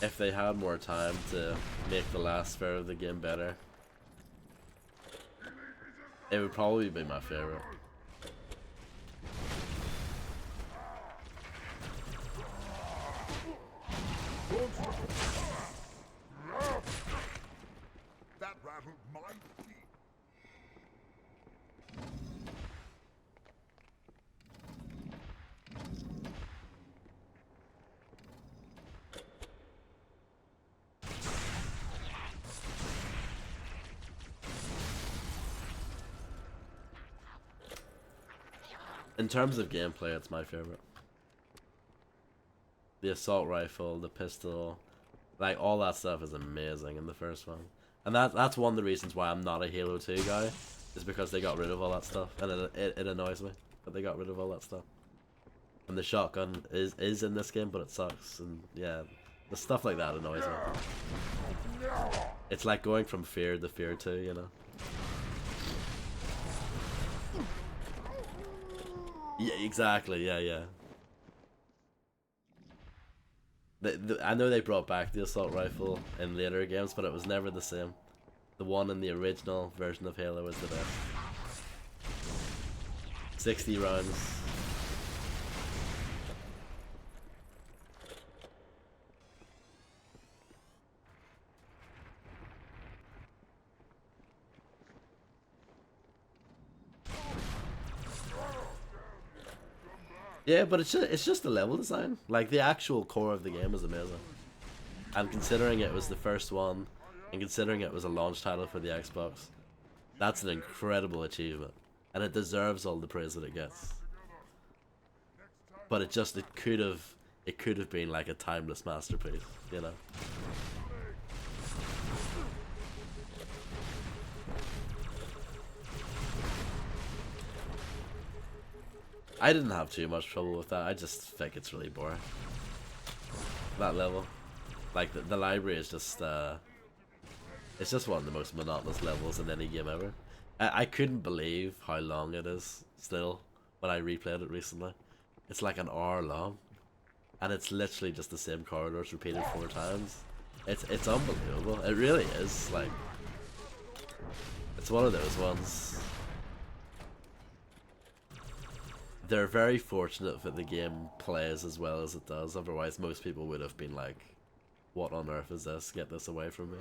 If they had more time to make the last sphere of the game better, it would probably be my favorite. That rattled my feet. In terms of gameplay, it's my favorite. The assault rifle, the pistol, like all that stuff is amazing in the first one. And that's one of the reasons why I'm not a Halo 2 guy, is because they got rid of all that stuff, and it annoys me that they got rid of all that stuff. And the shotgun is in this game, but it sucks, and yeah, the stuff like that annoys me. It's like going from Fear to Fear 2, you know? Yeah, exactly, yeah. I know they brought back the assault rifle in later games, but it was never the same. The one in the original version of Halo was the best. 60 rounds. Yeah, but it's just the level design. Like, the actual core of the game is amazing. And considering it was the first one, and considering it was a launch title for the Xbox, that's an incredible achievement. And it deserves all the praise that it gets. But it could have been like a timeless masterpiece, you know? I didn't have too much trouble with that. I just think it's really boring. That level. Like, the library is just, it's just one of the most monotonous levels in any game ever. I couldn't believe how long it is, still, when I replayed it recently. It's like an hour long. And it's literally just the same corridors repeated 4 times. It's unbelievable. It really is, like... It's one of those ones... They're very fortunate that the game plays as well as it does, otherwise most people would have been like, what on earth is this? Get this away from me.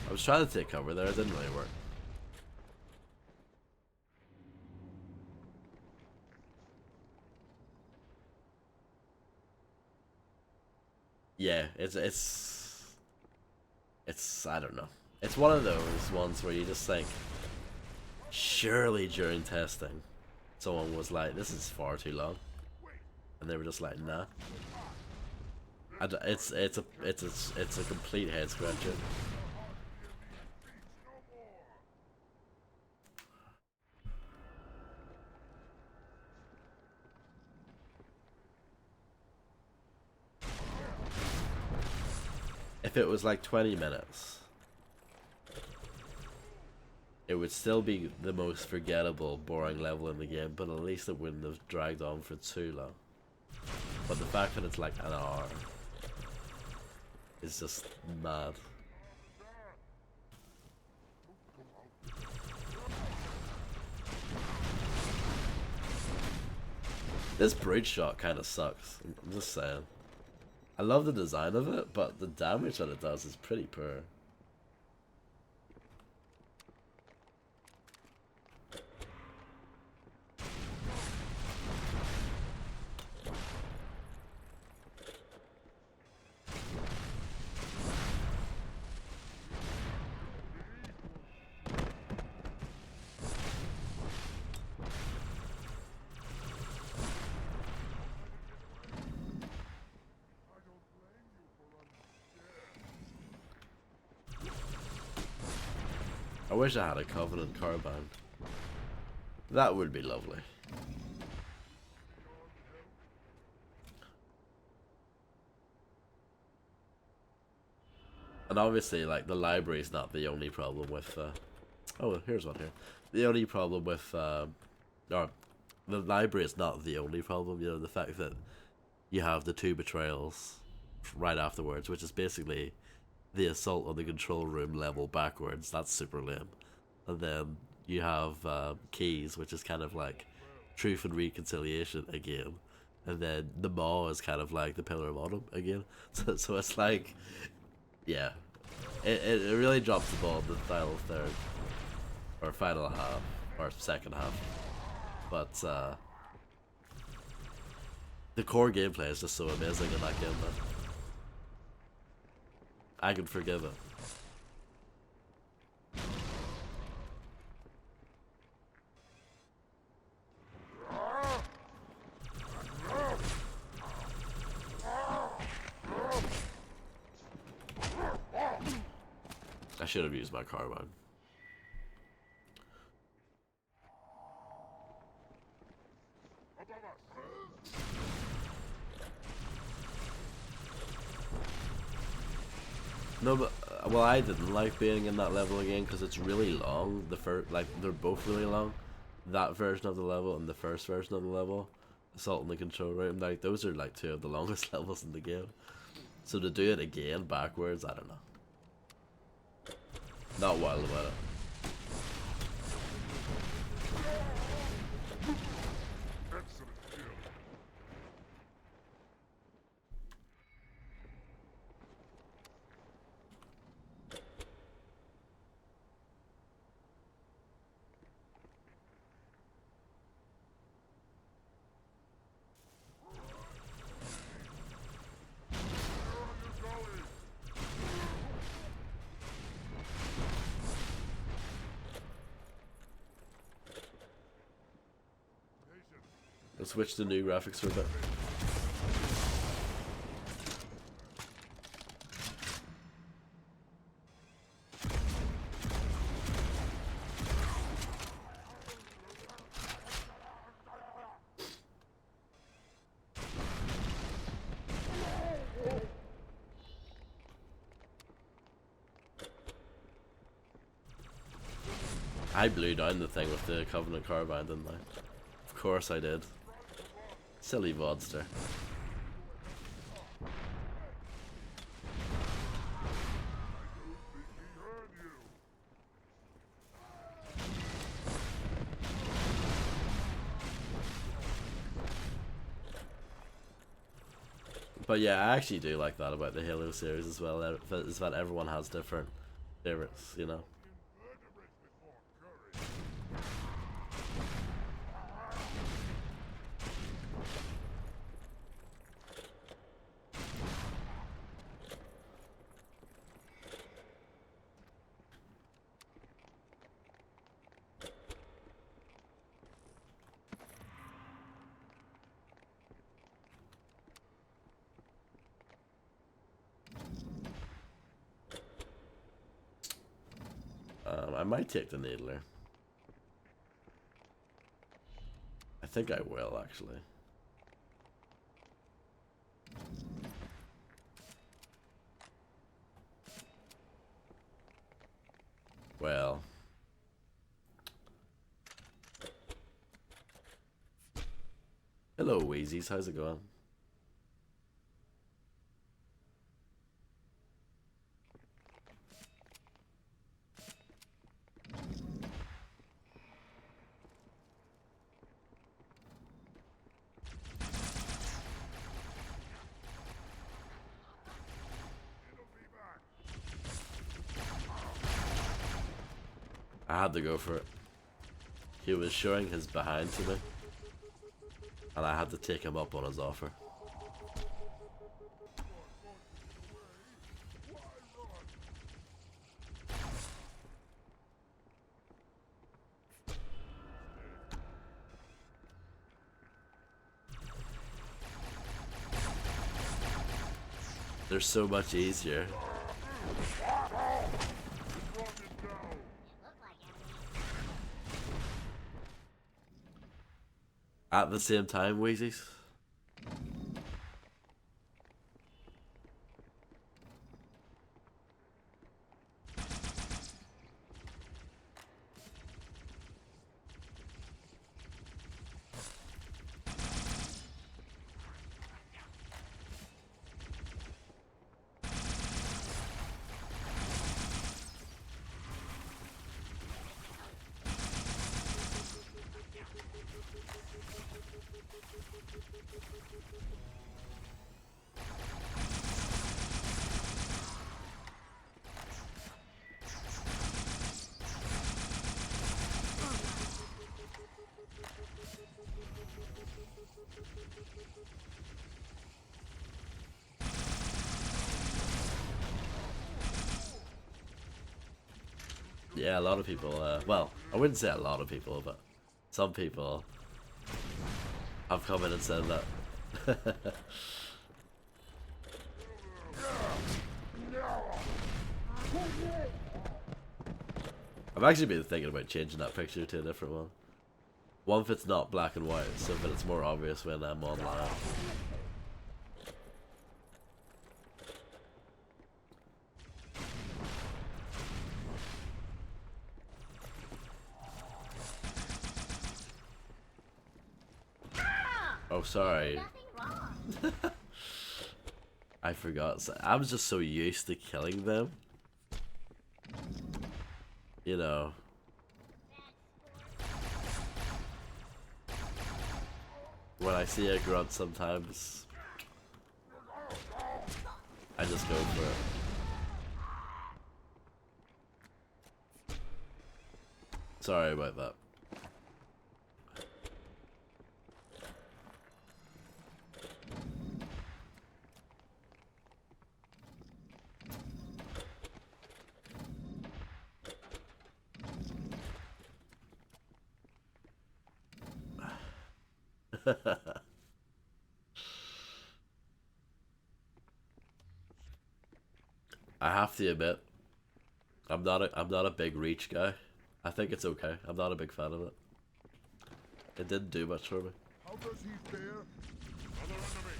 I was trying to take cover there, it didn't really work. Yeah, it's, I don't know. It's one of those ones where you just think, surely during testing, someone was like, this is far too long. And they were just like, nah. It's a complete head scratcher. If it was like 20 minutes, it would still be the most forgettable, boring level in the game, but at least it wouldn't have dragged on for too long. But the fact that it's like an hour is just mad. This bridge shot kind of sucks. I'm just saying. I love the design of it, but the damage that it does is pretty poor. I wish I had a Covenant carbine. That would be lovely. And obviously, like, the library is not the only problem with, oh, here's one here. The only problem with, or, the library is not the only problem, you know, the fact that you have the 2 betrayals right afterwards, which is basically the assault on the control room level backwards. That's super lame. And then you have Keys, which is kind of like Truth and Reconciliation again. And then the Maw is kind of like the Pillar of Autumn again. So it's like, yeah, it really drops the ball in the final third, or final half, or second half. But the core gameplay is just so amazing in that game, man. I can forgive it. I should have used my carbine. No, but well, I didn't like being in that level again because it's really long. Like, they're both really long. That version of the level and the first version of the level, Assault in the Control Room, like, those are like 2 of the longest levels in the game. So to do it again backwards, I don't know. Not wild about it. Let's switch to new graphics for a bit. I blew down the thing with the Covenant carbine, didn't I? Of course I did. Silly vodster. But yeah, I actually do like that about the Halo series as well, is that everyone has different favorites, you know? I might take the Needler. I think I will, actually. Well. Hello, Wheezies. How's it going? I had to go for it. He was showing his behind to me, and I had to take him up on his offer. They're so much easier. At the same time, Wheezies. Yeah, a lot of people, well, I wouldn't say a lot of people, but some people have come in and said that. I've actually been thinking about changing that picture to a different one. One if it's not black and white, so but it's more obvious when I'm online. Oh, sorry. I forgot. I was just so used to killing them. You know. When I see a grunt sometimes, I just go for it. Sorry about that. I have to admit, I'm not a big reach guy. I think it's okay. I'm not a big fan of it. It didn't do much for me. How does he fare? Another enemy.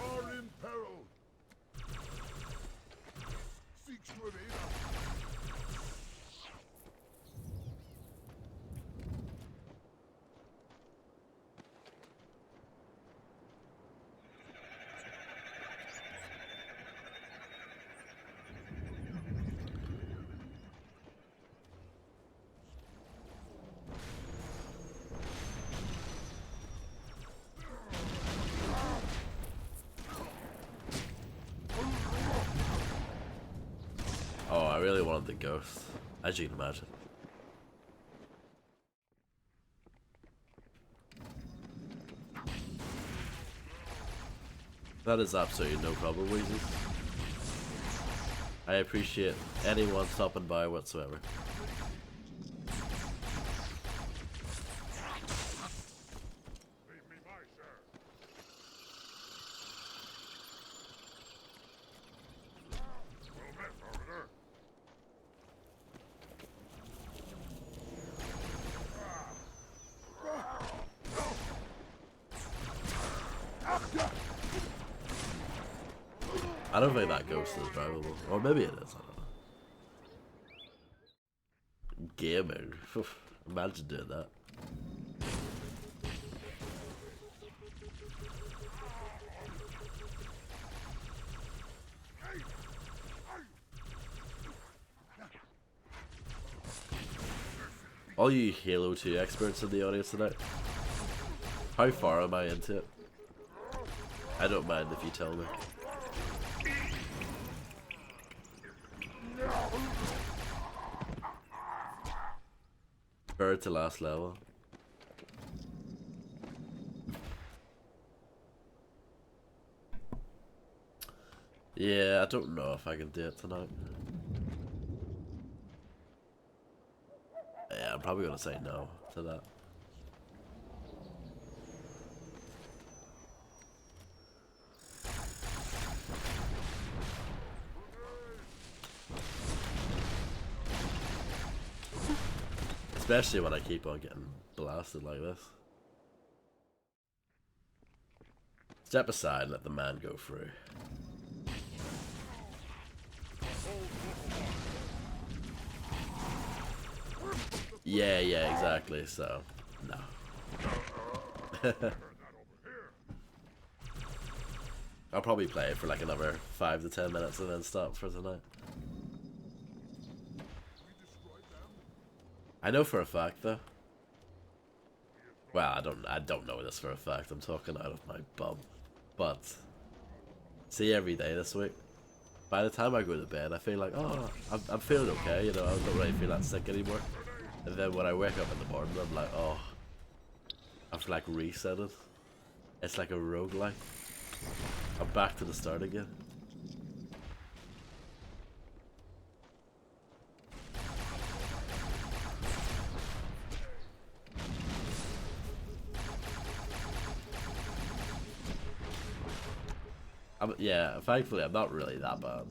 You are in peril. Seeks to evade us. Oh, I really wanted the ghost, as you can imagine. That is absolutely no problem, Weezy. I appreciate anyone stopping by whatsoever. I don't think that ghost is drivable. Or maybe it is, I don't know. Gaming. Imagine doing that. All you Halo 2 experts in the audience tonight, how far am I into it? I don't mind if you tell me. Bird to last level. Yeah, I don't know if I can do it tonight. Yeah, I'm probably gonna say no to that. Especially when I keep on getting blasted like this. Step aside and let the man go through. Yeah, exactly, so, no. I'll probably play it for like another 5 to 10 minutes and then stop for tonight. I know for a fact though. Well, I don't know this for a fact. I'm talking out of my bum. But see, every day this week, by the time I go to bed, I feel like, oh, I'm feeling okay. You know, I don't really feel that sick anymore. And then when I wake up in the morning, I'm like, oh, I've like resetted. It's like a roguelike. I'm back to the start again. Yeah, thankfully I'm not really that bad.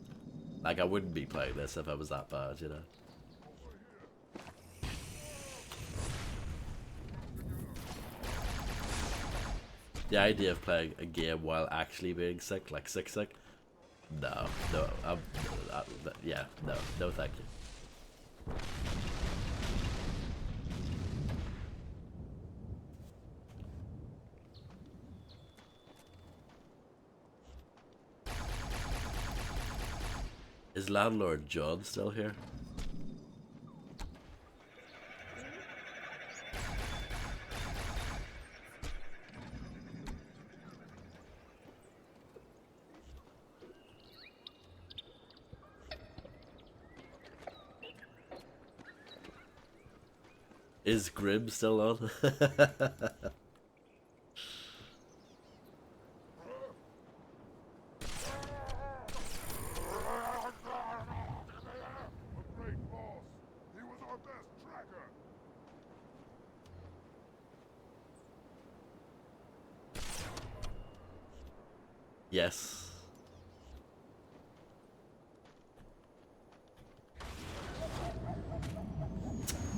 Like, I wouldn't be playing this if I was that bad, you know. The idea of playing a game while actually being sick, like sick, no, yeah, no thank you. Is Landlord John still here? Is Grim still on? Yes.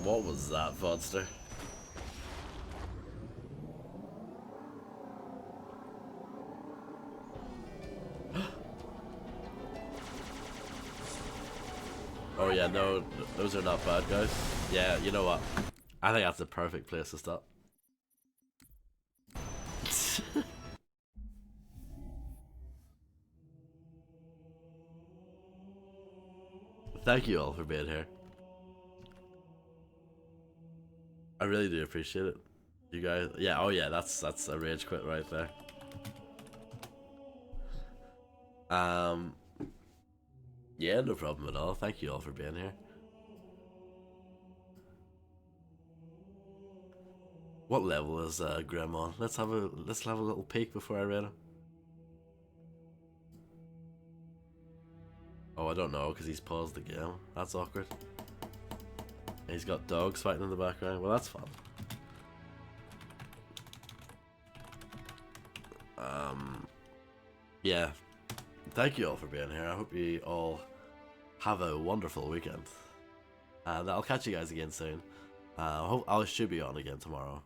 What was that, Vodster? Oh yeah, no, those are not bad guys. Yeah, you know what? I think that's the perfect place to stop. Thank you all for being here. I really do appreciate it. You guys, yeah, oh yeah, that's a rage quit right there. Yeah, no problem at all. Thank you all for being here. What level is Grim on? Let's have a little peek before I read him. Oh, I don't know, because he's paused the game. That's awkward. He's got dogs fighting in the background. Well, that's fun. Yeah. Thank you all for being here. I hope you all have a wonderful weekend. And I'll catch you guys again soon. I should be on again tomorrow.